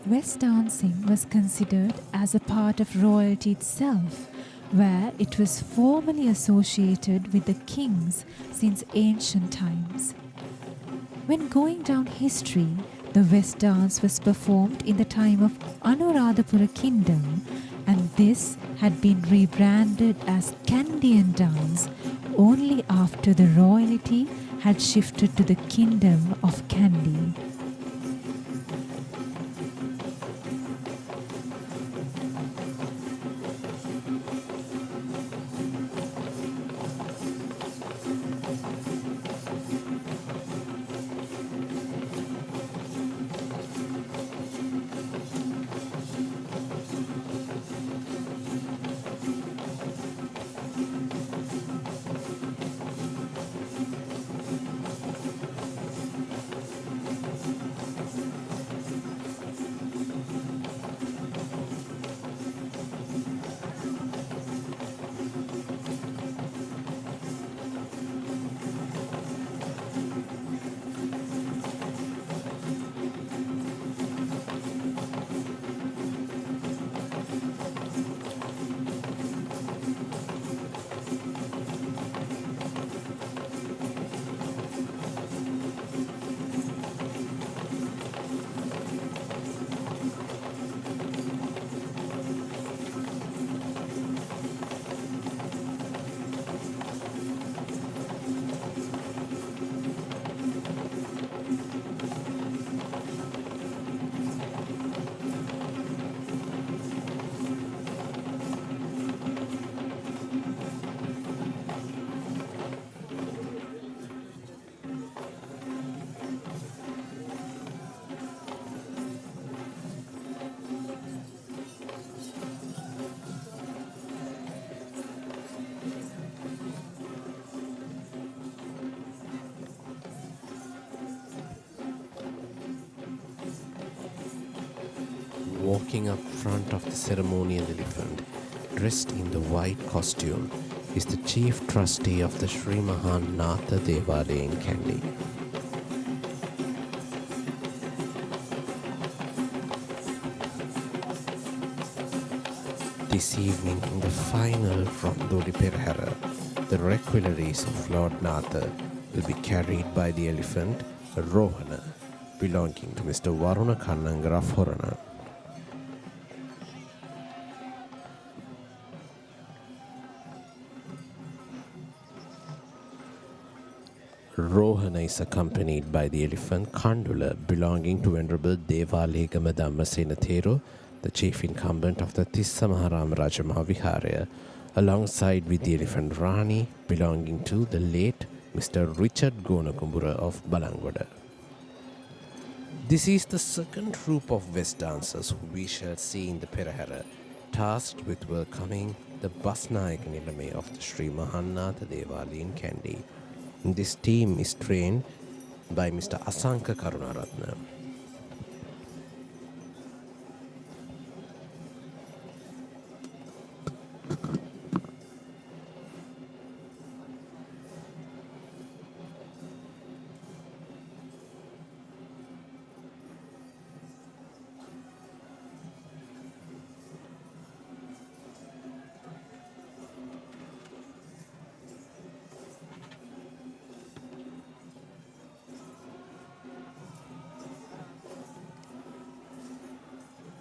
West dancing was considered as a part of royalty itself, where it was formally associated with the kings since ancient times. When going down history, the West dance was performed in the time of Anuradhapura kingdom, and this had been rebranded as Kandian dance only after the royalty had shifted to the kingdom of Kandy. walking up front of the ceremonial elephant, dressed in the white costume, is the chief trustee of the Sri Natha Devalaya in Kandy. This evening, in the final Randoli Perahera, the requelaries of Lord Natha will be carried by the elephant Rohana, belonging to Mr. Varuna Kannanga of Horana. Rohana is accompanied by the elephant Kandula, belonging to Venerable Devalegama Dhammasena Thero, the chief incumbent of the Tissa Maharama Raja Mahaviharaya, alongside with the elephant Rani, belonging to the late Mr. Richard Gonakumbura of Balangoda. This is the second troupe of West dancers who we shall see in the Perahera, tasked with welcoming the Basnayaka Nilame of the Sri Mahannatha Devalaya in Kandy. This team is trained by Mr. Asanka Karunaratna.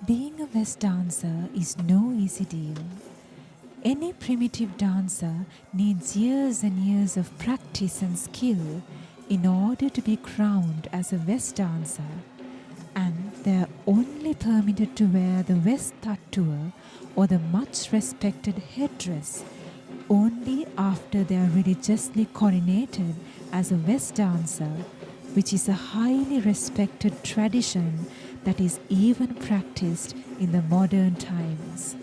Being a West dancer is no easy deal. Any primitive dancer needs years and years of practice and skill in order to be crowned as a West dancer, and they are only permitted to wear the West tattoo or the much respected headdress only after they are religiously coronated as a West dancer, which is a highly respected tradition that is even practiced in the modern times.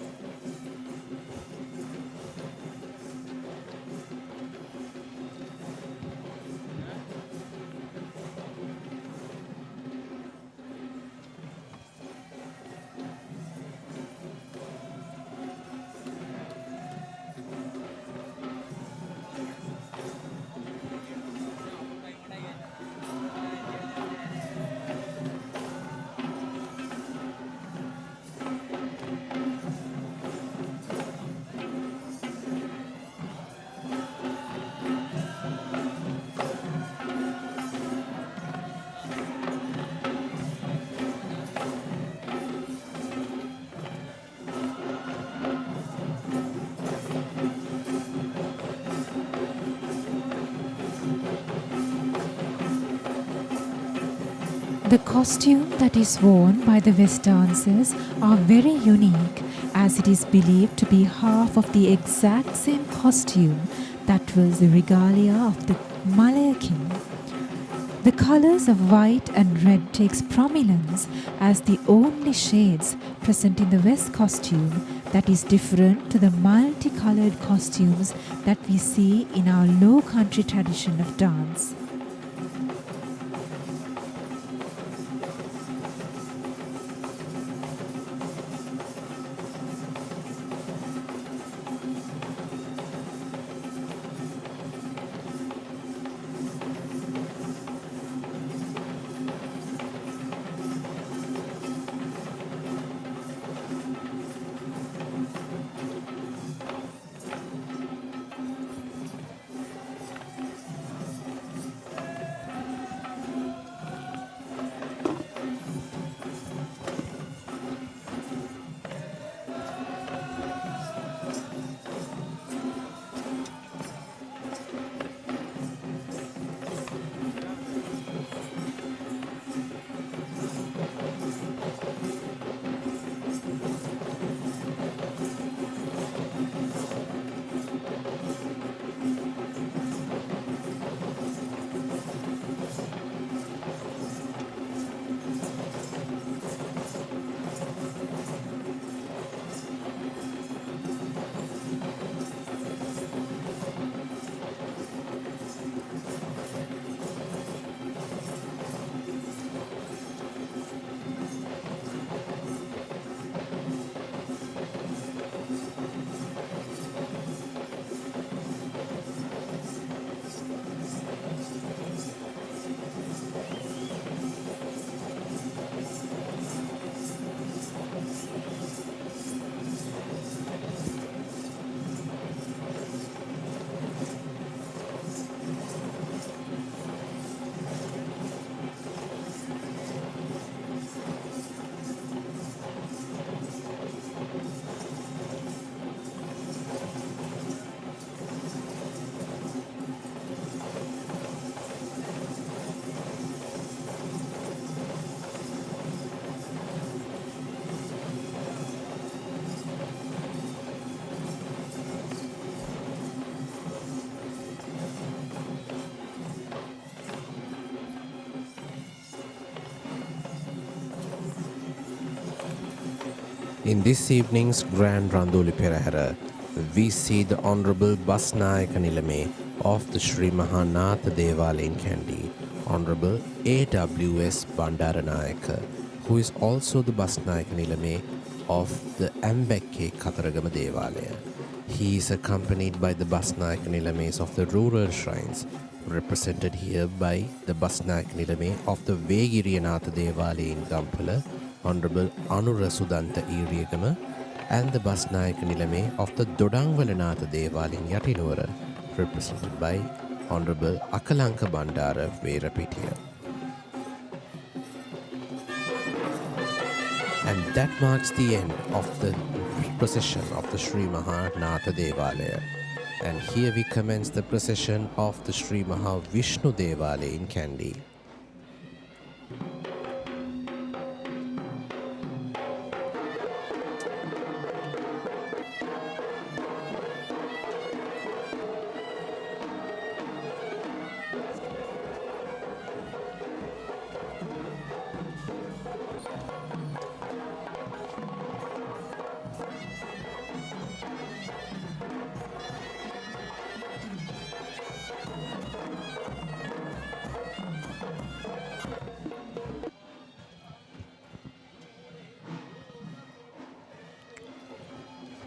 The costume that is worn by the West dancers are very unique, as it is believed to be half of the exact same costume that was the regalia of the Malaya king. The colors of white and red takes prominence as the only shades present in the West costume that is different to the multicolored costumes that we see in our low country tradition of dance. In this evening's Grand Randoli Perahera, we see the Honorable Basnayaka Nilame of the Sri Mahanatha Devala in Kandy, Honorable A.W.S. Bandaranayaka, who is also the Basnayaka Nilame of the Ambekke Kataragama Devalaya. He is accompanied by the Basnayaka Nilames of the rural shrines, represented here by the Basnayaka Nilame of the Vegiriyanatha Devalaya in Gampala, Honorable Anura Sudanta Iriyagama, and the Basnayaka Nilame of the Dodangwalanatha Devalaya in Yatinura, represented by Honorable Akalanka Bandara Verapitiya. And that marks the end of the procession of the Sri Mahanatha Devalaya. And here we commence the procession of the Sri Mahavishnu Devalaya in Kandy.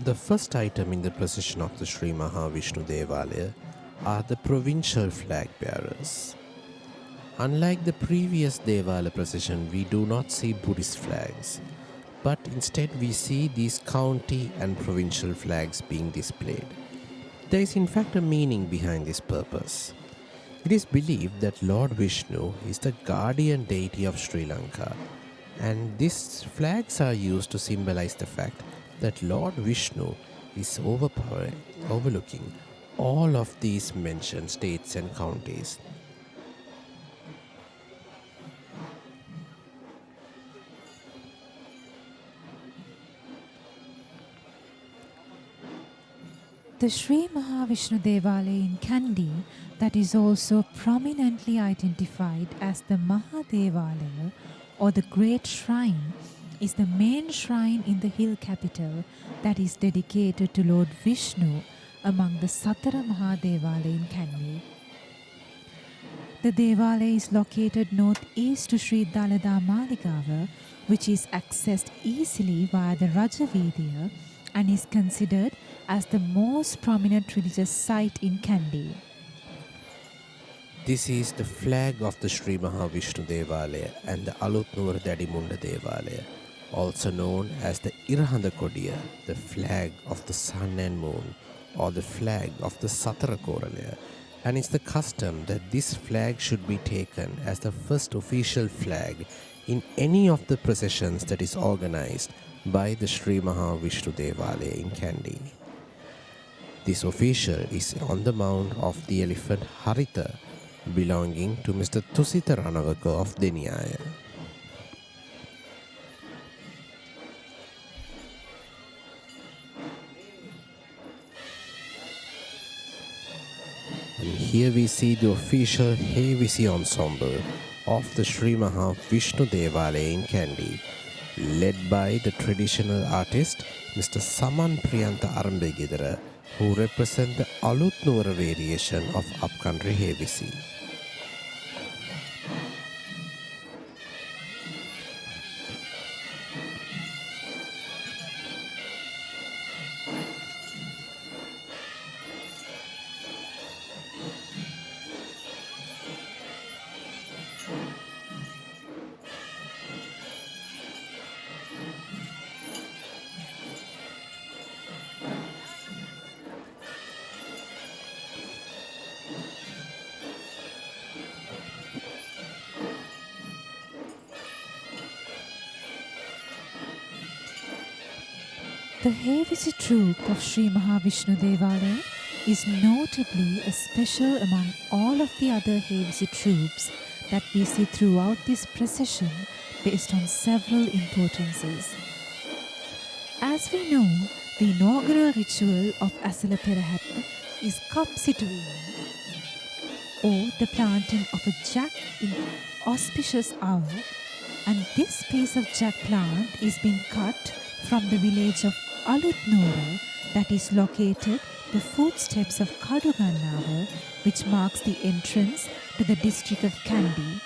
The first item in the procession of the Sri Mahavishnu Devalaya are the provincial flag bearers. Unlike the previous Devala procession, we do not see Buddhist flags, but instead we see these county and provincial flags being displayed. There is in fact a meaning behind this purpose. It is believed that Lord Vishnu is the guardian deity of Sri Lanka, and these flags are used to symbolize the fact that Lord Vishnu is overlooking all of these mentioned states and counties. The Sri Mahavishnu Devalaya in Kandy, that is also prominently identified as the Mahadevalaya or the Great Shrine, is the main shrine in the hill capital that is dedicated to Lord Vishnu among the Satara Mahadevalaya in Kandy. The Devalaya is located northeast to Sri Dalada Maligawa, which is accessed easily via the Rajavidya and is considered as the most prominent religious site in Kandy. This is the flag of the Sri Mahavishnu Devalaya and the Alutnuwara Dadimunda Devalaya, also known as the Irahanda Kodiya, the flag of the sun and moon, or the flag of the Satara Koralaya. And it's the custom that this flag should be taken as the first official flag in any of the processions that is organized by the Sri Mahavishnu Devalaya in Kandy. This official is on the mount of the elephant Haritha, belonging to Mr. Tusita Ranavaka of Deniyaya. And here we see the official Hevisi ensemble of the Sri Mahavishnu Devalaya in Kandy, led by the traditional artist Mr. Saman Priyanta Arambegidara, who represent the Alutnuwara variation of upcountry Hevisi. The Hevisi troupe of Sri Mahavishnu Devalaya is notably a special among all of the other Hevisi troupes that we see throughout this procession based on several importances. As we know, the inaugural ritual of Esala Perahera is Kapsituina, or the planting of a jack in auspicious hour, and this piece of jack plant is being cut from the village of Alutnora, that is located the footsteps of Kadugannawa, which marks the entrance to the district of Kandy,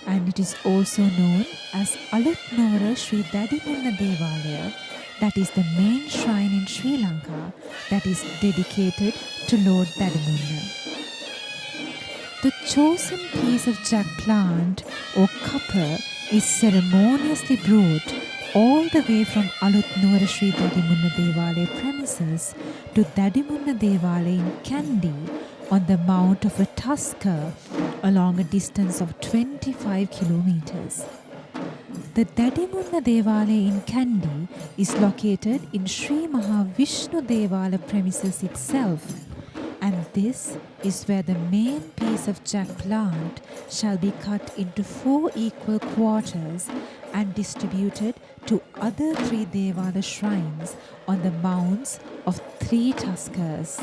and it is also known as Alutnora Sri Dadimunna Devalaya, that is the main shrine in Sri Lanka that is dedicated to Lord Dadimunna. The chosen piece of jack plant or kappa is ceremoniously brought all the way from Alutnora Sri Dadimunna Devalaya premises to Dadimunna Devalaya in Kandy on the mount of a tusker along a distance of 25 kilometers. The Dadimunna Devalaya in Kandy is located in Sri Mahavishnu Devala premises itself, and this is where the main piece of jack plant shall be cut into 4 equal quarters and distributed to other 3 Devala shrines on the mounts of 3 tuskers.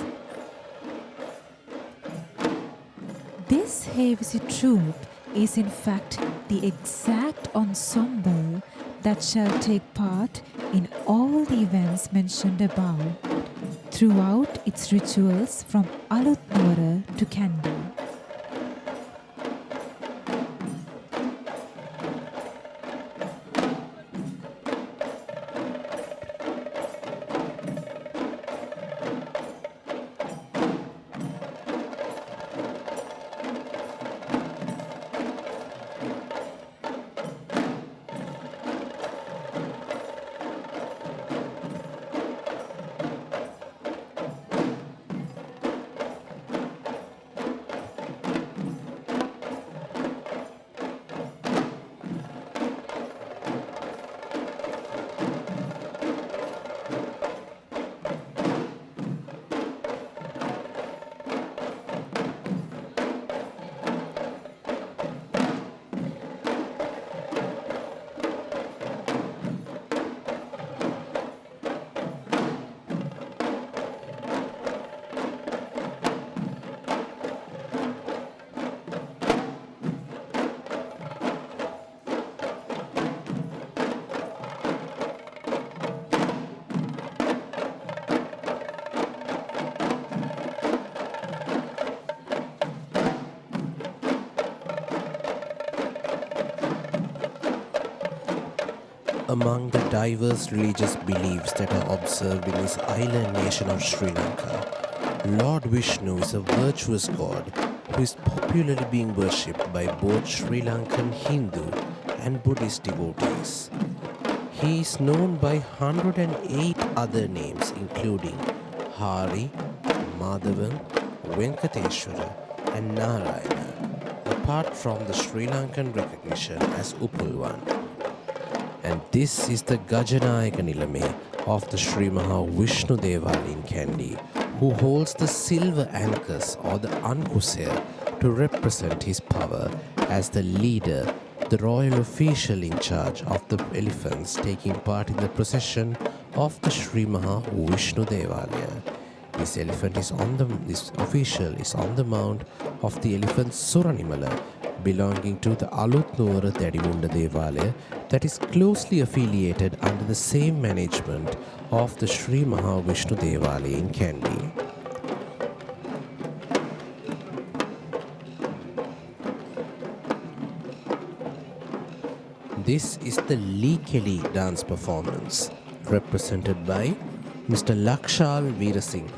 This heavy troop is in fact the exact ensemble that shall take part in all the events mentioned above throughout its rituals from Alutnora to Kandy. Among the diverse religious beliefs that are observed in this island nation of Sri Lanka, Lord Vishnu is a virtuous god who is popularly being worshipped by both Sri Lankan Hindu and Buddhist devotees. He is known by 108 other names including Hari, Madhavan, Venkateshwara and Narayana, apart from the Sri Lankan recognition as Upulwan. And this is the Gajanayaka Nilame of the Sri Mahavishnu Devalaya in Kandy, who holds the silver ankus or the ankusaya to represent his power as the leader, the royal official in charge of the elephants taking part in the procession of the Sri Mahavishnu Devalaya. This official is on the mount of the elephant Suranimala, belonging to the Alutnora Dadimunna Devalaya that is closely affiliated under the same management of the Sri Mahavishnu Devalaya in Kandy. This is the Likeli dance performance, represented by Mr. Lakshal Veerasinghe.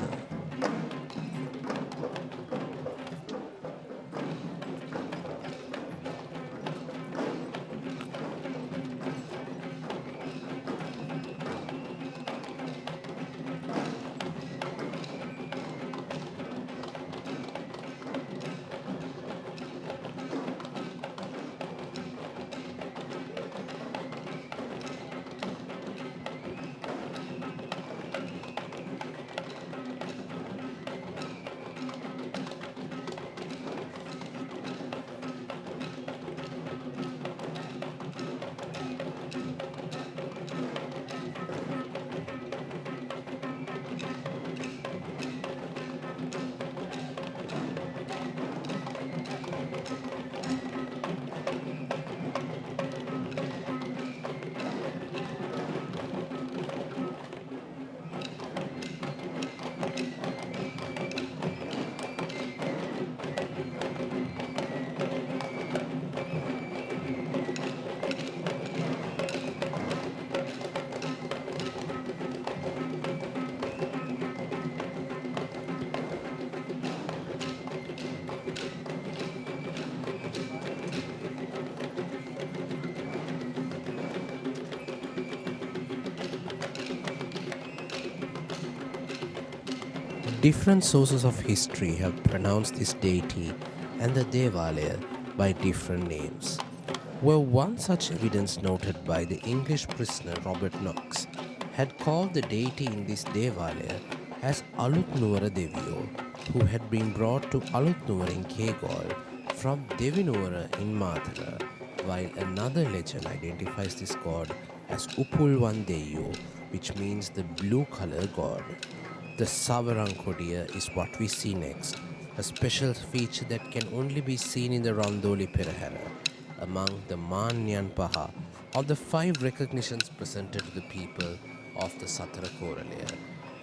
Different sources of history have pronounced this deity and the Devalaya by different names. Where one such evidence noted by the English prisoner Robert Knox had called the deity in this Devalaya as Alutnuwara Deviyo, who had been brought to Alutnuwara in Kegol from Devinuwara in Madhara, while another legend identifies this god as Upulwan Deyo, which means the blue color god. The Savarangkodiya is what we see next, a special feature that can only be seen in the Randoli Perahera, among the Manyan Paha of the 5 recognitions presented to the people of the Satara Koralaya.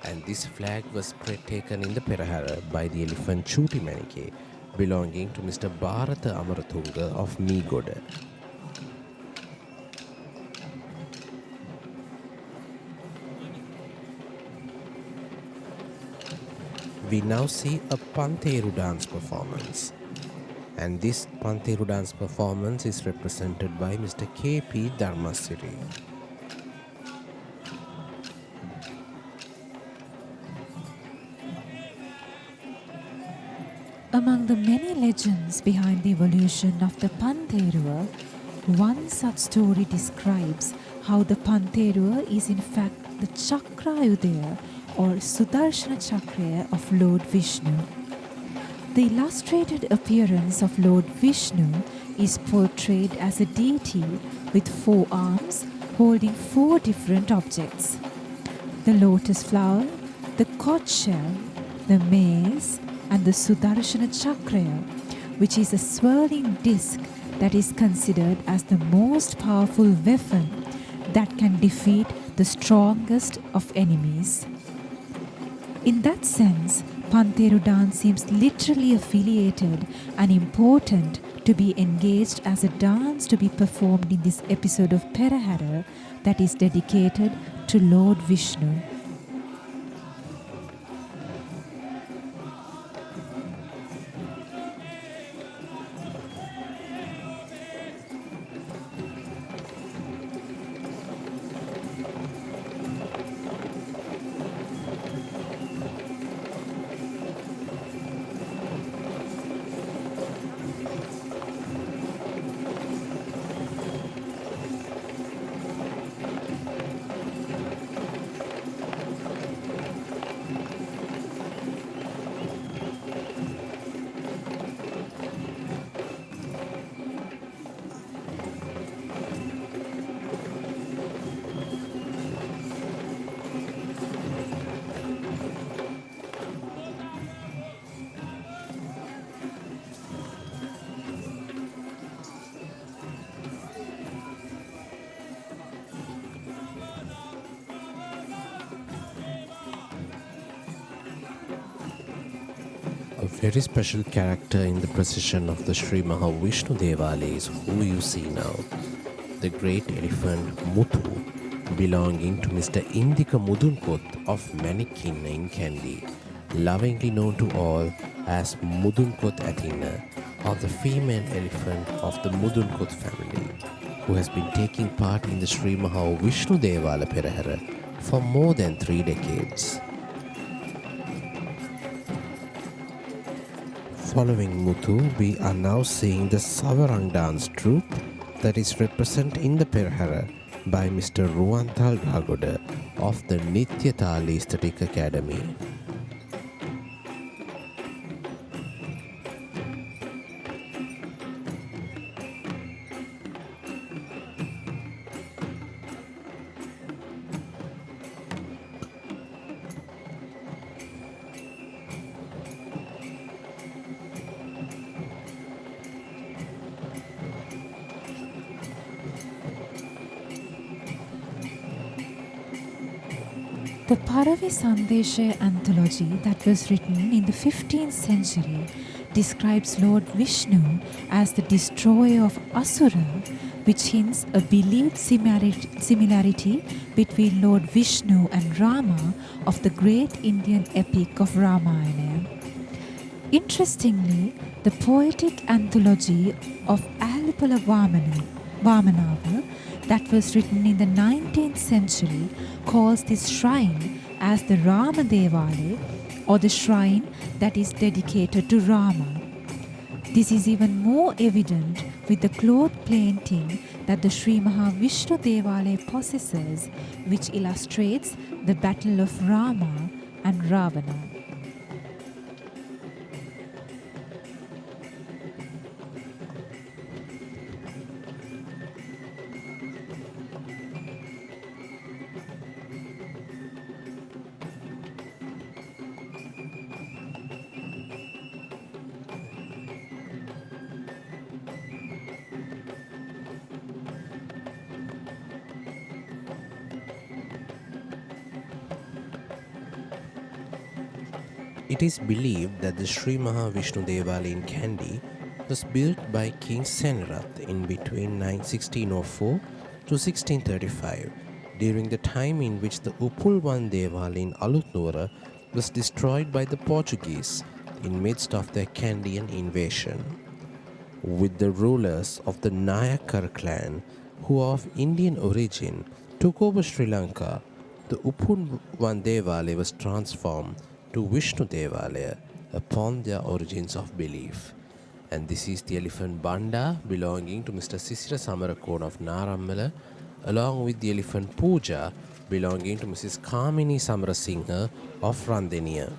And this flag was taken in the Perahera by the elephant Chuti Manike, belonging to Mr. Bharata Amaratunga of Meegoda. We now see a Pantheru dance performance. And this Pantheru dance performance is represented by Mr. K.P. Dharmasiri. Among the many legends behind the evolution of the Pantheruwa, one such story describes how the Pantheruwa is in fact the Chakrayudaya or Sudarshana Chakra of Lord Vishnu. The illustrated appearance of Lord Vishnu is portrayed as a deity with 4 arms holding 4 different objects: the lotus flower, the conch shell, the mace, and the Sudarshana Chakra, which is a swirling disc that is considered as the most powerful weapon that can defeat the strongest of enemies. In that sense, Pantheru dance seems literally affiliated and important to be engaged as a dance to be performed in this episode of Perahera that is dedicated to Lord Vishnu. A very special character in the procession of the Sri Mahavishnu Devala is who you see now, the great elephant Muthu, belonging to Mr. Indika Mudunkot of Manikinna in Kandy, lovingly known to all as Mudunkot Athena, or the female elephant of the Mudunkot family, who has been taking part in the Sri Mahavishnu Devala Perahera for more than 3 decades. Following Muthu, we are now seeing the Savarang dance troupe that is represented in the Perahera by Mr. Ruwanthal Ragoda of the Nityathali Aesthetic Academy. The Paravi Sandesha anthology that was written in the 15th century describes Lord Vishnu as the destroyer of Asura, which hints a believed similarity between Lord Vishnu and Rama of the great Indian epic of Ramayana. Interestingly, the poetic anthology of Alipala Vamanava that was written in the 19th century calls this shrine as the Rama Devale or the shrine that is dedicated to Rama. This is even more evident with the cloth painting that the Sri Mahavishnu Devalaya possesses, which illustrates the battle of Rama and Ravana. It is believed that the Sri Mahavishnu Devalaya in Kandy was built by King Senarath in between 1604 to 1635, during the time in which the Upulwan Devalaya in Alutnura was destroyed by the Portuguese in midst of their Kandian invasion. With the rulers of the Nayakar clan, who are of Indian origin, took over Sri Lanka, the Upulwan Devalaya was transformed to Vishnu Devalaya upon their origins of belief. And this is the elephant Banda belonging to Mr. Sisira Samarakona of Narammala, along with the elephant Puja belonging to Mrs. Kamini Samarasinghe of Randeniya.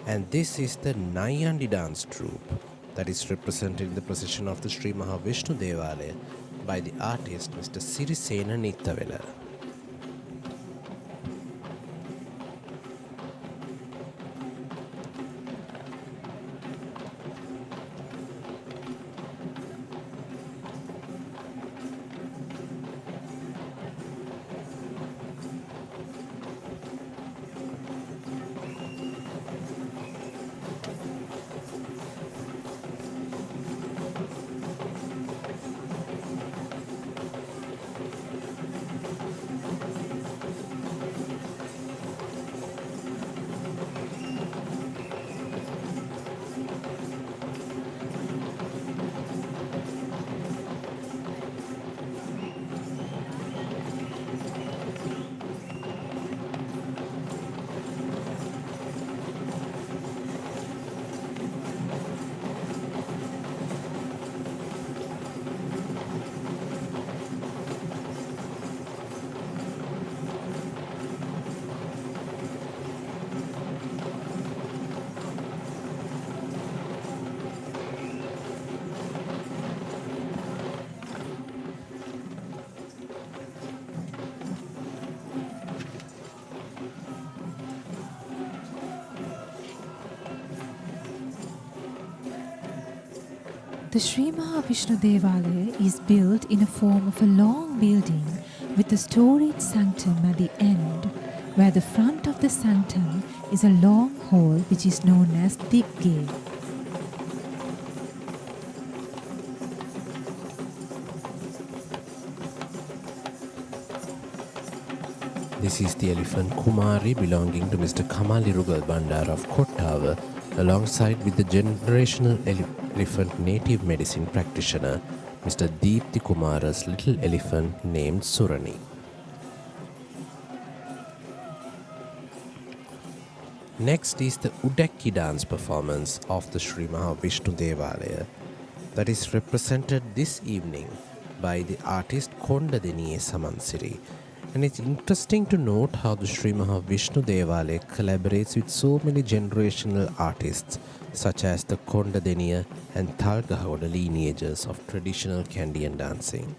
And this is the Nayandi dance troupe that is represented in the procession of the Sri Mahavishnu Devalaya by the artist Mr. Sirisena Nittavela. The Sri Mahavishnu Devalaya is built in a form of a long building with a storied sanctum at the end, where the front of the sanctum is a long hall which is known as Digge. This is the elephant Kumari belonging to Mr. Kamalirugal Bandar of Kottava, alongside with the generational elephant native medicine practitioner Mr. Deepthi Kumara's little elephant named Surani. Next is the Udakki dance performance of the Sri Mahavishnu Devalaya that is represented this evening by the artist Kondadeniye Samansiri. And it's interesting to note how the Sri Mahavishnu Devalaya collaborates with so many generational artists such as the Kondadeniya and Thalgahoda lineages of traditional Kandian dancing.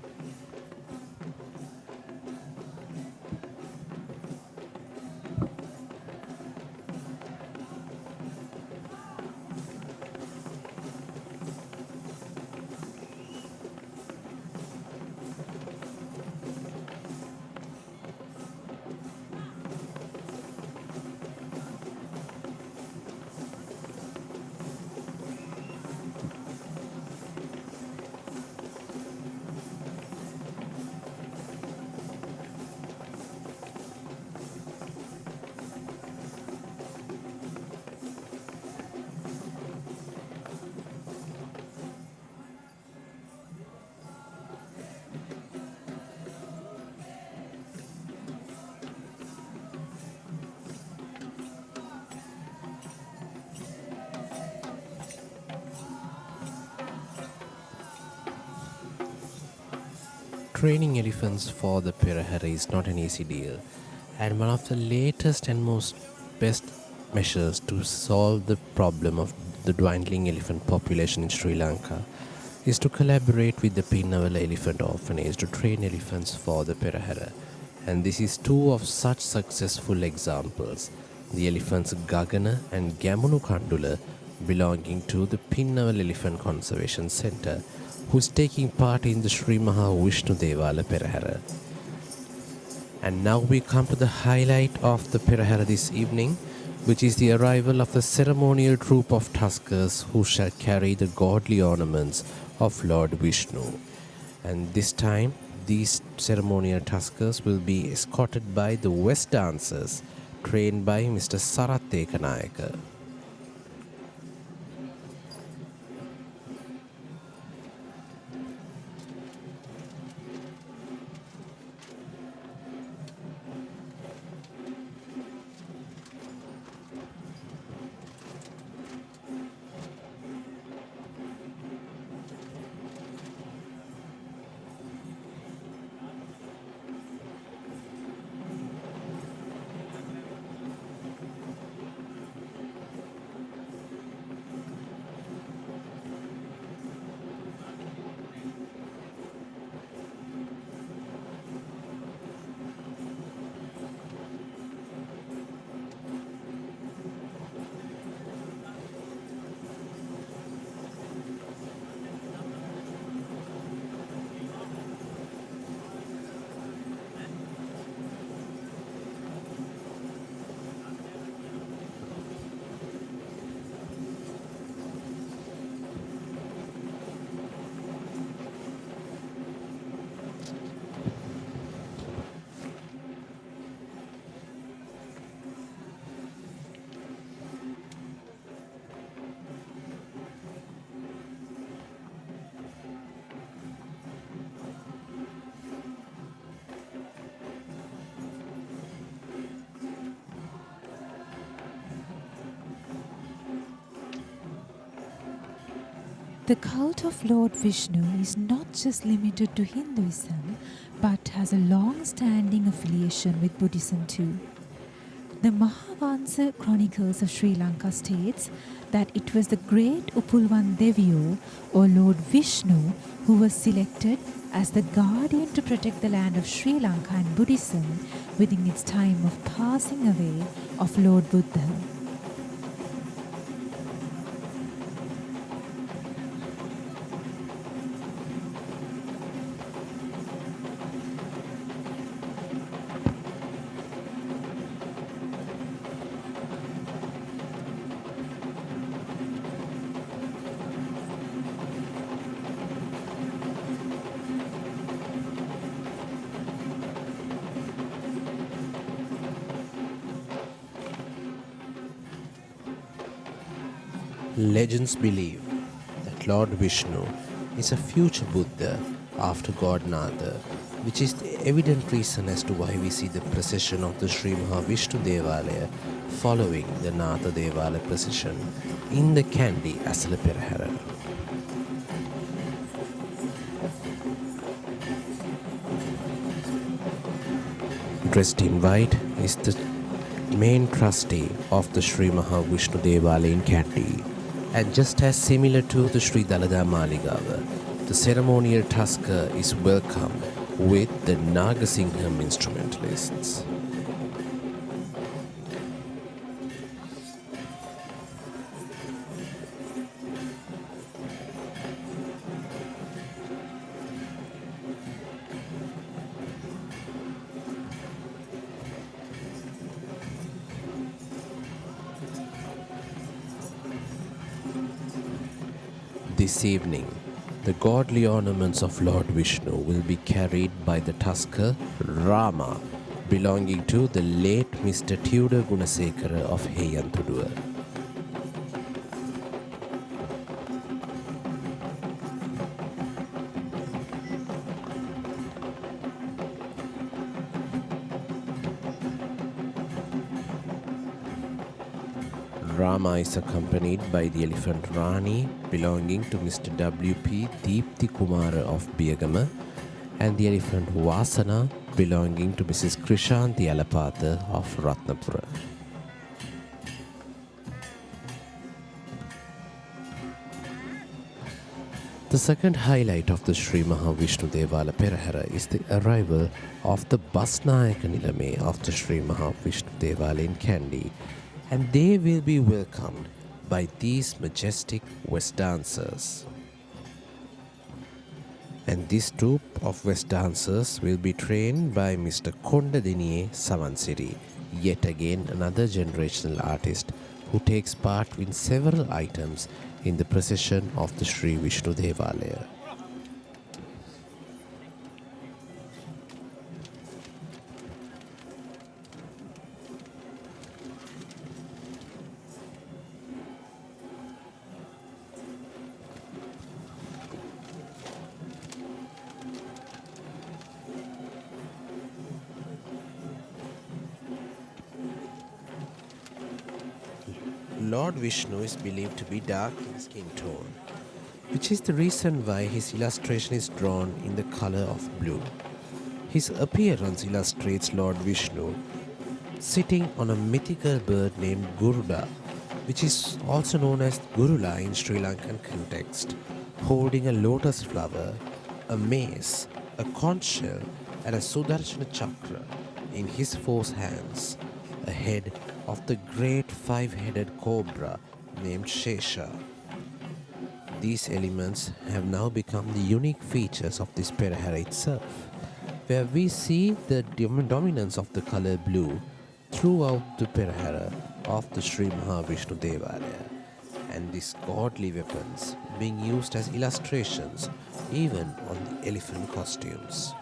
Training elephants for the Perahera is not an easy deal, and one of the latest and most best measures to solve the problem of the dwindling elephant population in Sri Lanka is to collaborate with the Pinnavala Elephant Orphanage to train elephants for the Perahera. And this is two of such successful examples. The elephants Gagana and Gamunu Kandula belonging to the Pinnavala Elephant Conservation Centre, who is taking part in the Sri Maha Vishnu Devala Perahera. And now we come to the highlight of the Perahera this evening, which is the arrival of the ceremonial troop of tuskers who shall carry the godly ornaments of Lord Vishnu. And this time, these ceremonial tuskers will be escorted by the West dancers trained by Mr. Sarath Ekanayaka. The cult of Lord Vishnu is not just limited to Hinduism, but has a long-standing affiliation with Buddhism too. The Mahavansa Chronicles of Sri Lanka states that it was the great Upulwan Devio, or Lord Vishnu, who was selected as the guardian to protect the land of Sri Lanka and Buddhism within its time of passing away of Lord Buddha. Legends believe that Lord Vishnu is a future Buddha after God Nada, which is the evident reason as to why we see the procession of the Sri Maha Vishnu Devalaya following the Nada Devala procession in the Kandy Esala Perahera. Dressed in white is the main trustee of the Sri Maha Vishnu Devala in Kandy. And just as similar to the Sri Dalada Maligawa, the ceremonial tusker is welcomed with the Nagasingham instrumentalists. This evening, the godly ornaments of Lord Vishnu will be carried by the tusker Rama, belonging to the late Mr. Tudor Gunasekara of Heyanthudua. Rama is accompanied by the elephant Rani belonging to Mr. W.P. Deepthi Kumara of Biagama, and the elephant Vasana belonging to Mrs. Krishanti Alapatha of Ratnapura. The second highlight of the Sri Mahavishnu Devala Perahera is the arrival of the Basnayaka Nilame of the Sri Mahavishnu Devala in Kandy, and they will be welcomed by these majestic West dancers. And this troupe of West dancers will be trained by Mr. Kondadiniye Savansiri, yet again another generational artist who takes part in several items in the procession of the Sri Vishnu Devalaya. Lord Vishnu is believed to be dark in skin tone, which is the reason why his illustration is drawn in the color of blue. His appearance illustrates Lord Vishnu sitting on a mythical bird named Guruda, which is also known as Gurula in Sri Lankan context, holding a lotus flower, a mace, a conch shell, and a Sudarshana chakra in his 4 hands, ahead of the great 5-headed cobra named Shesha. These elements have now become the unique features of this Perahera itself, where we see the dominance of the color blue throughout the Perahera of the Sri Mahavishnu Devalaya, and these godly weapons being used as illustrations even on the elephant costumes.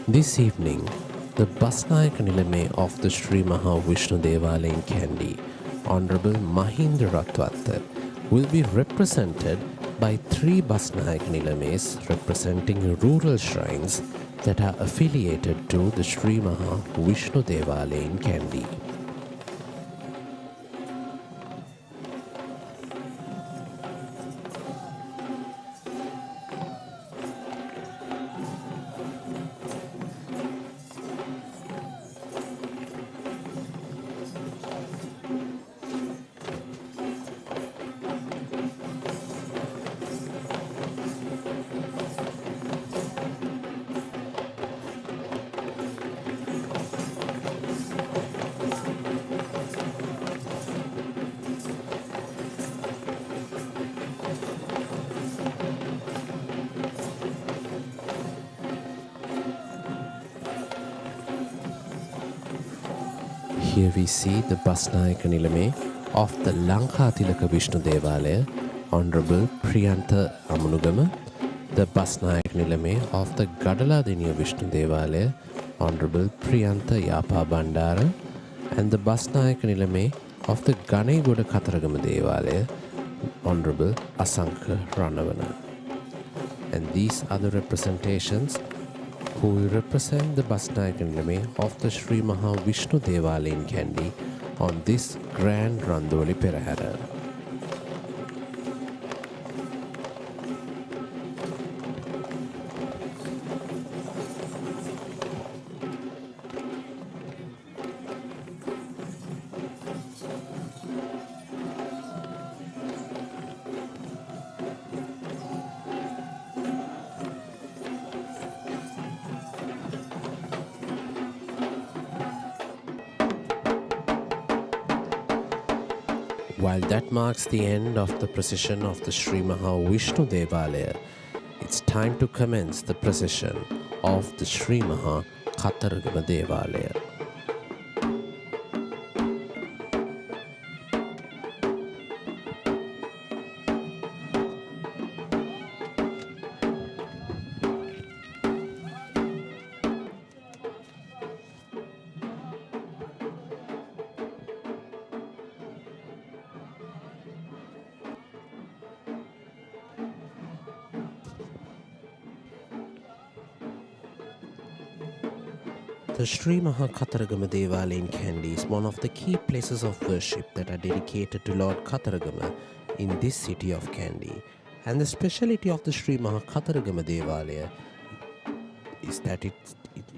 This evening, the Basnayaka Nilame of the Sri Mahavishnu Devalaya in Kandy, Honorable Mahindra Ratwatta, will be represented by 3 Basnayaka Nilames representing rural shrines that are affiliated to the Sri Mahavishnu Devalaya in Kandy. Here we see the Basnayaka Nilame of the Lankatilaka Vishnu Devalaya, Honorable Priyantha Amunugama, the Basnayaka Nilame of the Gadaladiniya Vishnu Devalaya, Honorable Priyantha Yapa Bandara, and the Basnayaka Nilame of the Ganegoda Kataragama Devalaya, Honorable Asanka Ranavana. And these are the representations who will represent the Basnayaka Nilame of the Sri Maha Vishnu Devalaya in Kandy on this Grand Randoli Perahera. While that marks the end of the procession of the Sri Maha Vishnu Devalaya, it's time to commence the procession of the Sri Maha Kataragama Devalaya. The Sri Maha Kataragama Devalaya in Kandy is one of the key places of worship that are dedicated to Lord Kataragama in this city of Kandy. And the speciality of the Sri Maha Kataragama Devalaya is that it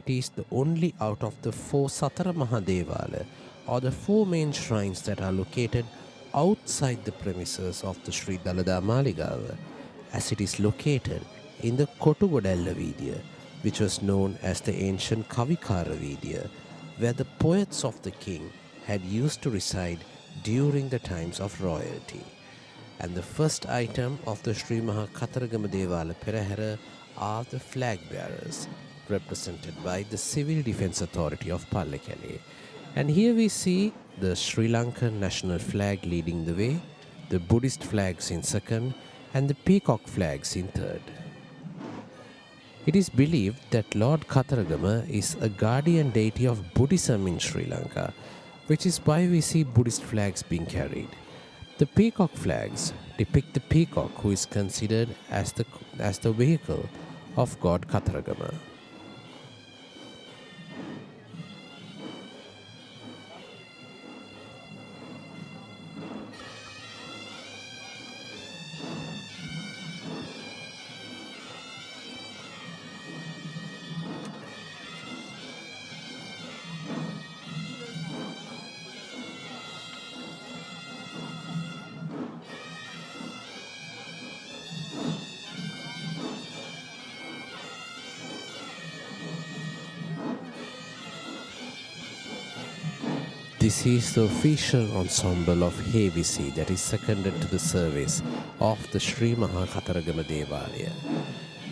is the only out of the 4 Satara Mahadevala, or the 4 main shrines that are located outside the premises of the Sri Dalada Maligawa, as it is located in the Kotugodalla Vidya, which was known as the ancient Kavikara Vidya, where the poets of the king had used to reside during the times of royalty. And the first item of the Sri Maha Kataragama Esala Perahera are the flag bearers, represented by the Civil Defence Authority of Pallekele. And here we see the Sri Lankan national flag leading the way, the Buddhist flags in second, and the peacock flags in third. It is believed that Lord Kataragama is a guardian deity of Buddhism in Sri Lanka, which is why we see Buddhist flags being carried. The peacock flags depict the peacock, who is considered as the vehicle of God Kataragama. This is the official ensemble of Hevisi that is seconded to the service of the Sri Maha Kataragama Devalaya.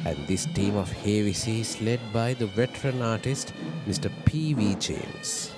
And this team of Hevisi is led by the veteran artist Mr. P.V. James.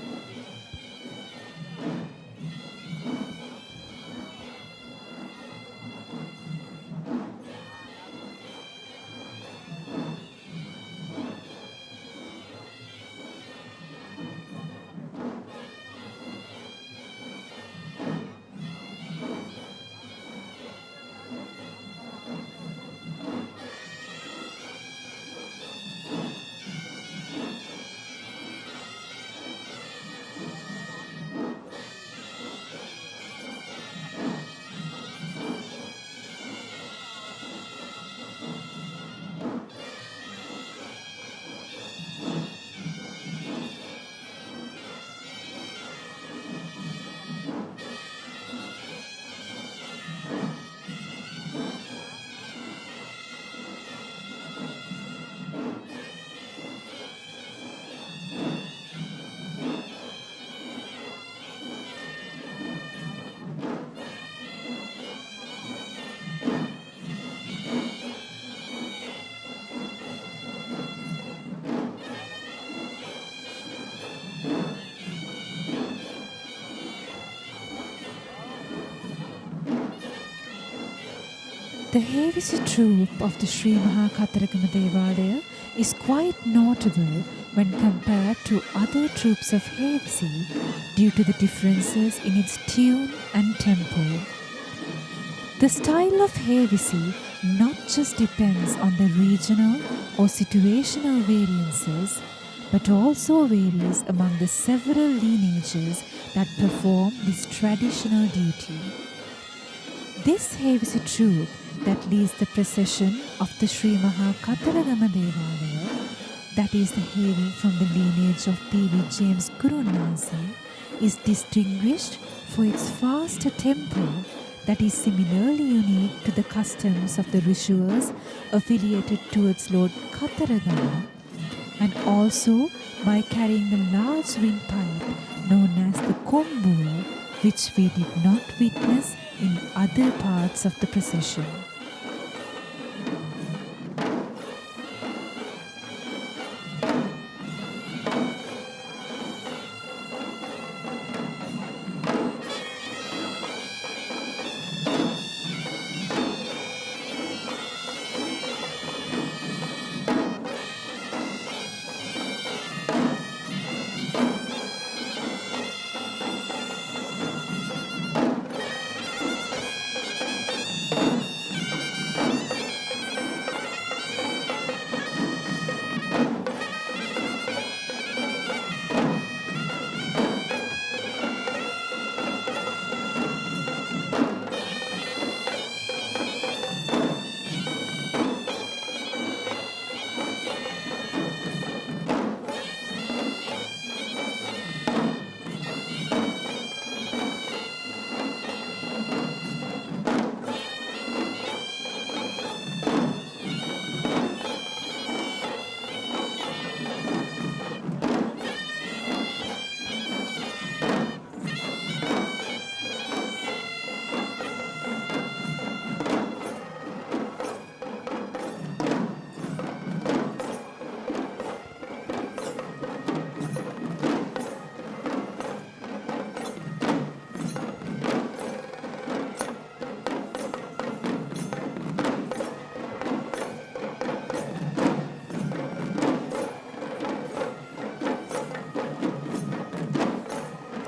The Hevisi troupe of the Sri Mahakataragama Devalaya is quite notable when compared to other troupes of Hevisi due to the differences in its tune and tempo. The style of Hevisi not just depends on the regional or situational variances, but also varies among the several lineages that perform this traditional duty. This Hevisi troupe that leads the procession of the Sri Mahakataragama Devalaya, that is the Hevi from the lineage of P.V. James Gurunase, is distinguished for its faster tempo that is similarly unique to the customs of the rituals affiliated towards Lord Kataragama, and also by carrying the large windpipe known as the Kombua, which we did not witness in other parts of the procession.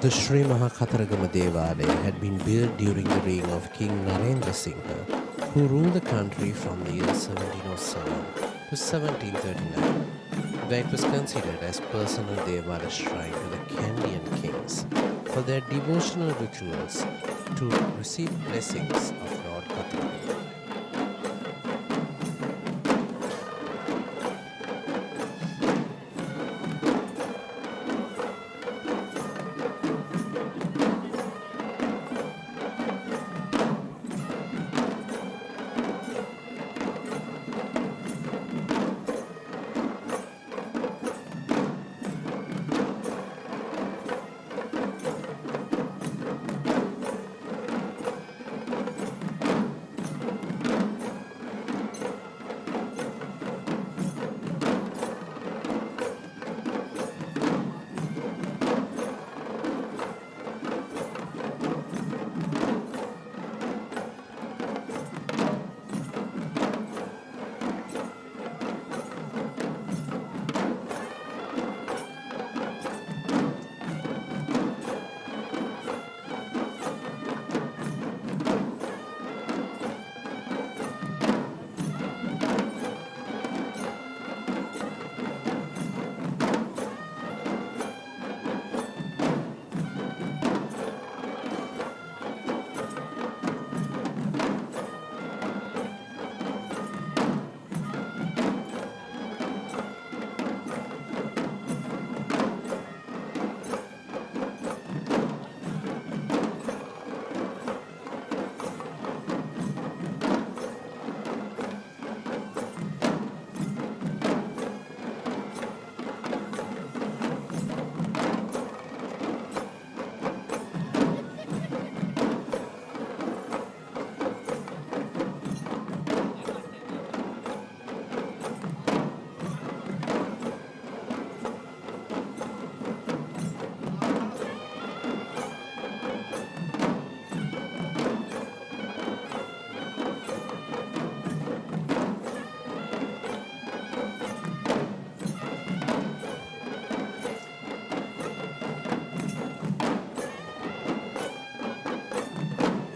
The Sri Mahakataragama Devalaya had been built during the reign of King Narendra Singha, who ruled the country from the year 1707 to 1739, where it was considered as personal Devala shrine to the Kandian kings for their devotional rituals to receive blessings of Lord Kataragama.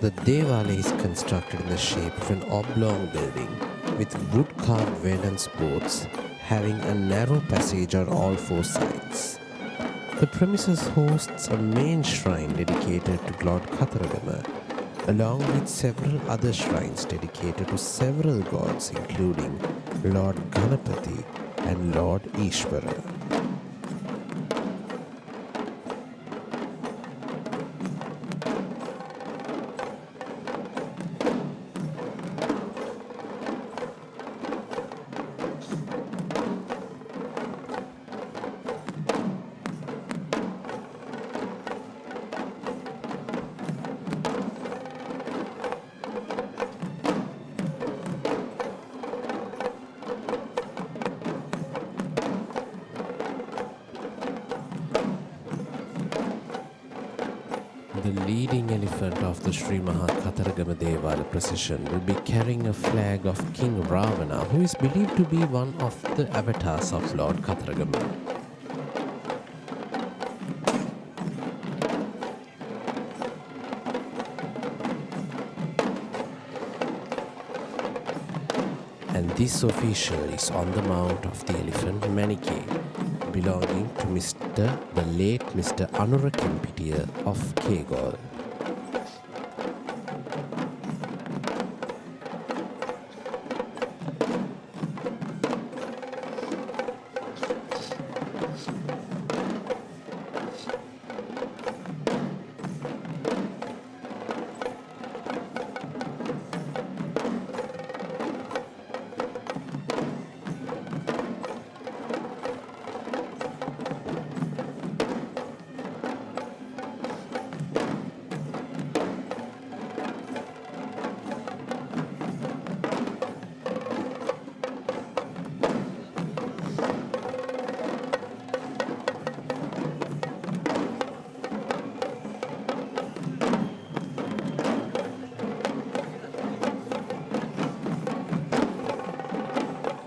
The Devala is constructed in the shape of an oblong building with wood-carved valance boards having a narrow passage on all four sides. The premises hosts a main shrine dedicated to Lord Katharagama, along with several other shrines dedicated to several gods including Lord Ganapati and Lord Ishvara. The leading elephant of the Sri Katharagama Devala procession will be carrying a flag of King Ravana, who is believed to be one of the avatars of Lord Katharagama. And this official is on the mount of the elephant Manike, belonging to the late Mr. Anura Kempitiya of Kegol.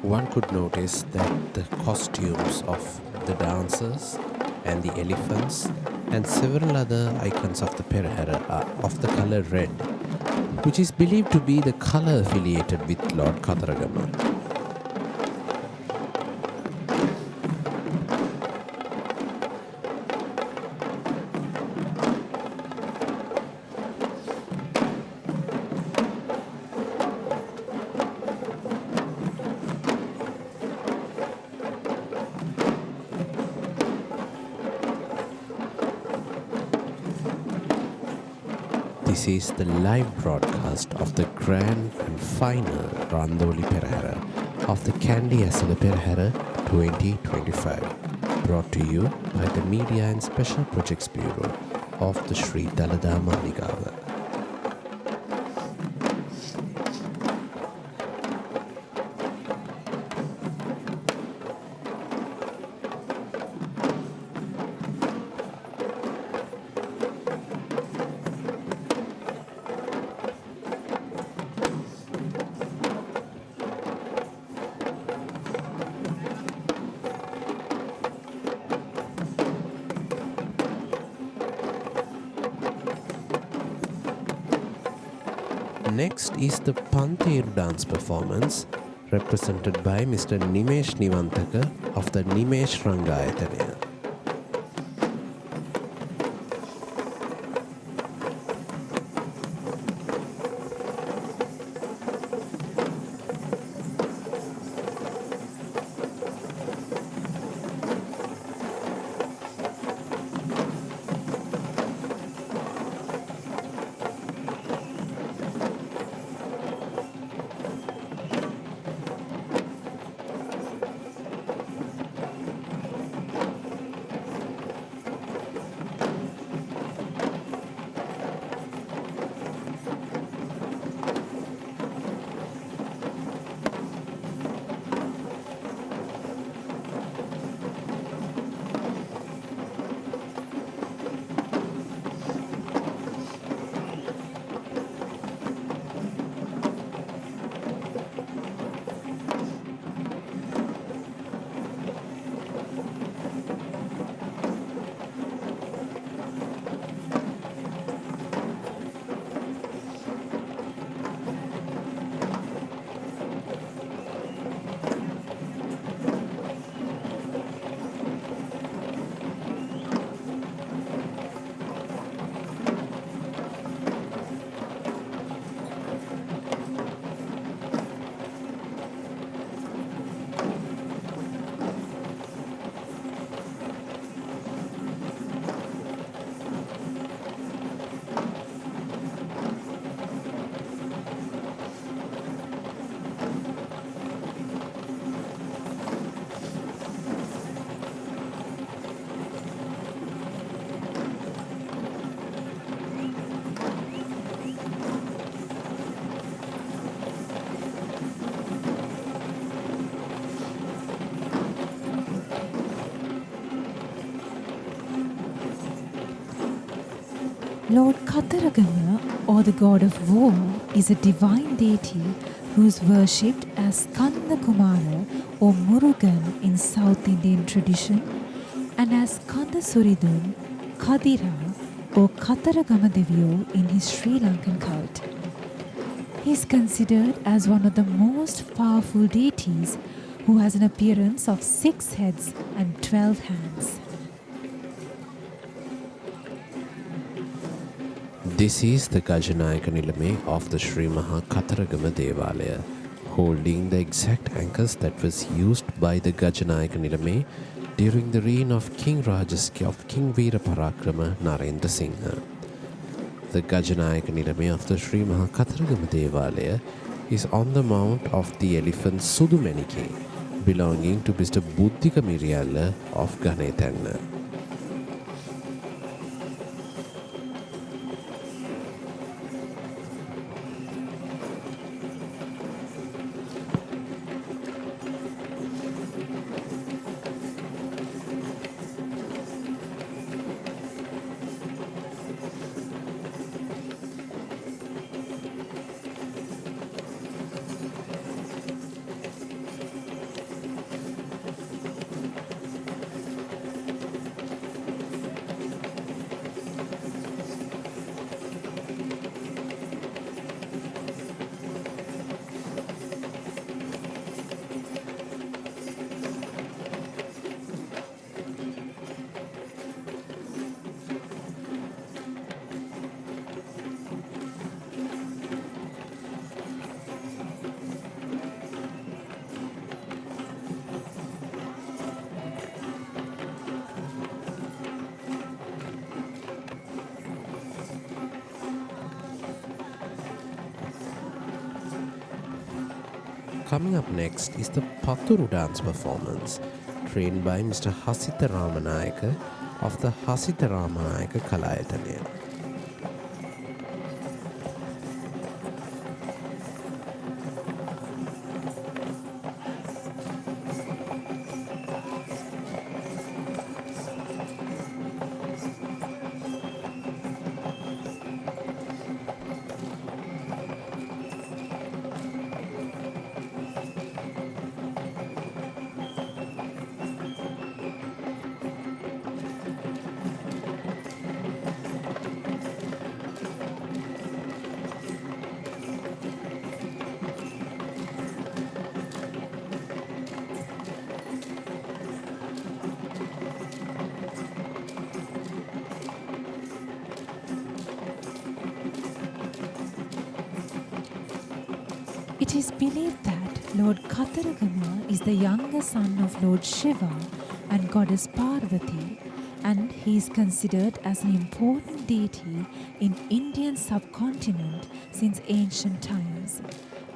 One could notice that the costumes of the dancers and the elephants and several other icons of the Perahera are of the color red, which is believed to be the color affiliated with Lord Katharagama. This is the live broadcast of the grand and final Randoli Perahera of the Kandy Esala Perahera 2025, brought to you by the Media and Special Projects Bureau of the Sri Dalada Maligawa. Next is the Pantheru dance performance, represented by Mr. Nimesh Nivantaka of the Nimesh Rangayathanaya. Lord Katharagama, or the god of war, is a divine deity who is worshipped as Skanda Kumara or Murugan in South Indian tradition and as Kanda Suridun, Kadira or Katharagama Devyo in his Sri Lankan cult. He is considered as one of the most powerful deities who has an appearance of 6 heads and 12 hands. This is the Gajanayaka Nilame of the Sri Maha Katharagama Devalaya, holding the exact anchors that was used by the Gajanayaka Nilame during the reign of King Rajaski of King Veera Parakrama Narendra Singha. The Gajanayaka Nilame of the Sri Maha Katharagama Devalaya is on the mount of the elephant Sudumenike, belonging to Mr. Buddhika Miriyalla of Ganethanna. Coming up next is the Patturu dance performance, trained by Mr. Hasita Ramanayaka of the Hasita Ramanayaka Kalayatana. It is believed that Lord Katharagama is the younger son of Lord Shiva and goddess Parvati, and he is considered as an important deity in Indian subcontinent since ancient times,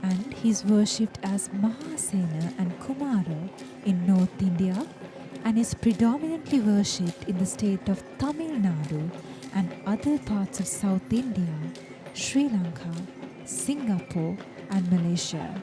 and he is worshipped as Mahasena and Kumara in North India and is predominantly worshipped in the state of Tamil Nadu and other parts of South India, Sri Lanka, Singapore and Malaysia.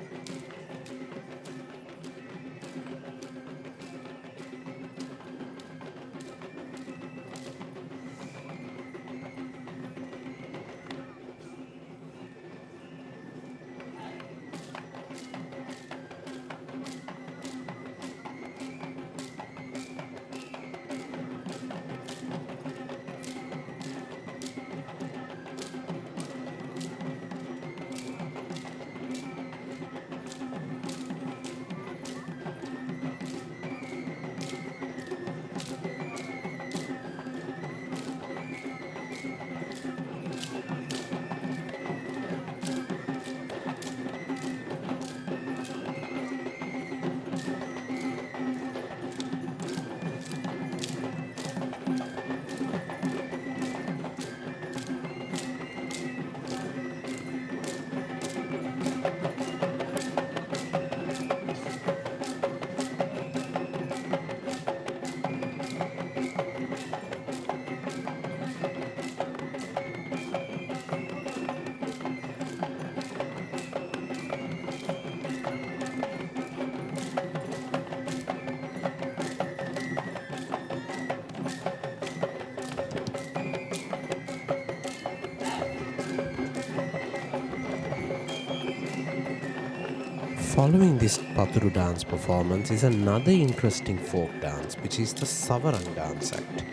Following this Paturu dance performance is another interesting folk dance, which is the Savarang dance act.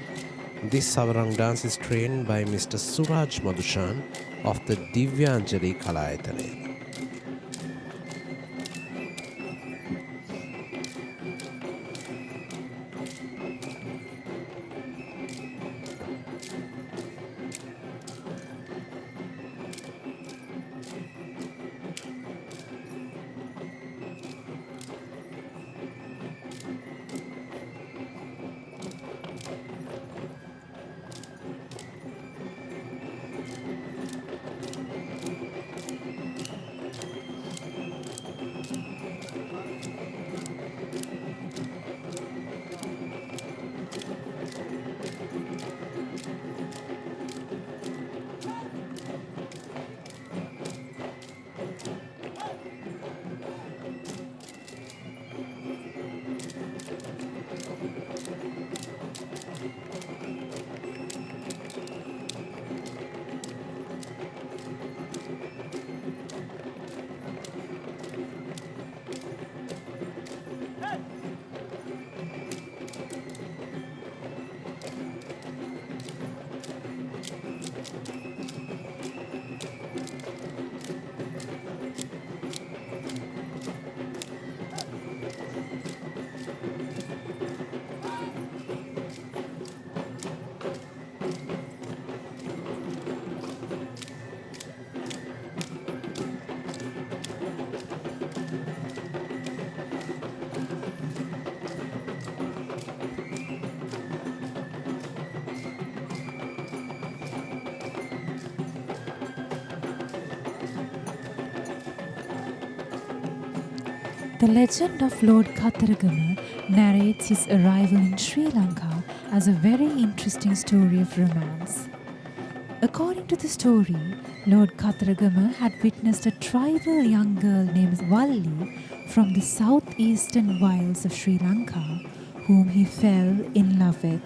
This Savarang dance is trained by Mr. Suraj Madhushan of the Divyanjali Kalayatane. The legend of Lord Katharagama narrates his arrival in Sri Lanka as a very interesting story of romance. According to the story, Lord Katharagama had witnessed a tribal young girl named Valli from the southeastern wilds of Sri Lanka, whom he fell in love with.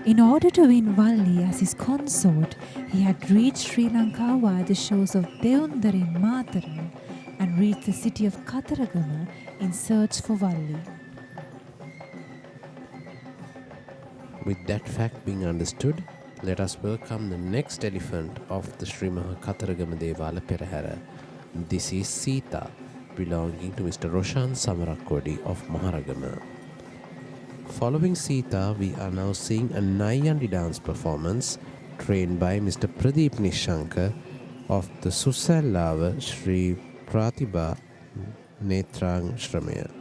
In order to win Valli as his consort, he had reached Sri Lanka via the shores of Deundari in Matara and reached the city of Katharagama in search for Valli. With that fact being understood, let us welcome the next elephant of the Sri Maha Katharagama Esala Perahera. This is Sita, belonging to Mr. Roshan Samarakodi of Maharagama. Following Sita, we are now seeing a Nayandi dance performance trained by Mr. Pradeep Nishankar of the Susallava Sri Pratibha Netrang Shramaya.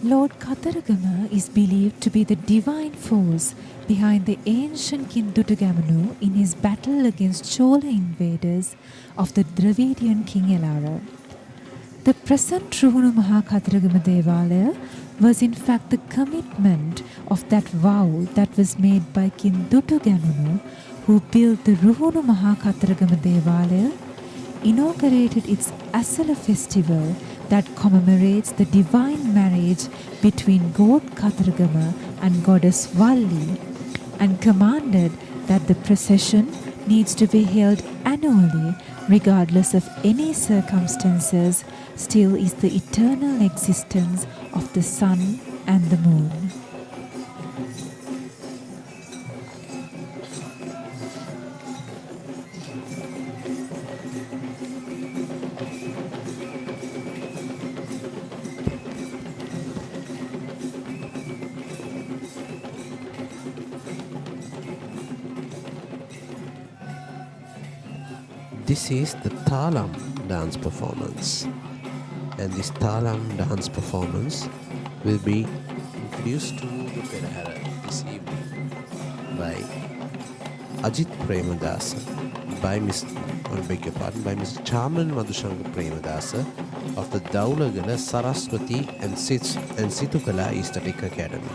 Lord Katharagama is believed to be the divine force behind the ancient King Dutugamanu in his battle against Chola invaders of the Dravidian King Elara. The present Ruhunu Maha Katharagama Devalaya was in fact the commitment of that vow that was made by King Dutugamanu, who built the Ruhunu Maha Katharagama Devalaya, inaugurated its Asala festival that commemorates the divine marriage between god Kataragama and goddess Valli, and commanded that the procession needs to be held annually regardless of any circumstances, still is the eternal existence of the sun and the moon. This is the Thalam dance performance, and this Thalam dance performance will be introduced to the Perahera this evening by Ajit Premadasa, by Mr. Chaman Madhushanga Premadasa of the Daulagala Saraswati and Situkala Aesthetic Academy.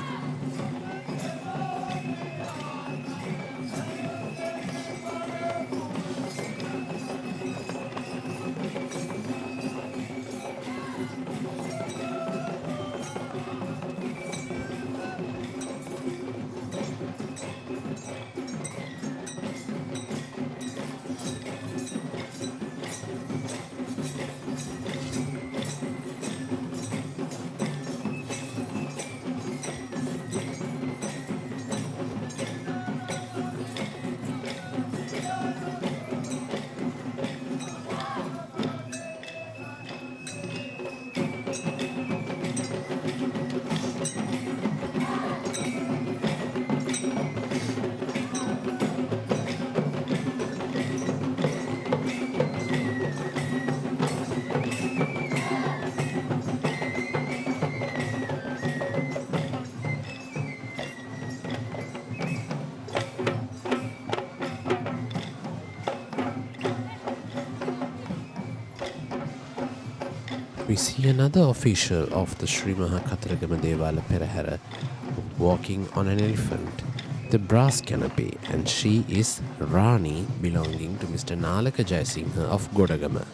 We see another official of the Sri Mahakataragama Devala Perahera walking on an elephant, the brass canopy, and she is Rani, belonging to Mr. Nalaka Jayasinghe of Godagama.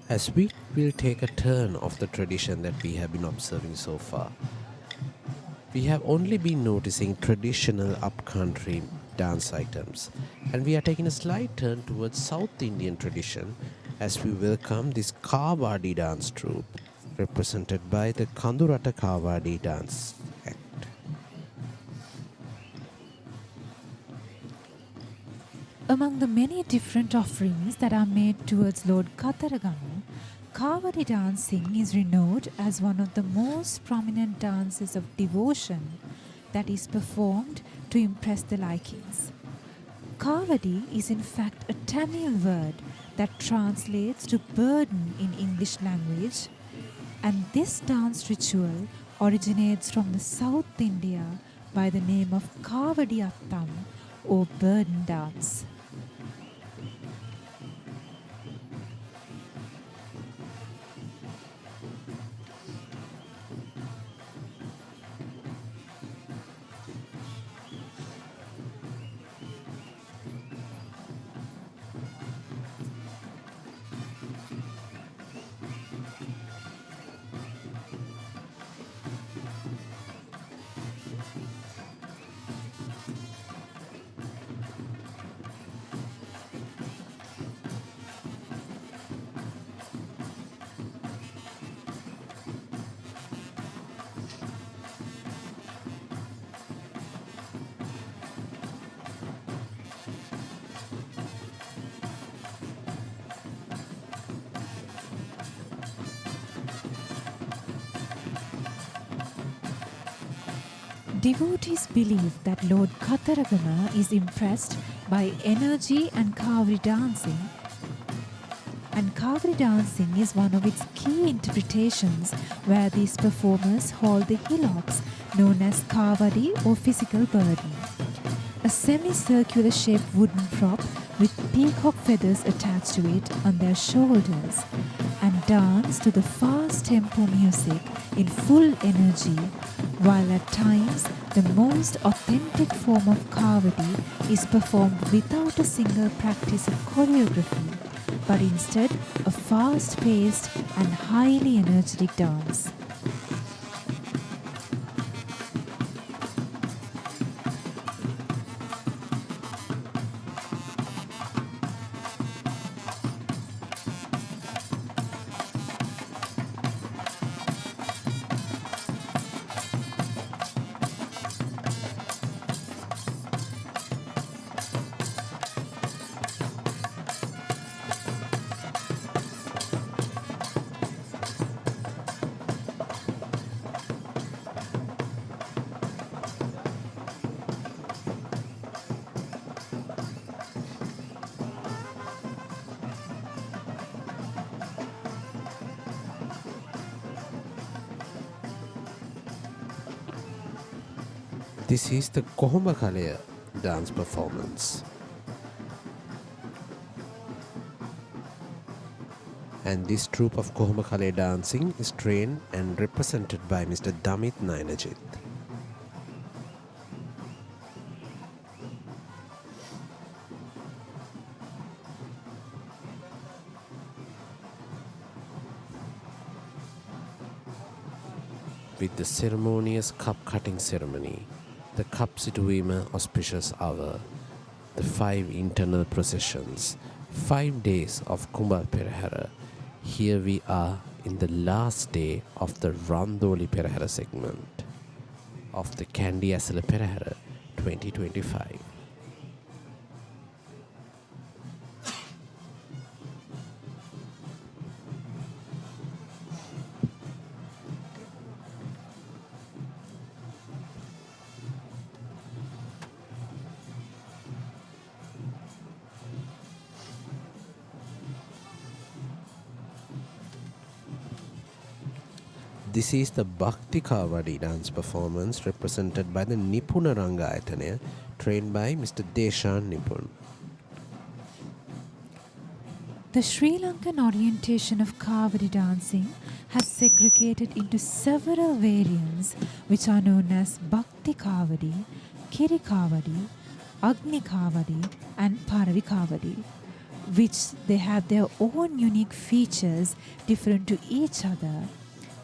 As we will take a turn of the tradition that we have been observing so far, we have only been noticing traditional upcountry dance items, and we are taking a slight turn towards South Indian tradition as we welcome this Kavadi dance troupe represented by the Kandurata Kavadi dance act. Among the many different offerings that are made towards Lord Kataragama, Kavadi dancing is renowned as one of the most prominent dances of devotion that is performed to impress the likings. Kavadi is in fact a Tamil word that translates to burden in English language, and this dance ritual originates from the South India by the name of Kavadi Attam or burden dance. Devotees believe that Lord Kataragama is impressed by energy and Kavadi dancing, and Kavadi dancing is one of its key interpretations where these performers hold the hillocks known as Kavadi or physical burden. A semicircular shaped wooden prop with peacock feathers attached to it on their shoulders, and dance to the fast tempo music in full energy, while at times the most authentic form of kavadi is performed without a single practice of choreography, but instead a fast-paced and highly energetic dance. This is the Kohoma Kalaya dance performance. And this troupe of Kohoma Kalaya dancing is trained and represented by Mr. Damit Nainajit. With the ceremonious cup cutting ceremony, the cup situima auspicious hour, the 5 internal processions, 5 days of Kumbha Perahera. Here we are in the last day of the Randoli Perahera segment of the Kandy Esala Perahera 2025. This is the Bhakti Kavadi dance performance represented by the Nipuna Rangayatana, trained by Mr. Deshan Nipun. The Sri Lankan orientation of Kavadi dancing has segregated into several variants which are known as Bhakti Kavadi, Kiri Kavadi, Agni Kavadi and Paravi Kavadi, which they have their own unique features different to each other.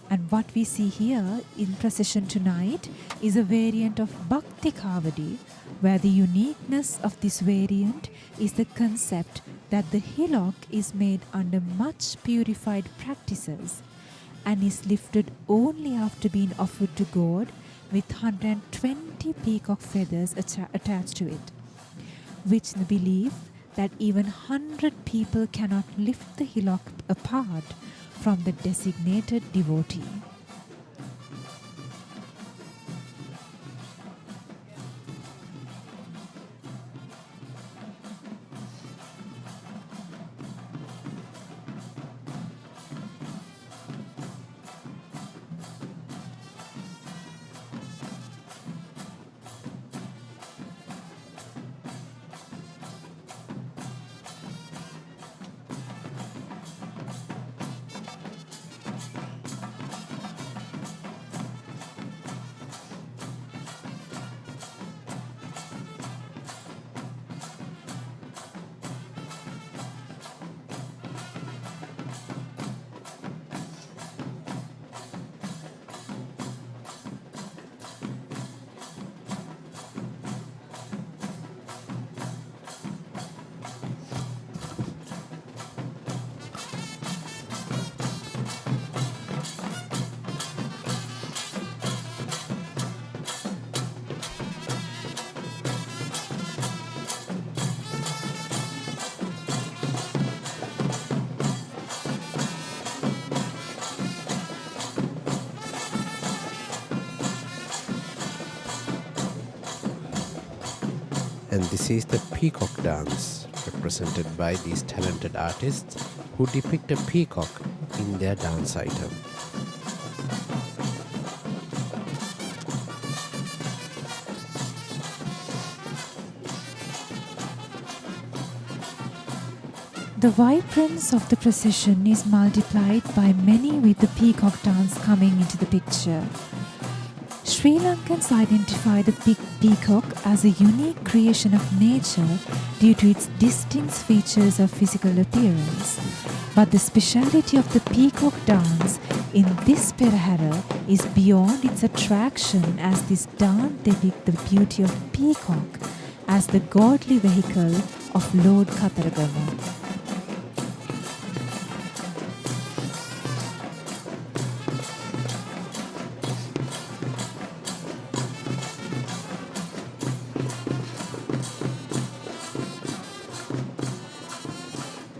And what we see here in procession tonight is a variant of Bhakti Kavadi, where the uniqueness of this variant is the concept that the hillock is made under much purified practices and is lifted only after being offered to God with 120 peacock feathers attached to it, which the belief that even 100 people cannot lift the hillock apart from the designated devotee. And this is the peacock dance, represented by these talented artists who depict a peacock in their dance item. The vibrance of the procession is multiplied by many with the peacock dance coming into the picture. Sri Lankans identify the peacock as a unique creation of nature due to its distinct features of physical appearance. But the speciality of the peacock dance in this Perahera is beyond its attraction, as this dance depicts the beauty of peacock as the godly vehicle of Lord Kataragama.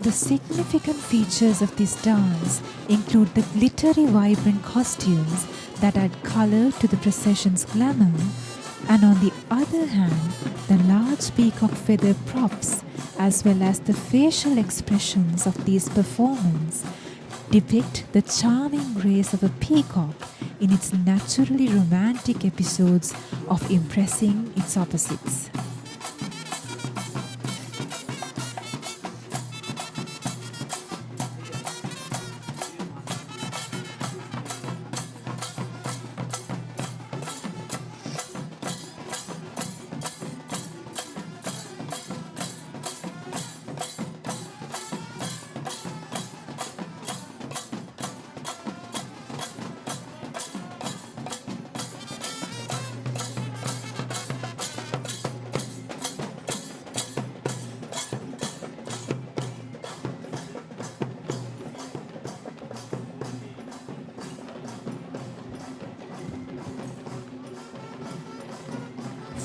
The significant features of this dance include the glittery, vibrant costumes that add color to the procession's glamour, and on the other hand, the large peacock feather props as well as the facial expressions of these performers depict the charming grace of a peacock in its naturally romantic episodes of impressing its opposites.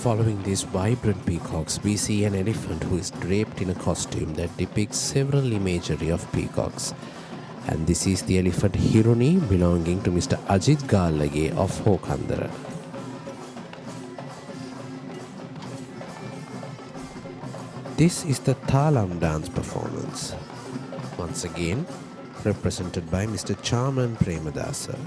Following these vibrant peacocks, we see an elephant who is draped in a costume that depicts several imagery of peacocks. And this is the elephant Hironi, belonging to Mr. Ajit Gallage of Hokandara. This is the Thalam dance performance, once again represented by Mr. Charman Premadasa.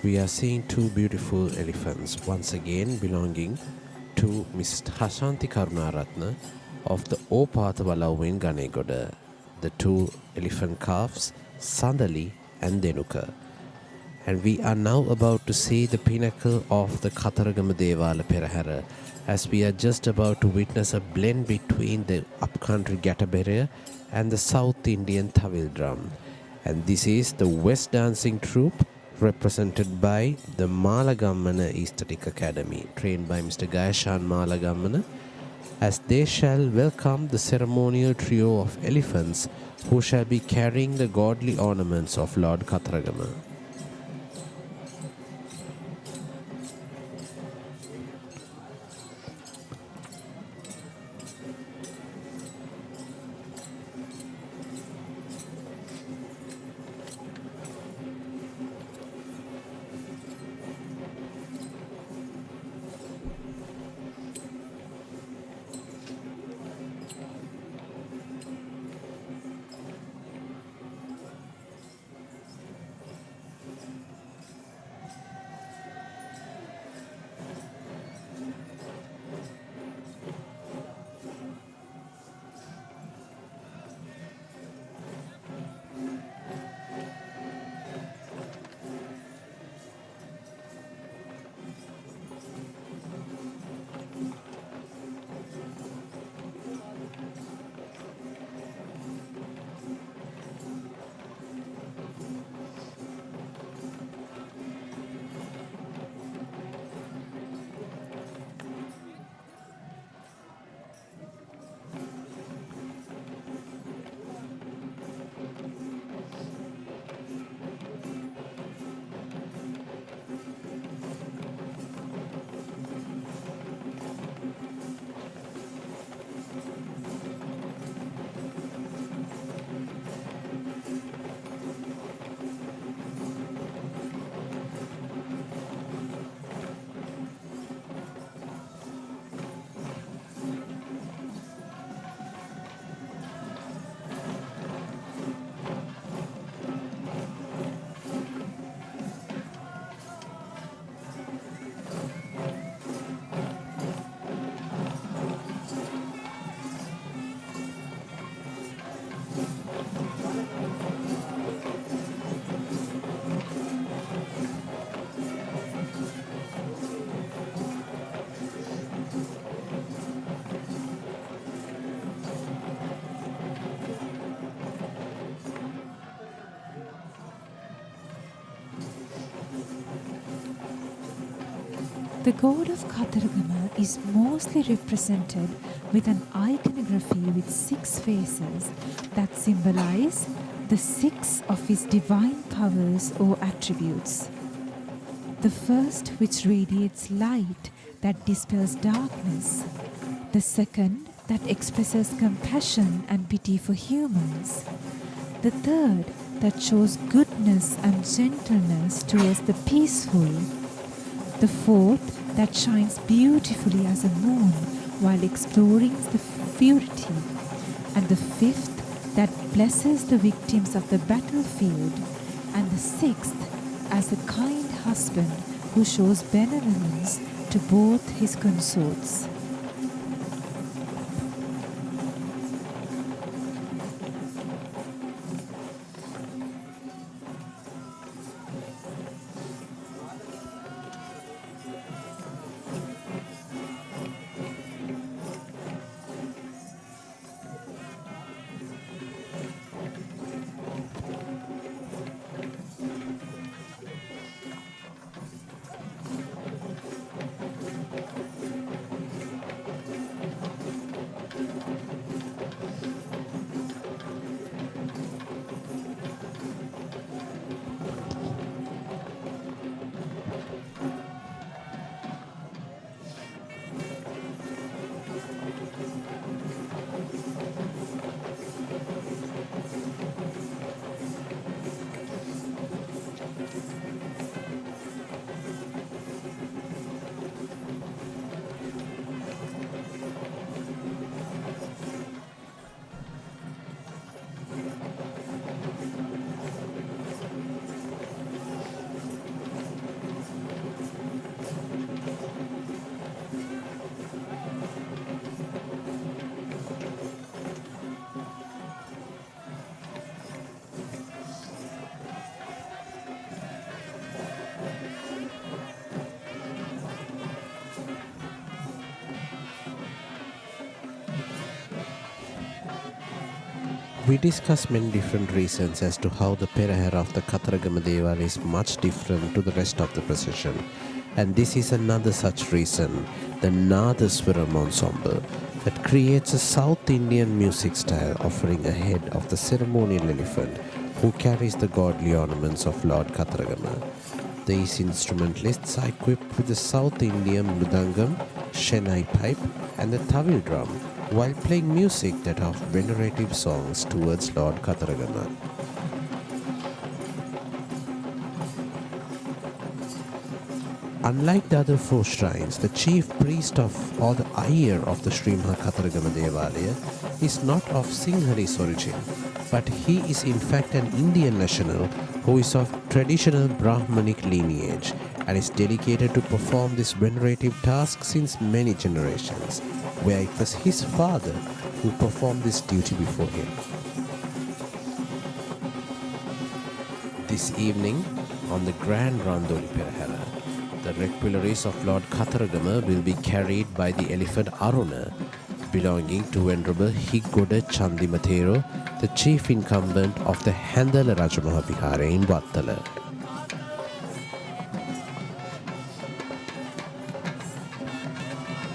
We are seeing two beautiful elephants, once again belonging to Ms. Hashanti Karunaratna of the Opathavalawin Ganegoda, the two elephant calves, Sandali and Denuka. And we are now about to see the pinnacle of the Kataragama Devala Perahera, as we are just about to witness a blend between the upcountry Gattaberra and the South Indian Tawil drum. And this is the West Dancing Troupe represented by the Malagammana Aesthetic Academy, trained by Mr. Gayashan Malagammana, as they shall welcome the ceremonial trio of elephants who shall be carrying the godly ornaments of Lord Katharagama. The god of Katharagama is mostly represented with an iconography with 6 faces that symbolize the 6 of his divine powers or attributes. The first, which radiates light that dispels darkness. The second, that expresses compassion and pity for humans. The third, that shows goodness and gentleness towards the peaceful. The fourth, that shines beautifully as a moon while exploring the purity. And the fifth, that blesses the victims of the battlefield. And the sixth, as a kind husband who shows benevolence to both his consorts. We discuss many different reasons as to how the Perahera of the Kataragama Devala is much different to the rest of the procession. And this is another such reason, the Nadaswaram ensemble, that creates a South Indian music style offering ahead of the ceremonial elephant who carries the godly ornaments of Lord Kataragama. These instrumentalists are equipped with the South Indian mridangam, Chennai pipe and the Tawil drum while playing music that are venerative songs towards Lord Kataragama. Unlike the other four shrines, the chief priest of or the Iyer of the Sri Kataragama Devalaya is not of Sinhalese origin, but he is in fact an Indian national who is of traditional Brahmanic lineage and is dedicated to perform this venerative task since many generations, where it was his father who performed this duty before him. This evening, on the Grand Randoli Procession, the requelaries of Lord Kataragama will be carried by the elephant Aruna, belonging to Venerable Higgoda Chandimathero, the chief incumbent of the Handala Rajamaha Vihara in Vattala.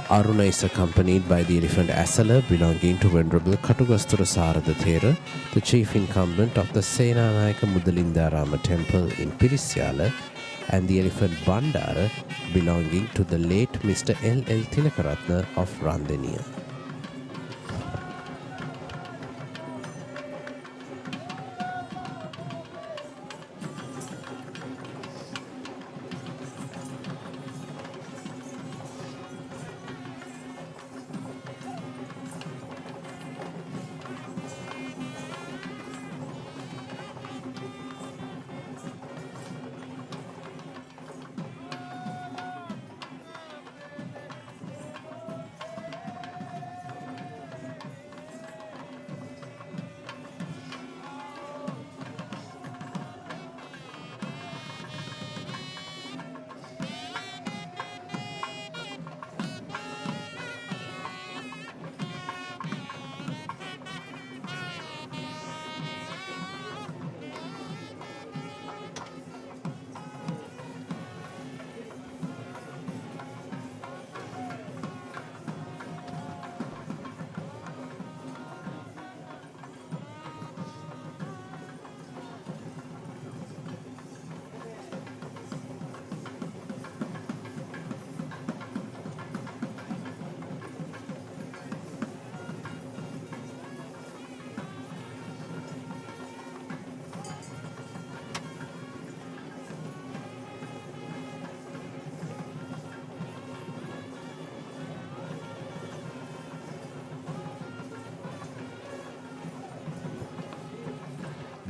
Aruna is accompanied by the elephant Esala, belonging to Venerable Katugasthara Sarada Thera, the chief incumbent of the Senanayaka Mudalindarama temple in Pirisyala, and the elephant Bandara, belonging to the late Mr. L.L. Tilakaratna of Randeniya.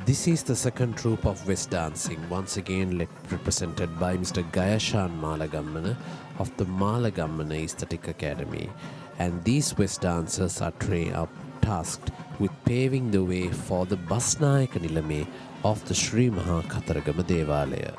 This is the second troupe of West dancing, once again represented by Mr. Gayashan Malagammana of the Malagammana Aesthetic Academy. And these West dancers are tasked with paving the way for the Basnayaka Nilame of the Sri Kataragama Devalaya.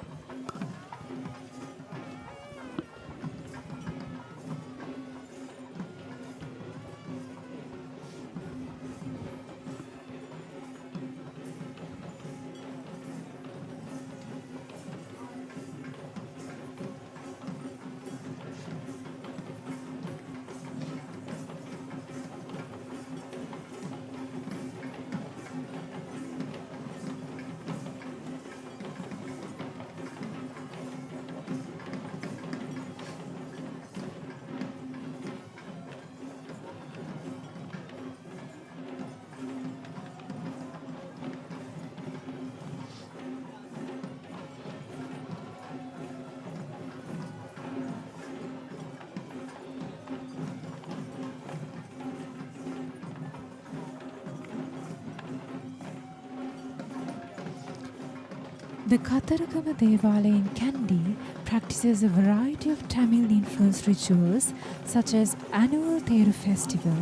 The Kataragama Devala in Kandy practices a variety of Tamil-influenced rituals such as annual Theru festival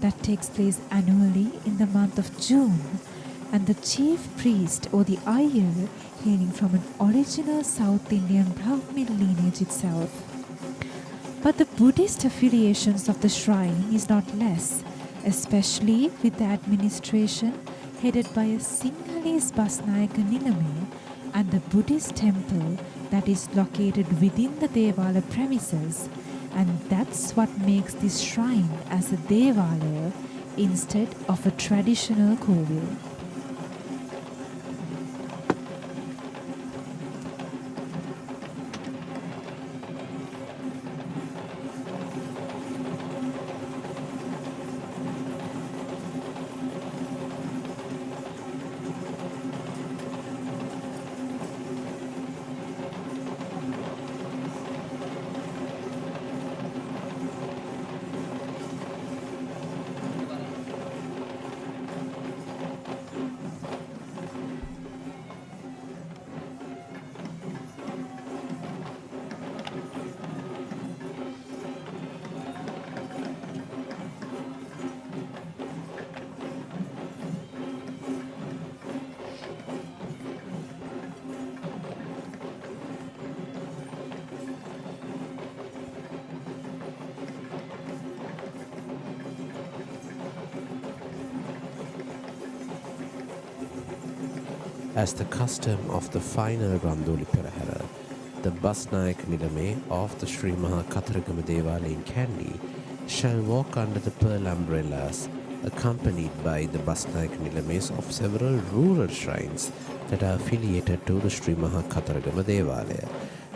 that takes place annually in the month of June, and the chief priest or the Iyer hailing from an original South Indian Brahmin lineage itself. But the Buddhist affiliations of the shrine is not less, especially with the administration, headed by a Sinhalese Basnayaka Nilame, and the Buddhist temple that is located within the Devala premises, and that's what makes this shrine as a Devalaya instead of a traditional kovil. As the custom of the final Randoli Perahera, the Basnayak Nilame of the Sri Maha Kataragama Devala in Kandy shall walk under the pearl umbrellas, accompanied by the Basnayak Nilames of several rural shrines that are affiliated to the Sri Maha Kataragama Devalaya.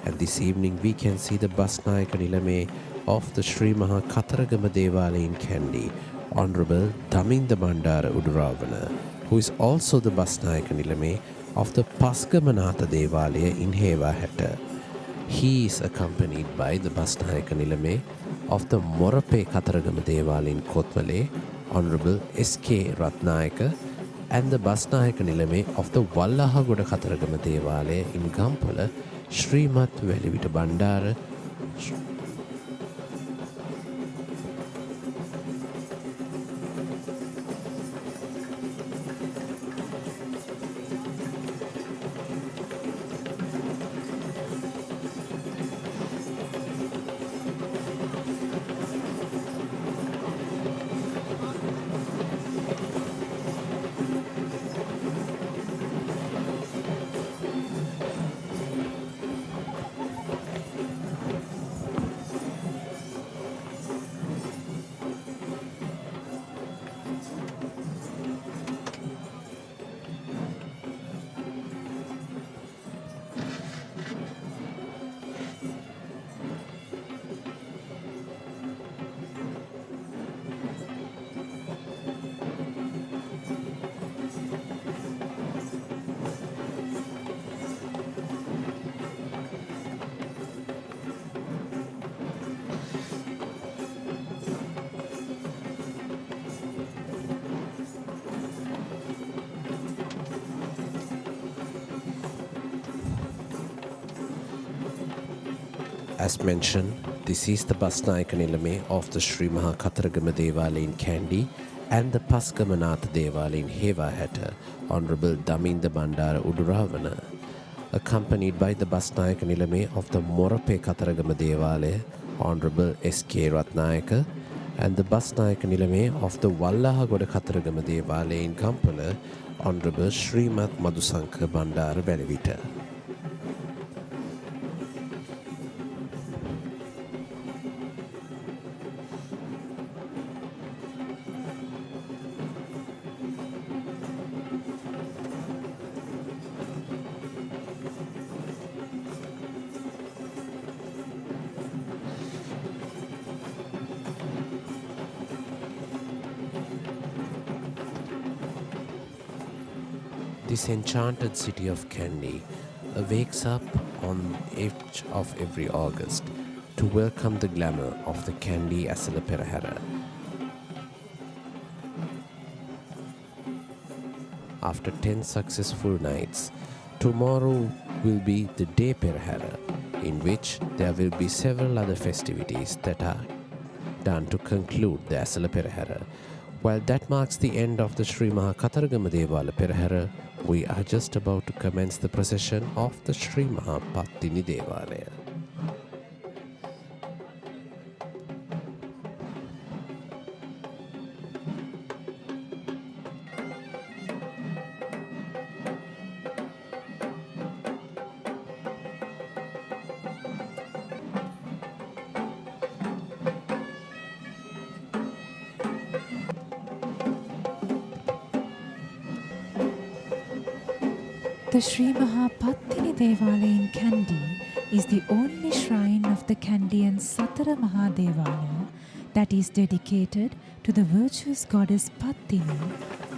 And this evening we can see the Basnayak Nilame of the Sri Maha Kataragama Devalaya in Kandy, Honorable Daminda Bandara Uduravana, who is also the Basnayak Nilame of the Pasgamanatha Devalaya in Hevahetta. He is accompanied by the Basnayak Nilame of the Morape Kataragama Devalaya in Kotmale, Honorable S.K. Ratnayaka, and the Basnayak Nilame of the Wallahagoda Kataragama Devalaya in Gampala, Srimat Velivita Bandara. As mentioned, this is the Basnayaka Nilame of the Sri Maha Kataragama Devalaya in Kandy and the Pasgamanatha Devalaya in Hevahetta, Honorable Daminda Bandara Uduravana, accompanied by the Basnayaka Nilame of the Morape Kataragama Devalaya, Honorable S.K. Ratnayaka, and the Basnayaka Nilame of the Wallahagoda Kataragama Devalaya in Kampala, Honorable Srimat Madhusanka Bandara Velivita. This enchanted city of Kandy wakes up on each of every August to welcome the glamour of the Kandy Esala Perahera. After 10 successful nights, tomorrow will be the Day Perahera, in which there will be several other festivities that are done to conclude the Esala Perahera. While that marks the end of the Sri Maha Kataragama Devala Perahera, we are just about to commence the procession of the Sri Maha Pattini Devalaya. The Sri Mahapattini Devala in Kandy is the only shrine of the Kandian Satara Mahadevala that is dedicated to the virtuous goddess Pattini,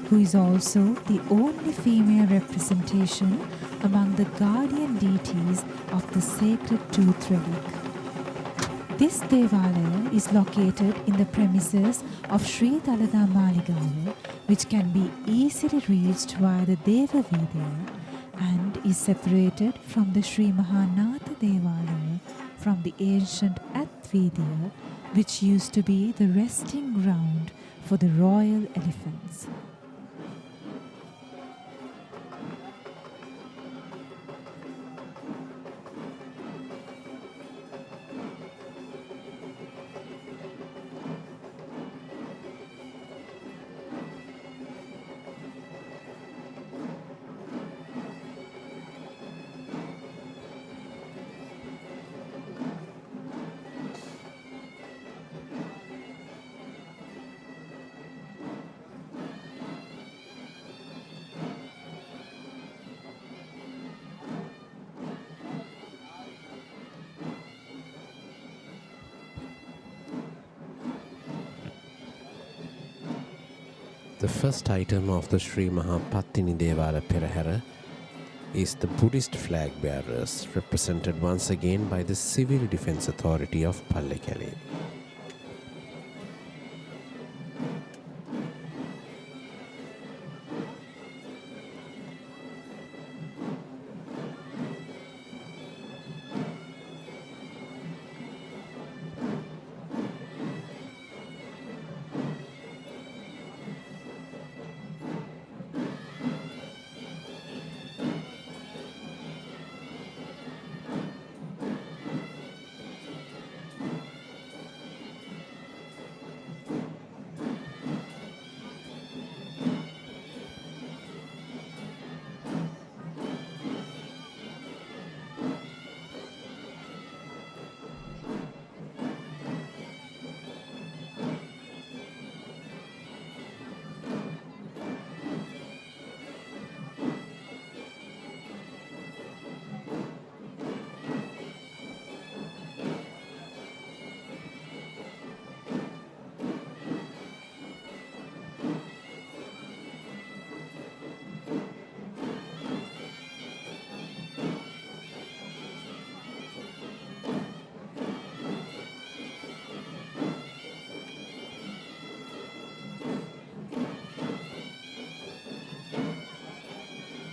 who is also the only female representation among the guardian deities of the sacred tooth relic. This Devalaya is located in the premises of Sri Dalada Maligawa, which can be easily reached via the Deva Vidya, and is separated from the Sri Mahanatha Devalaya from the ancient Advidya, which used to be the resting ground for the royal elephants. The first item of the Sri Mahapattini Esala Perahera is the Buddhist flag bearers, represented once again by the Civil Defence Authority of Pallekele.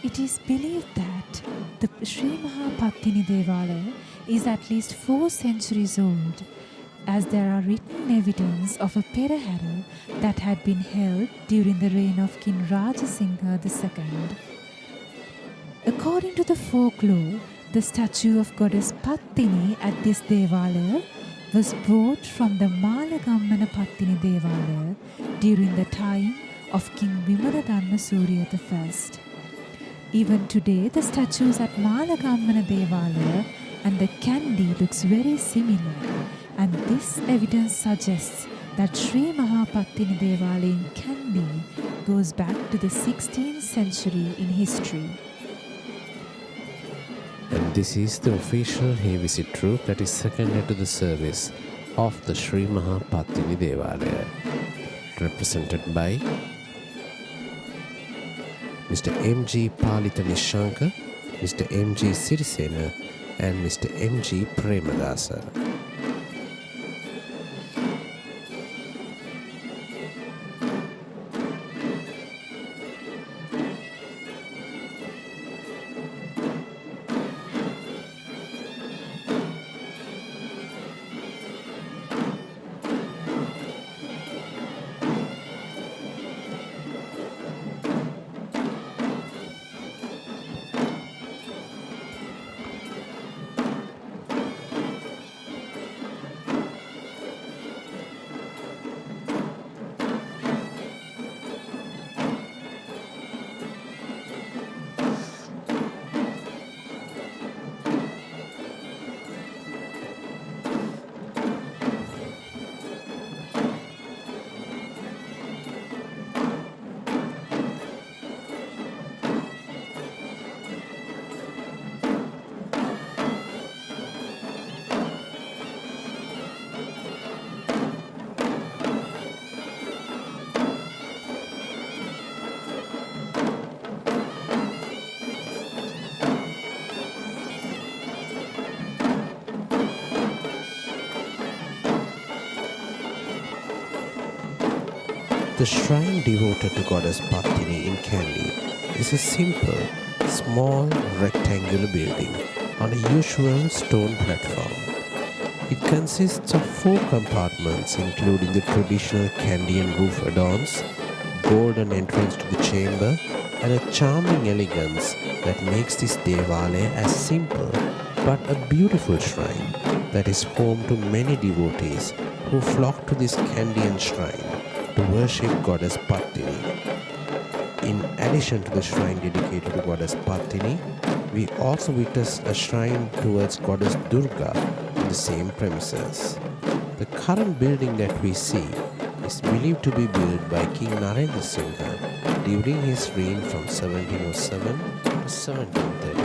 It is believed that the Sri Mahapattini Devala is at least 4 centuries old, as there are written evidence of a Perahera that had been held during the reign of King Rajasingha II. According to the folklore, the statue of goddess Pattini at this Devala was brought from the Malagammana Pattini Devala during the time of King Vimaladharma Surya I. Even today, the statues at Malagammana Devala and the Kandy looks very similar, and this evidence suggests that Sri Mahapattini Devala in Kandy goes back to the 16th century in history. And this is the official hay visit troop that is seconded to the service of the Sri Mahapattini Devalaya, represented by Mr. M.G. Palita Nishanka, Mr. M.G. Sirisena, and Mr. M.G. Premadasa. The shrine devoted to goddess Pattini in Kandy is a simple, small rectangular building on a usual stone platform. It consists of 4 compartments including the traditional Kandian roof adorns, golden entrance to the chamber and a charming elegance that makes this Devalaya as simple but a beautiful shrine that is home to many devotees who flock to this Kandian shrine to worship goddess Pattini. In addition to the shrine dedicated to goddess Pattini, we also witness a shrine towards goddess Durga in the same premises. The current building that we see is believed to be built by King Narendra Singha during his reign from 1707 to 1739.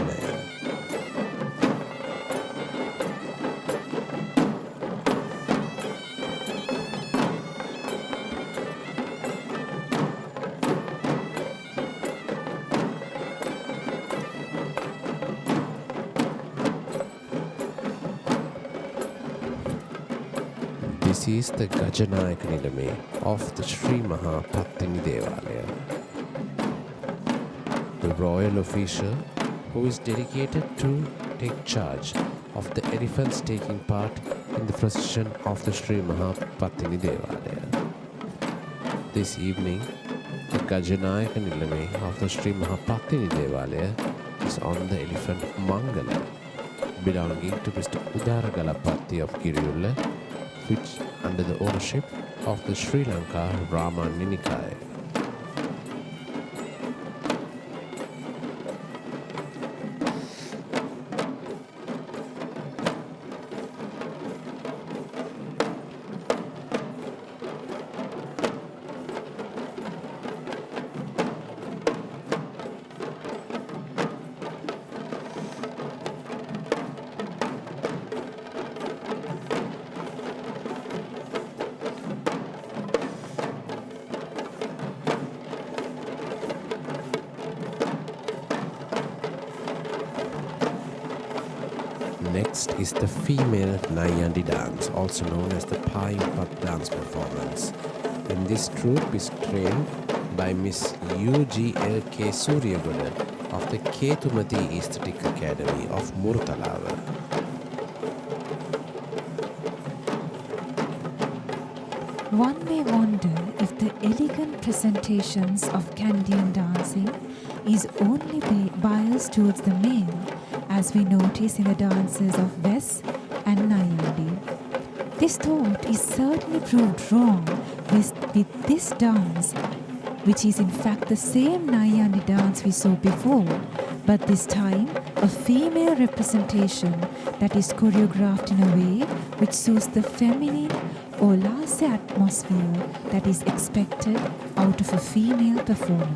This is the Gajanayaka Nilame of the Sri Maha Pattini Devalaya. The royal official who is dedicated to take charge of the elephants taking part in the procession of the Sri Maha Pattini Devalaya. This evening, the Gajanayaka Nilame of the Sri Maha Pattini Devalaya is on the elephant Mangala, belonging to Mr. Udaragalapatti of Kiriyulla, which under the ownership of the Sri Lanka Ramani Nikaya. Next is the female Nayandi dance, also known as the Payimpat dance performance. And this troupe is trained by Miss UGLK Suryagoda of the Ketumati Aesthetic Academy of Murtalava. One may wonder if the elegant presentations of Kandian dancing is only biased towards the male, as we notice in the dances of Ves and Nayandi. This thought is certainly proved wrong with this dance, which is in fact the same Nayandi dance we saw before, but this time a female representation that is choreographed in a way which suits the feminine or lascive atmosphere that is expected out of a female performer.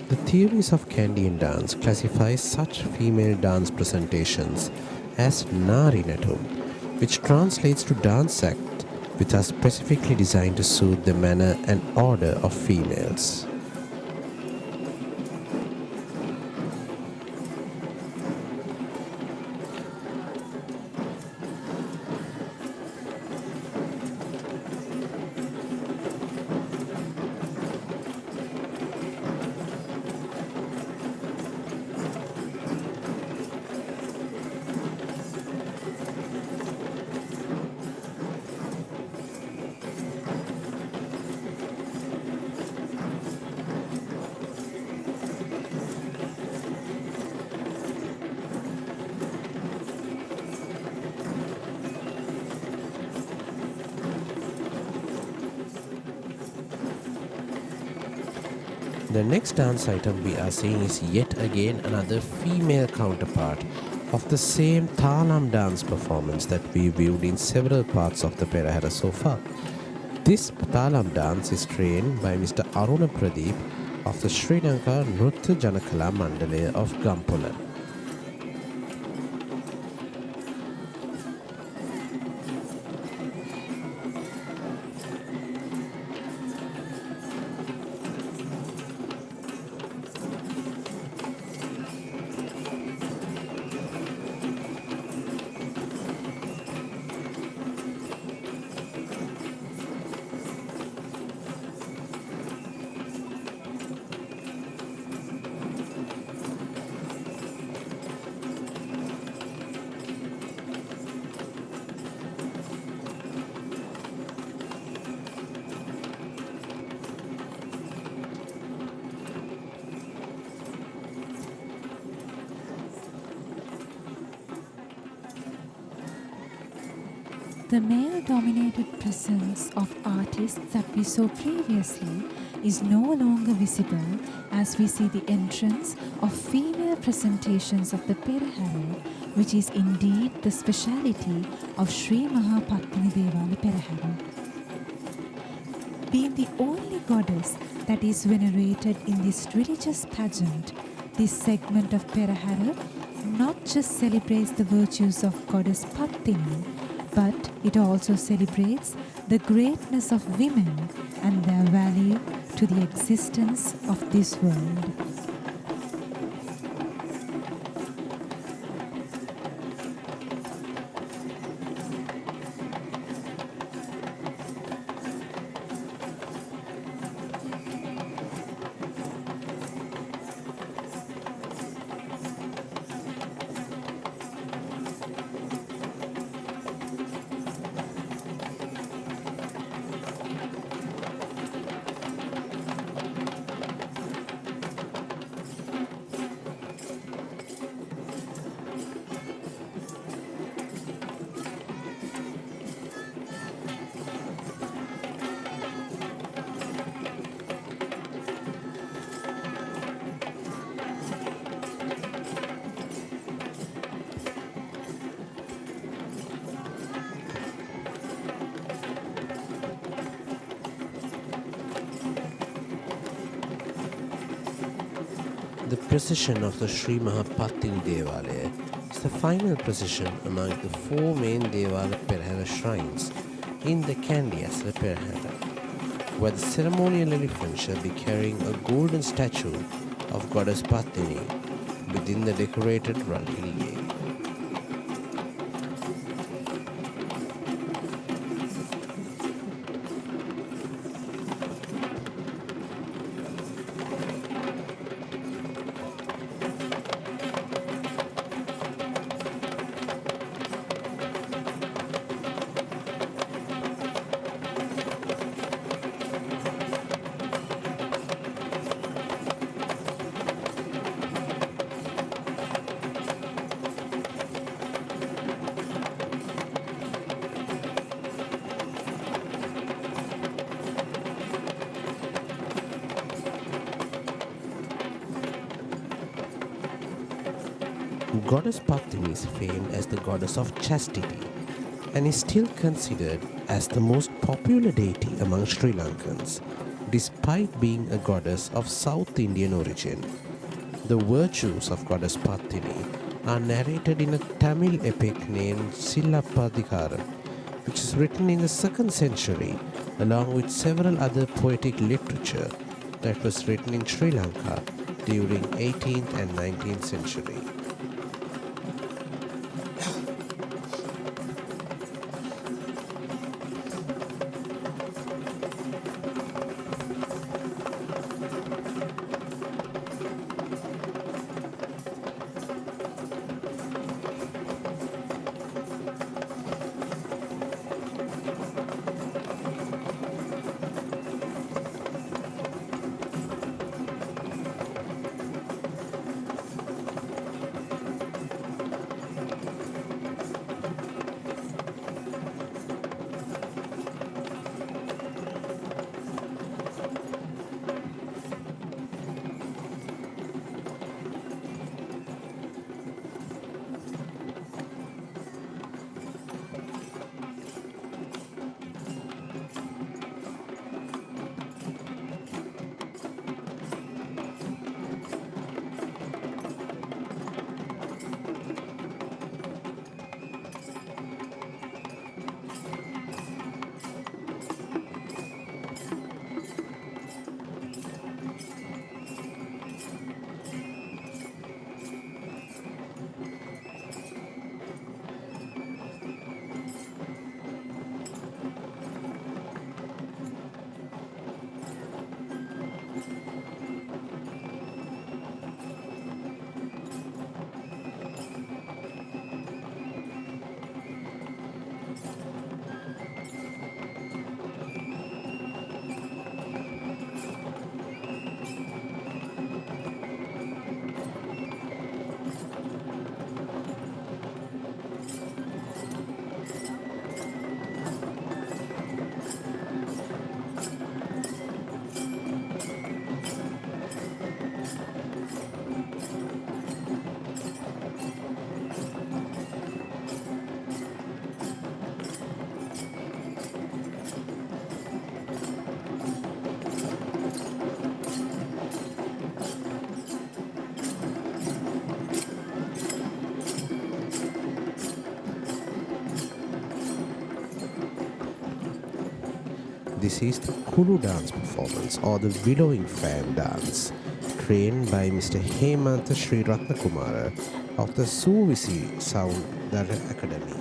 The theories of Kandian dance classify such female dance presentations as Nari Natum, which translates to dance act which are specifically designed to suit the manner and order of females. The next dance item we are seeing is yet again another female counterpart of the same Thalam dance performance that we viewed in several parts of the Perahera so far. This Thalam dance is trained by Mr. Aruna Pradeep of the Sri Lanka Nrutya Janakala Mandalaya of Gampola. The male-dominated presence of artists that we saw previously is no longer visible as we see the entrance of female presentations of the Perahera, which is indeed the speciality of Sri Mahapatini Esala Perahera. Being the only goddess that is venerated in this religious pageant, this segment of Perahera not just celebrates the virtues of goddess Pattini, but it also celebrates the greatness of women and their value to the existence of this world. The procession of the Sri Mahapatini Devalaya is the final procession among the four main Devala Perahera shrines in the Kandy Esala Perahera, where the ceremonial elephant shall be carrying a golden statue of goddess Patini within the decorated Ralhilye. Goddess Patini is famed as the goddess of chastity and is still considered as the most popular deity among Sri Lankans, despite being a goddess of South Indian origin. The virtues of goddess Patini are narrated in a Tamil epic named Silappatikaram, which is written in the 2nd century, along with several other poetic literature that was written in Sri Lanka during 18th and 19th century. This is the Kulu dance performance or the Willowing Fan dance, trained by Mr. Hemantha Sri Ratnakumara of the Suvisi Sound Academy.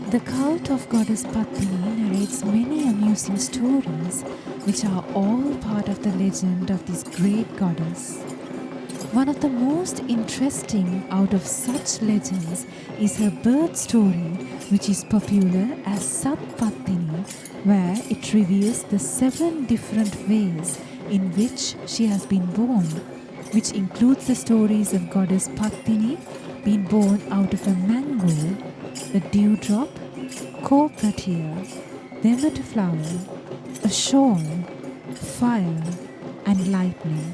The cult of goddess Pattini narrates many amusing stories which are all part of the legend of this great goddess. One of the most interesting out of such legends is her birth story, which is popular as Sat Pattini, where it reveals the 7 different ways in which she has been born, which includes the stories of goddess Pattini being born out of a mango, a dewdrop, cobra tear, vematu flower, a shawl, fire, and lightning.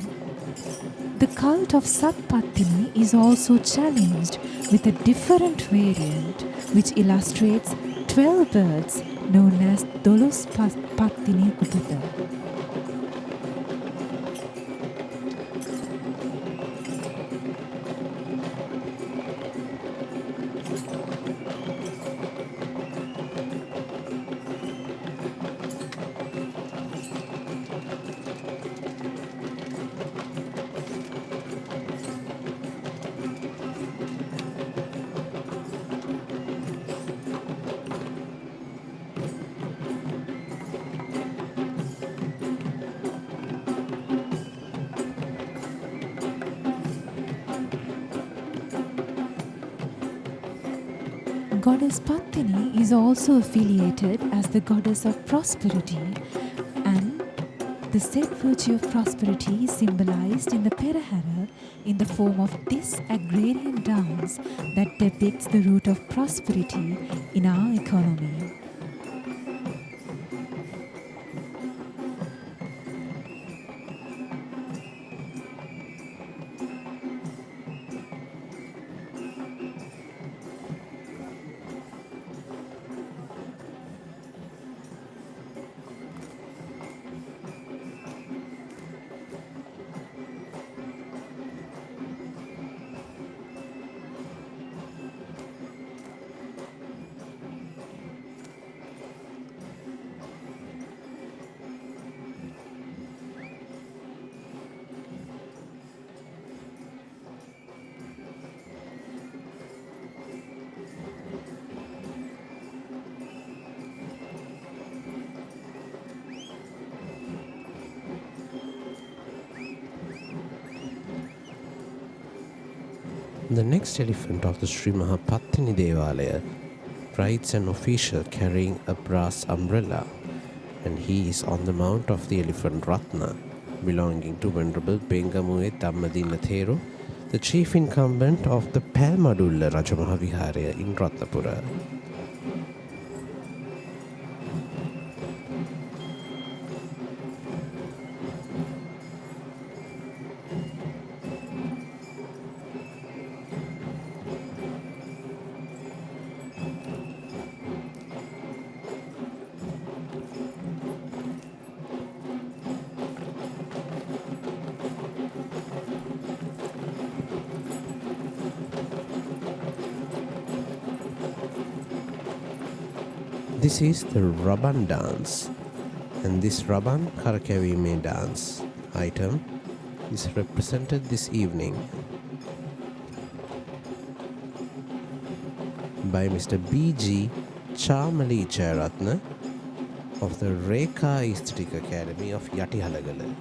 The cult of Sat Pattini is also challenged with a different variant which illustrates 12 birds known as Dolus Pattini Upata. Goddess Pattini is also affiliated as the goddess of prosperity, and the said virtue of prosperity is symbolized in the Perahera in the form of this agrarian dance that depicts the root of prosperity in our economy. The next elephant of the Sri Mahapattini Devalaya rides an official carrying a brass umbrella, and he is on the mount of the elephant Ratna, belonging to Venerable Pengamuwe Dhammadinna Thero, the chief incumbent of the Palmadulla Rajamaha Viharaya in Ratnapura. This is the Raban dance, and this Raban Karakavime dance item is represented this evening by Mr. B.G. Chamali Charatna of the Rekha Aesthetic Academy of Yatihalagala.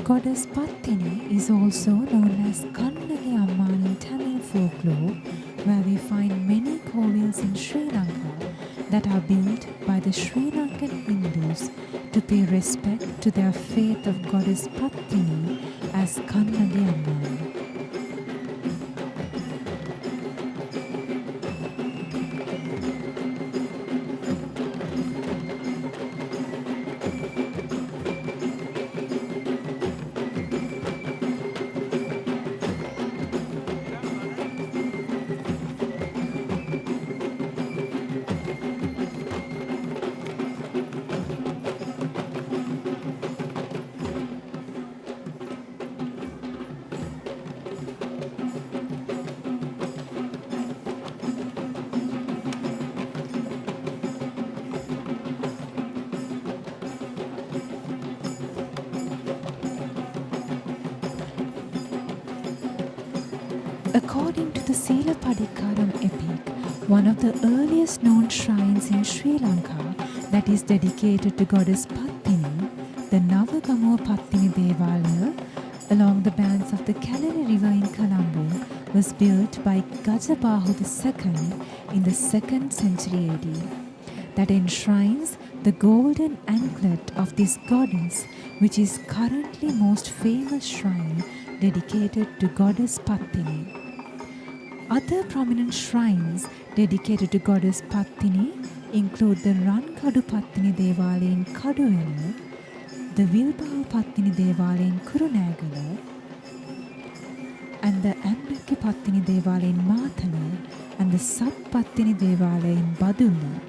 Goddess Pattini is also known as Kannagi Amman in Tamil folklore, where we find many kovils in Sri Lanka that are built by the Sri Lankan Hindus to pay respect to their faith of Goddess Pattini as Kannagi Amman. According to the Silapadikaram epic, one of the earliest known shrines in Sri Lanka that is dedicated to Goddess Pattini, the Navagamuwa Pattini Devalaya, along the banks of the Kalari River in Colombo, was built by Gajabahu II in the 2nd century AD. That enshrines the golden anklet of this goddess, which is currently most famous shrine dedicated to Goddess Pattini. Other prominent shrines dedicated to Goddess Pattini include the Rankadu Pattini Devalaya in Kaduvela, the Vilbahu Pattini Devalaya in Kurunagala, and the Ambaki Pattini Devalaya in Mathala, and the Sat Pattini Devalaya in Badulla.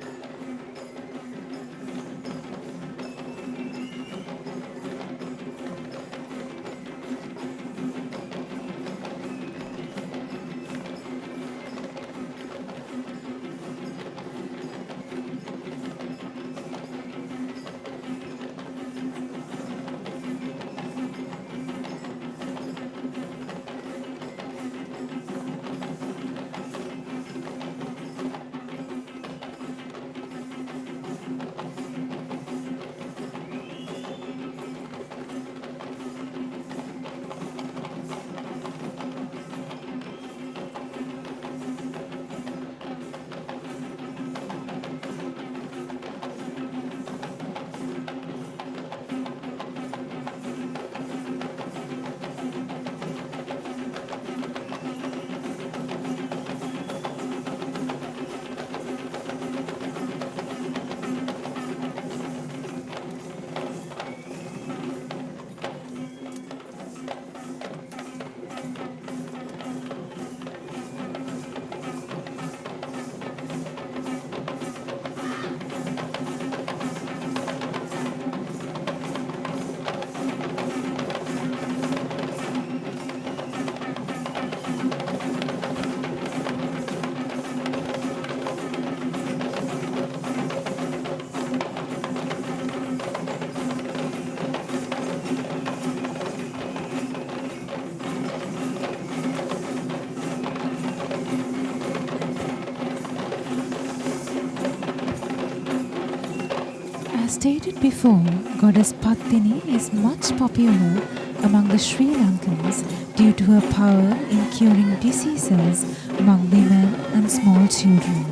As stated before, Goddess Pattini is much popular among the Sri Lankans due to her power in curing diseases among women and small children.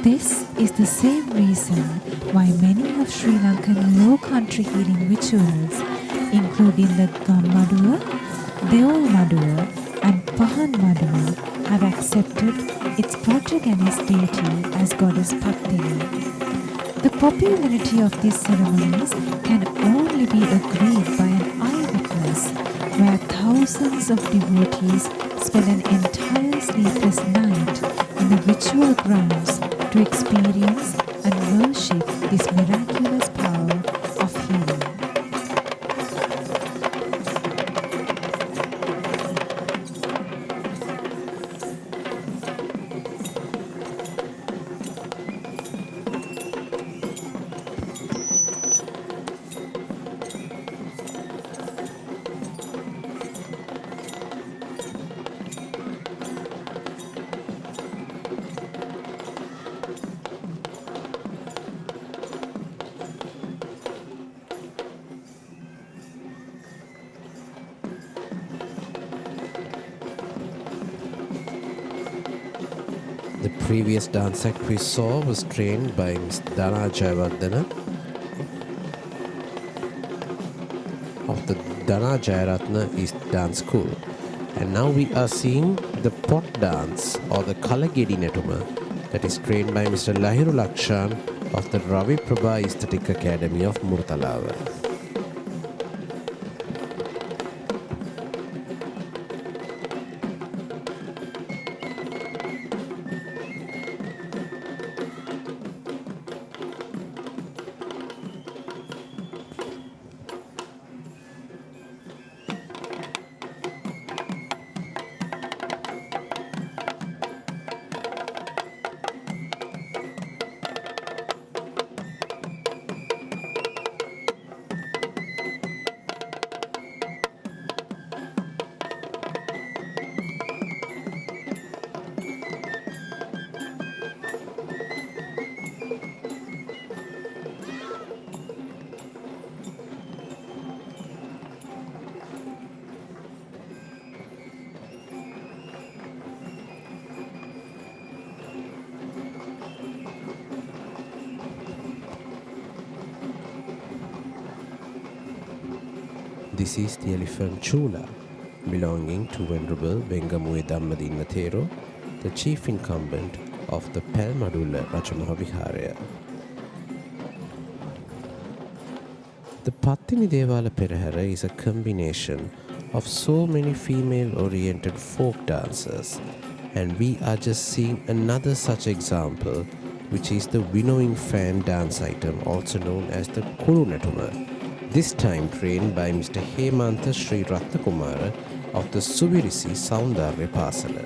This is the same reason why many of Sri Lankan low country healing rituals, including the Gammaduwa, Deol Maduwa and Pahan Maduwa, have accepted its protagonist deity as Goddess Pattini. The popularity of these ceremonies can only be agreed by an eyewitness where thousands of devotees spend an entire sleepless night in the ritual grounds to experience and worship this miraculous power of healing. The previous dance act we saw was trained by Ms. Dana Jayawardena of the Dana Jayaratna East Dance School. And now we are seeing the pot dance or the Kalagedi Netuma that is trained by Mr. Lahiru Lakshan of the Ravi Prabha Aesthetic Academy of Murtalawa. This is the elephant Chula, belonging to Venerable Vengamue Dhammadinna Thero, the chief incumbent of the Palmadulla Rajamaha Viharaya. The Pattini Esala Perahera is a combination of so many female-oriented folk dances, and we are just seeing another such example, which is the winnowing fan dance item, also known as the Kulu Netuma. This time trained by Mr. Hemantha Sri Ratnakumara of the Subirisi Soundarya Pasala.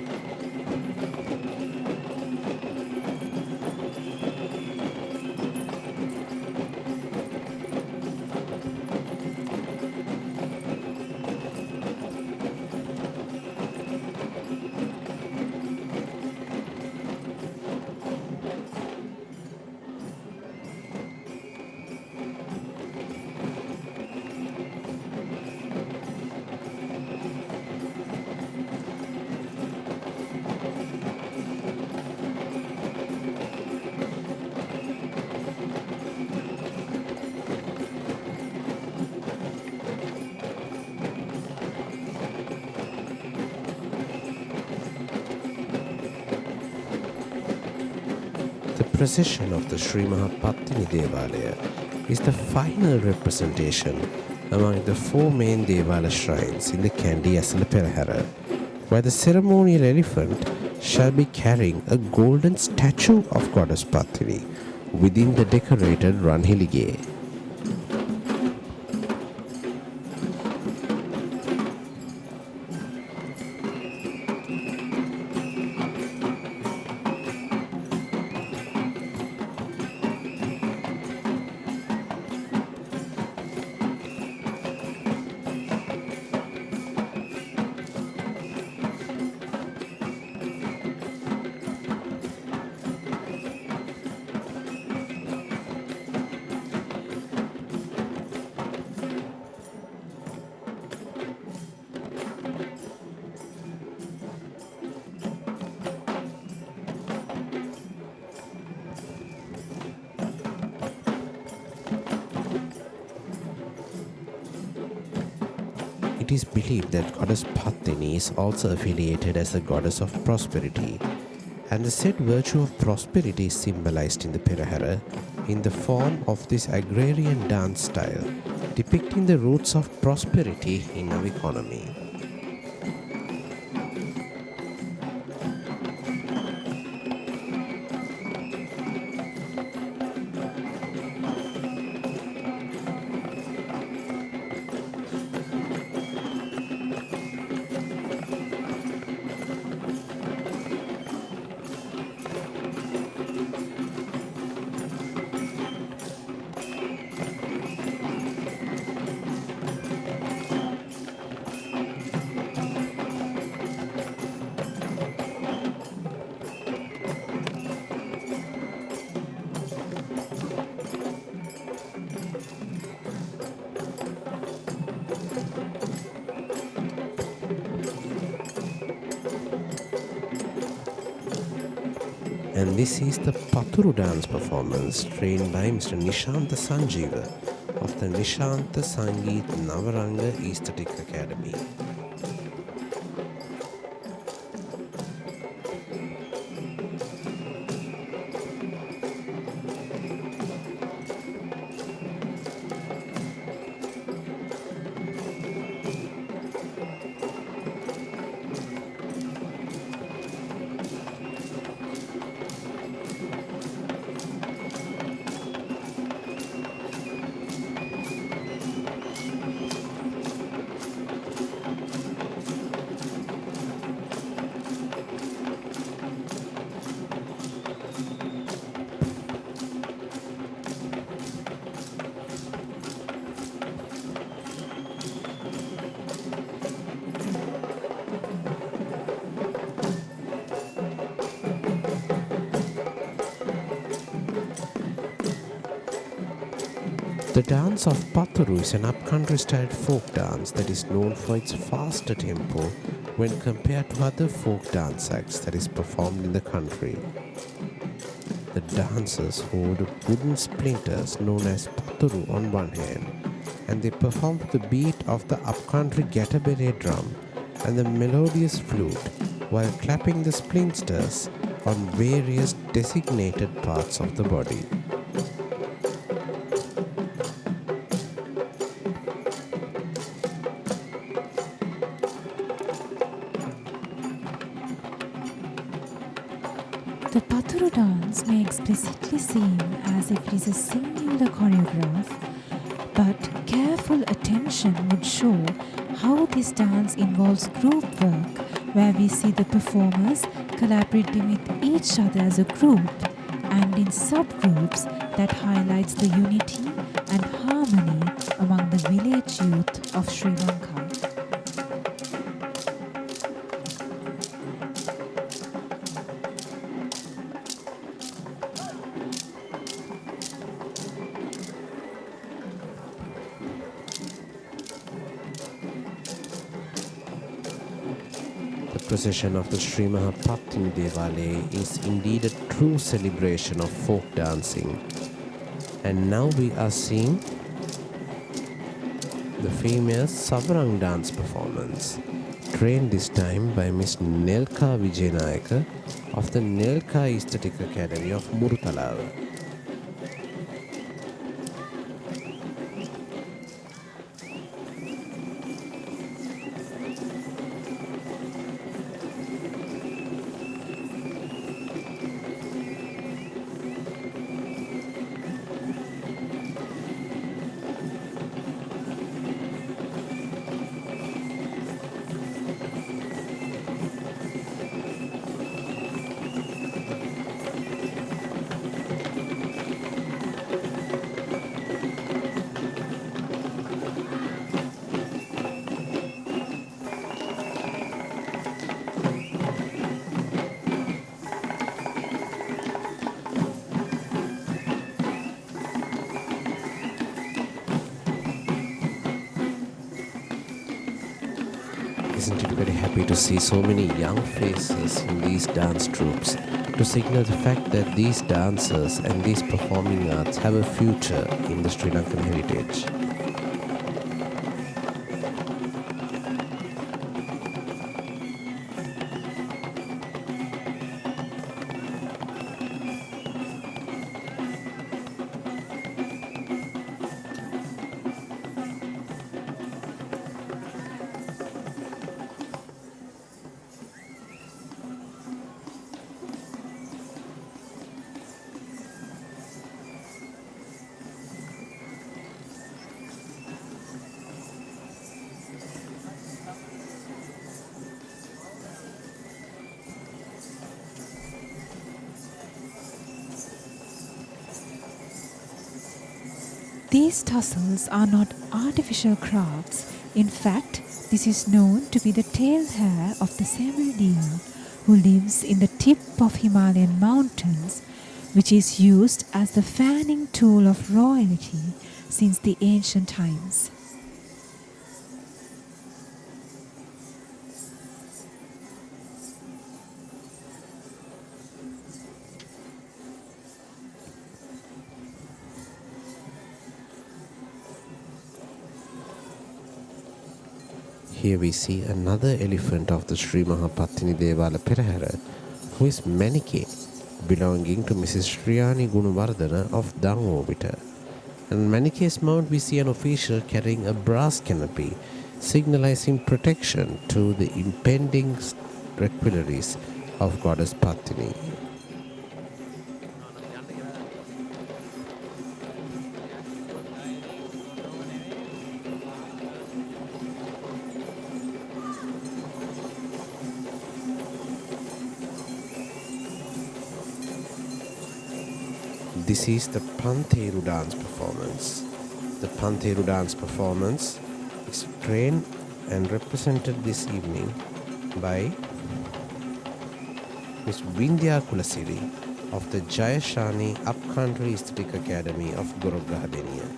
The procession of the Sri Mahapattini Devalaya is the final representation among the four main Devala shrines in the Kandy Esala Perahera, where the ceremonial elephant shall be carrying a golden statue of Goddess Pattini within the decorated Ranhelige. It is believed that Goddess Pattini is also affiliated as the goddess of prosperity, and the said virtue of prosperity is symbolized in the Perahera in the form of this agrarian dance style, depicting the roots of prosperity in our economy. And this is the Paturu dance performance trained by Mr. Nishanta Sanjeeva of the Nishanta Sangeet Navaranga Aesthetic Academy. The dance of Paturu is an upcountry styled folk dance that is known for its faster tempo when compared to other folk dance acts that is performed in the country. The dancers hold wooden splinters known as Paturu on one hand, and they perform to the beat of the upcountry gatabere drum and the melodious flute while clapping the splinters on various designated parts of the body. The Paturu dance may explicitly seem as if it is a singular choreograph, but careful attention would show how this dance involves group work, where we see the performers collaborating with each other as a group and in subgroups that highlights the unity and harmony among the village youth of Sri Lanka. The procession of the Sri Mahapatini Devale is indeed a true celebration of folk dancing. And now we are seeing the famous Savarang dance performance, trained this time by Miss Nelka Vijayanayaka of the Nelka Aesthetic Academy of Murutalawa. Isn't it very happy to see so many young faces in these dance troupes to signal the fact that these dancers and these performing arts have a future in the Sri Lankan heritage. These tassels are not artificial crafts. In fact, this is known to be the tail hair of the sable deer who lives in the tip of Himalayan mountains, which is used as the fanning tool of royalty since the ancient times. Here we see another elephant of the Sri Mahapattini Esala Perahera, who is Manike, belonging to Mrs. Shriyani Gunawardana of Dangobita. And Manike's mount we see an official carrying a brass canopy, signalizing protection to the impending requiraries of Goddess Pattini. This is the Pantheru dance performance. The Pantheru dance performance is trained and represented this evening by Ms. Vindhya Kulasiri of the Jayashani Upcountry Aesthetic Academy of Gorograhabenia.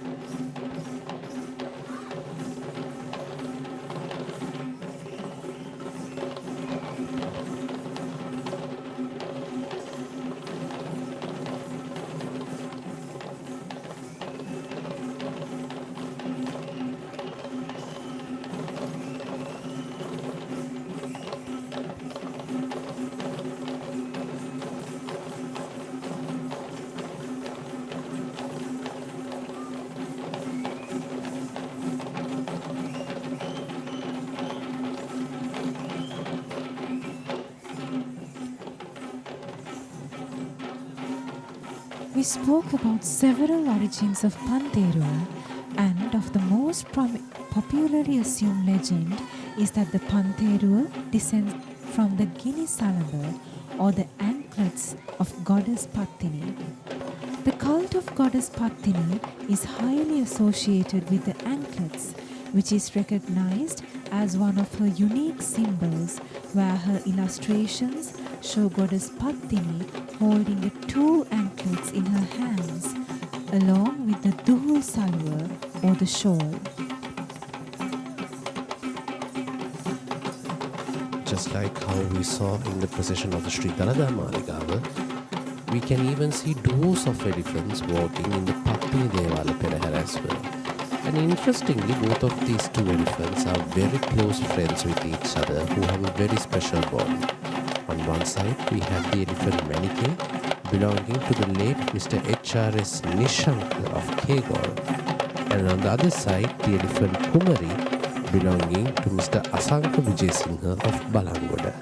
We spoke about several origins of Pantheru, and of the most popularly assumed legend is that the Pantheru descends from the Gini Salamba, or the anklets of Goddess Pattini. The cult of Goddess Pattini is highly associated with the anklets, which is recognized as one of her unique symbols, where her illustrations show Goddess Pattini holding the two anklets in her hands, along with the Duhul Salwa, or the shawl. Just like how we saw in the procession of the Sri Dalada Maligawa, we can even see duos of elephants walking in the Pattini Esala Perahera as well. And interestingly, both of these two elephants are very close friends with each other who have a very special bond. On one side, we have the elephant Manike, belonging to the late Mr. H.R.S. Nishankar of Kegor. And on the other side, the elephant Kumari, belonging to Mr. Asanka Vijayasinghe of Balangoda.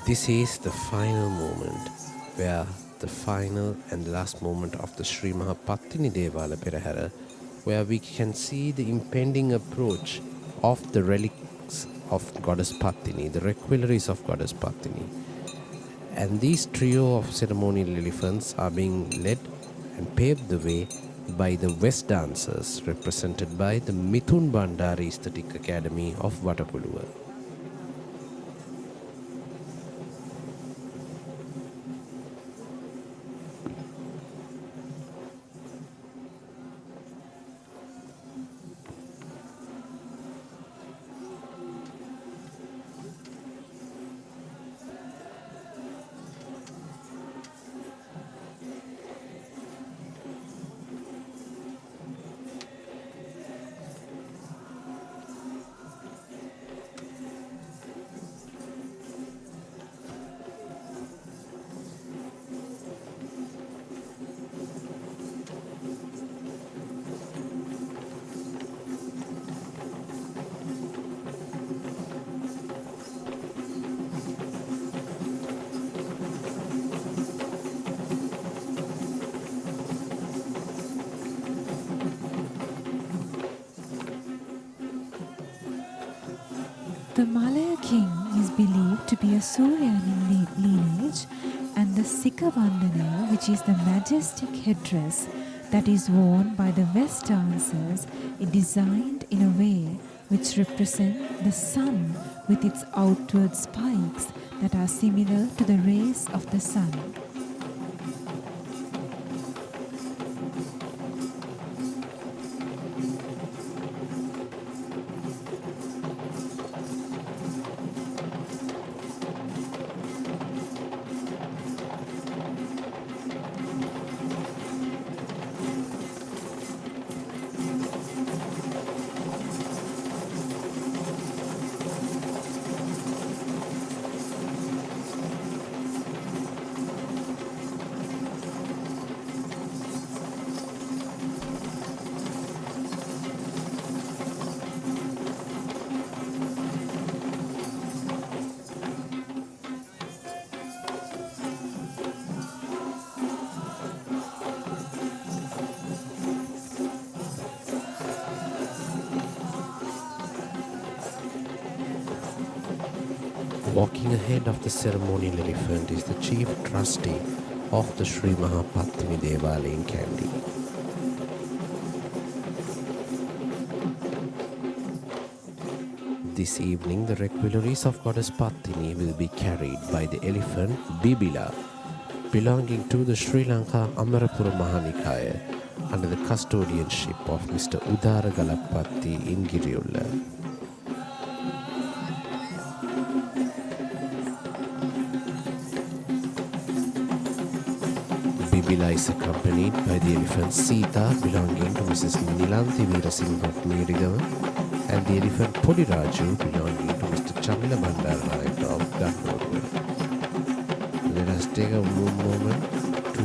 This is the final moment, where the final and last moment of the Sri Mahapattini Esala Perahera, where we can see the impending approach of the relics of Goddess Pattini, the requiraries of Goddess Pattini. And these trio of ceremonial elephants are being led and paved the way by the West dancers, represented by the Mithun Bandari Aesthetic Academy of Vatapuluwa. The Malaya king is believed to be a Suryan in lineage, and the Sikavandana, which is the majestic headdress that is worn by the West dancers, is designed in a way which represents the sun with its outward spikes that are similar to the rays of the sun. Walking ahead of the ceremonial elephant is the chief trustee of the Sri Mahapattini Devalaya in Kandy. This evening, the requirements of Goddess Pattini will be carried by the elephant Bibila, belonging to the Sri Lanka Amarapura Mahanikaya under the custodianship of Mr. Udara Galapatti in Giriyulla. Bibila is accompanied by the elephant Sita, belonging to Mrs. Nilanthi Veerasinghe of Maligawa, and the elephant Podiraju, belonging to Mr. Chamila Bandaranaike of Dalada. Let us take a moment to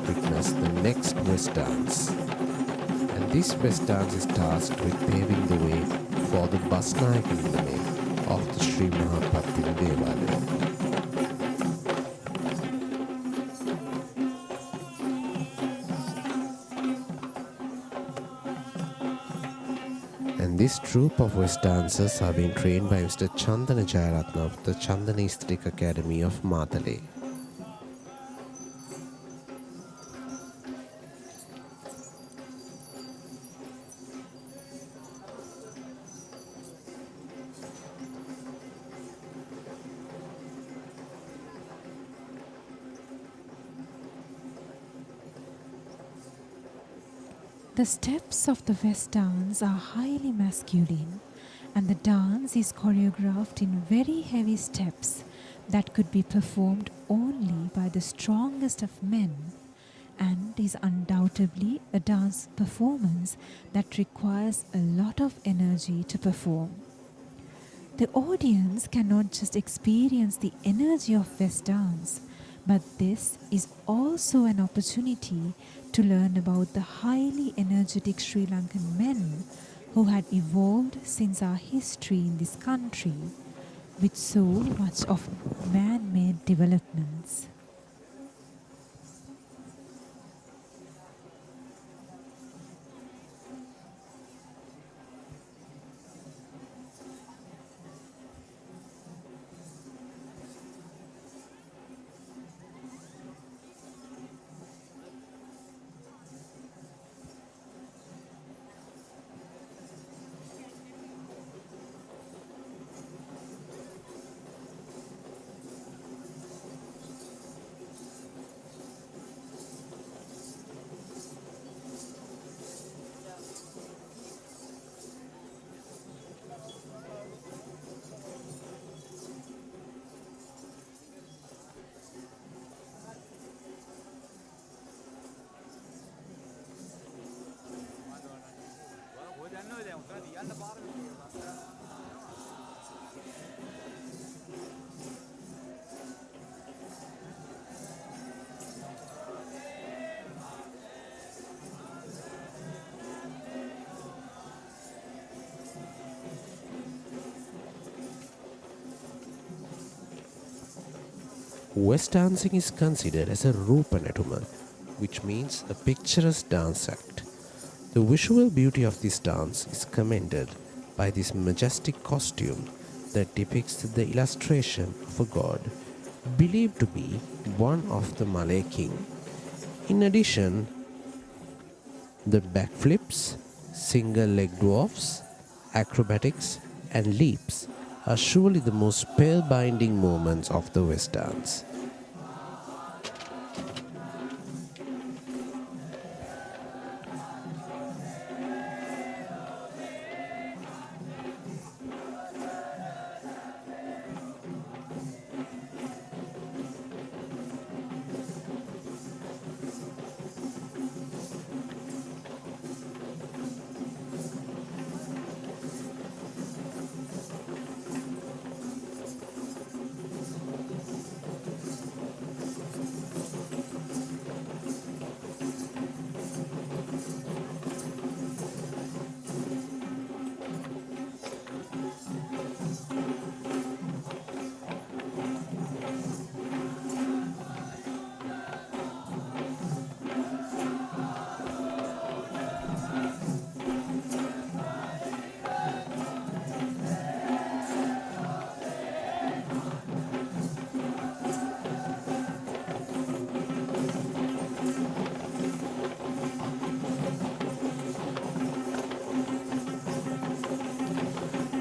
witness the next West dance. And this West dance is tasked with paving the way for the Basnayaka Nilame of the Sri Mahapattini Devalaya. And this troupe of West dancers are being trained by Mr. Chandana Jayaratna of the Chandana Istrik Academy of Matale. The steps of the West dance are highly masculine, and the dance is choreographed in very heavy steps that could be performed only by the strongest of men, and is undoubtedly a dance performance that requires a lot of energy to perform. The audience cannot just experience the energy of West dance, but this is also an opportunity to learn about the highly energetic Sri Lankan men who had evolved since our history in this country with so much of man-made developments. West dancing is considered as a Rupanatuma, which means a picturesque dance act. The visual beauty of this dance is commended by this majestic costume that depicts the illustration of a god believed to be one of the Malay king. In addition, the backflips, single leg dwarfs, acrobatics, and leaps are surely the most spellbinding moments of the West dance.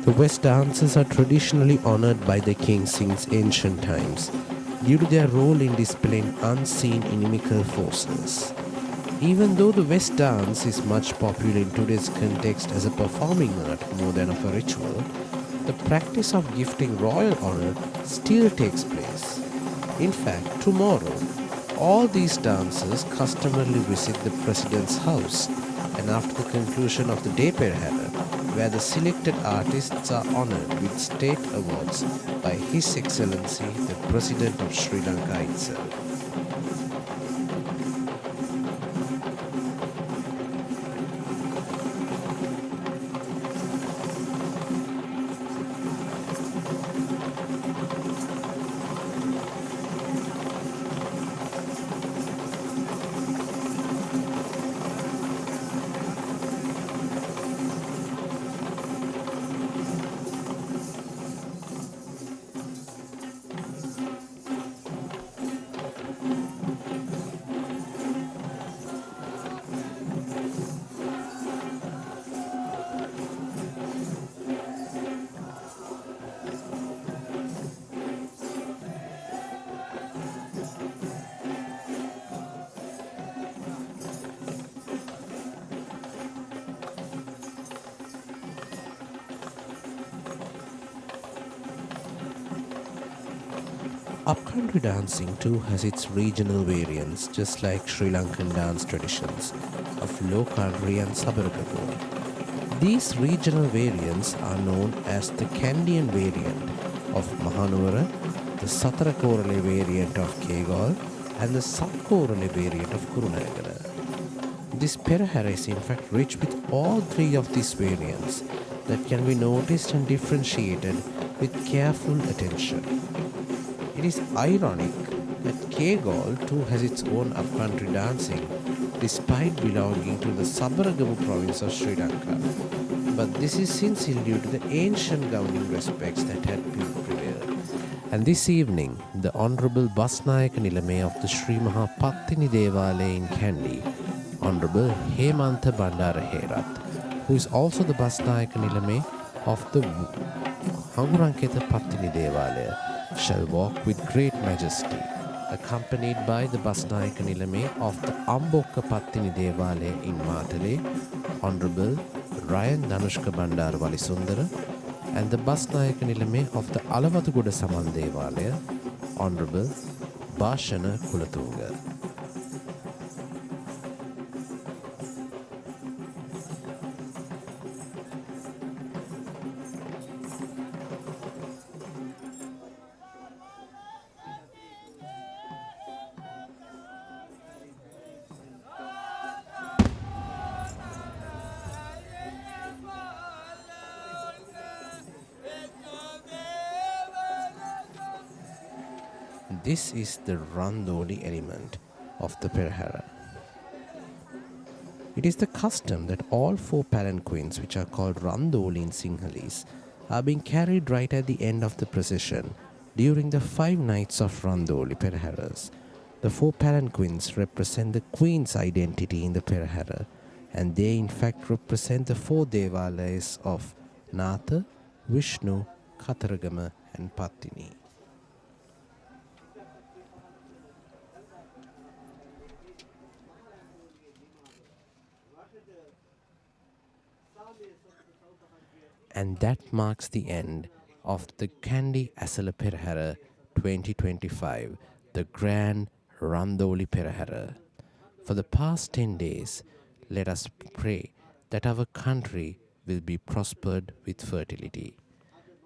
The West dances are traditionally honored by the king since ancient times due to their role in displaying unseen inimical forces. Even though the West dance is much popular in today's context as a performing art more than of a ritual, the practice of gifting royal honor still takes place. In fact, tomorrow, all these dancers customarily visit the president's house, and after the conclusion of the day Perahera, where the selected artists are honored with state awards by His Excellency the President of Sri Lanka itself. Upcountry dancing too has its regional variants, just like Sri Lankan dance traditions of low country and Sabaragapo. These regional variants are known as the Kandian variant of Mahanuvara, the Satarakorale variant of Kegal, and the Sakkorale variant of Kurunagara. This Perahera is in fact rich with all three of these variants that can be noticed and differentiated with careful attention. It is ironic that Kegal too has its own upcountry dancing despite belonging to the Sabaragamu province of Sri Lanka. But this is sincerely due to the ancient governing respects that had been prevailed. And this evening, the Honorable Basnayaka Nilame of the Sri Maha Pattini Devalaya in Kandy, Honorable Hemantha Bandaraherath, who is also the Basnayaka Nilame of the Hanguranketha Pattini Devalaya, shall walk with great majesty, accompanied by the Basnayaka Nilame of the Ambokka Pattini Devalaya in Matale, Honorable Ryan Danushka Bandar Walisundara, and the Basnayaka Nilame of the Alavadugoda Saman Devalaya, Honorable Bhashana Kulatunga. This is the Randoli element of the Perahera. It is the custom that all 4 palanquins, which are called Randoli in Sinhalese, are being carried right at the end of the procession during the 5 nights of Randoli Peraheras. The 4 palanquins represent the Queen's identity in the Perahera, and they in fact represent the 4 Devalayas of Natha, Vishnu, Kataragama and Pattini. And that marks the end of the Kandy Esala Perahera 2025, the Grand Randoli Procession. For the past 10 days, let us pray that our country will be prospered with fertility.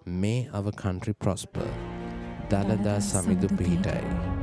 May our country prosper. Dalada Samidu Pihitai.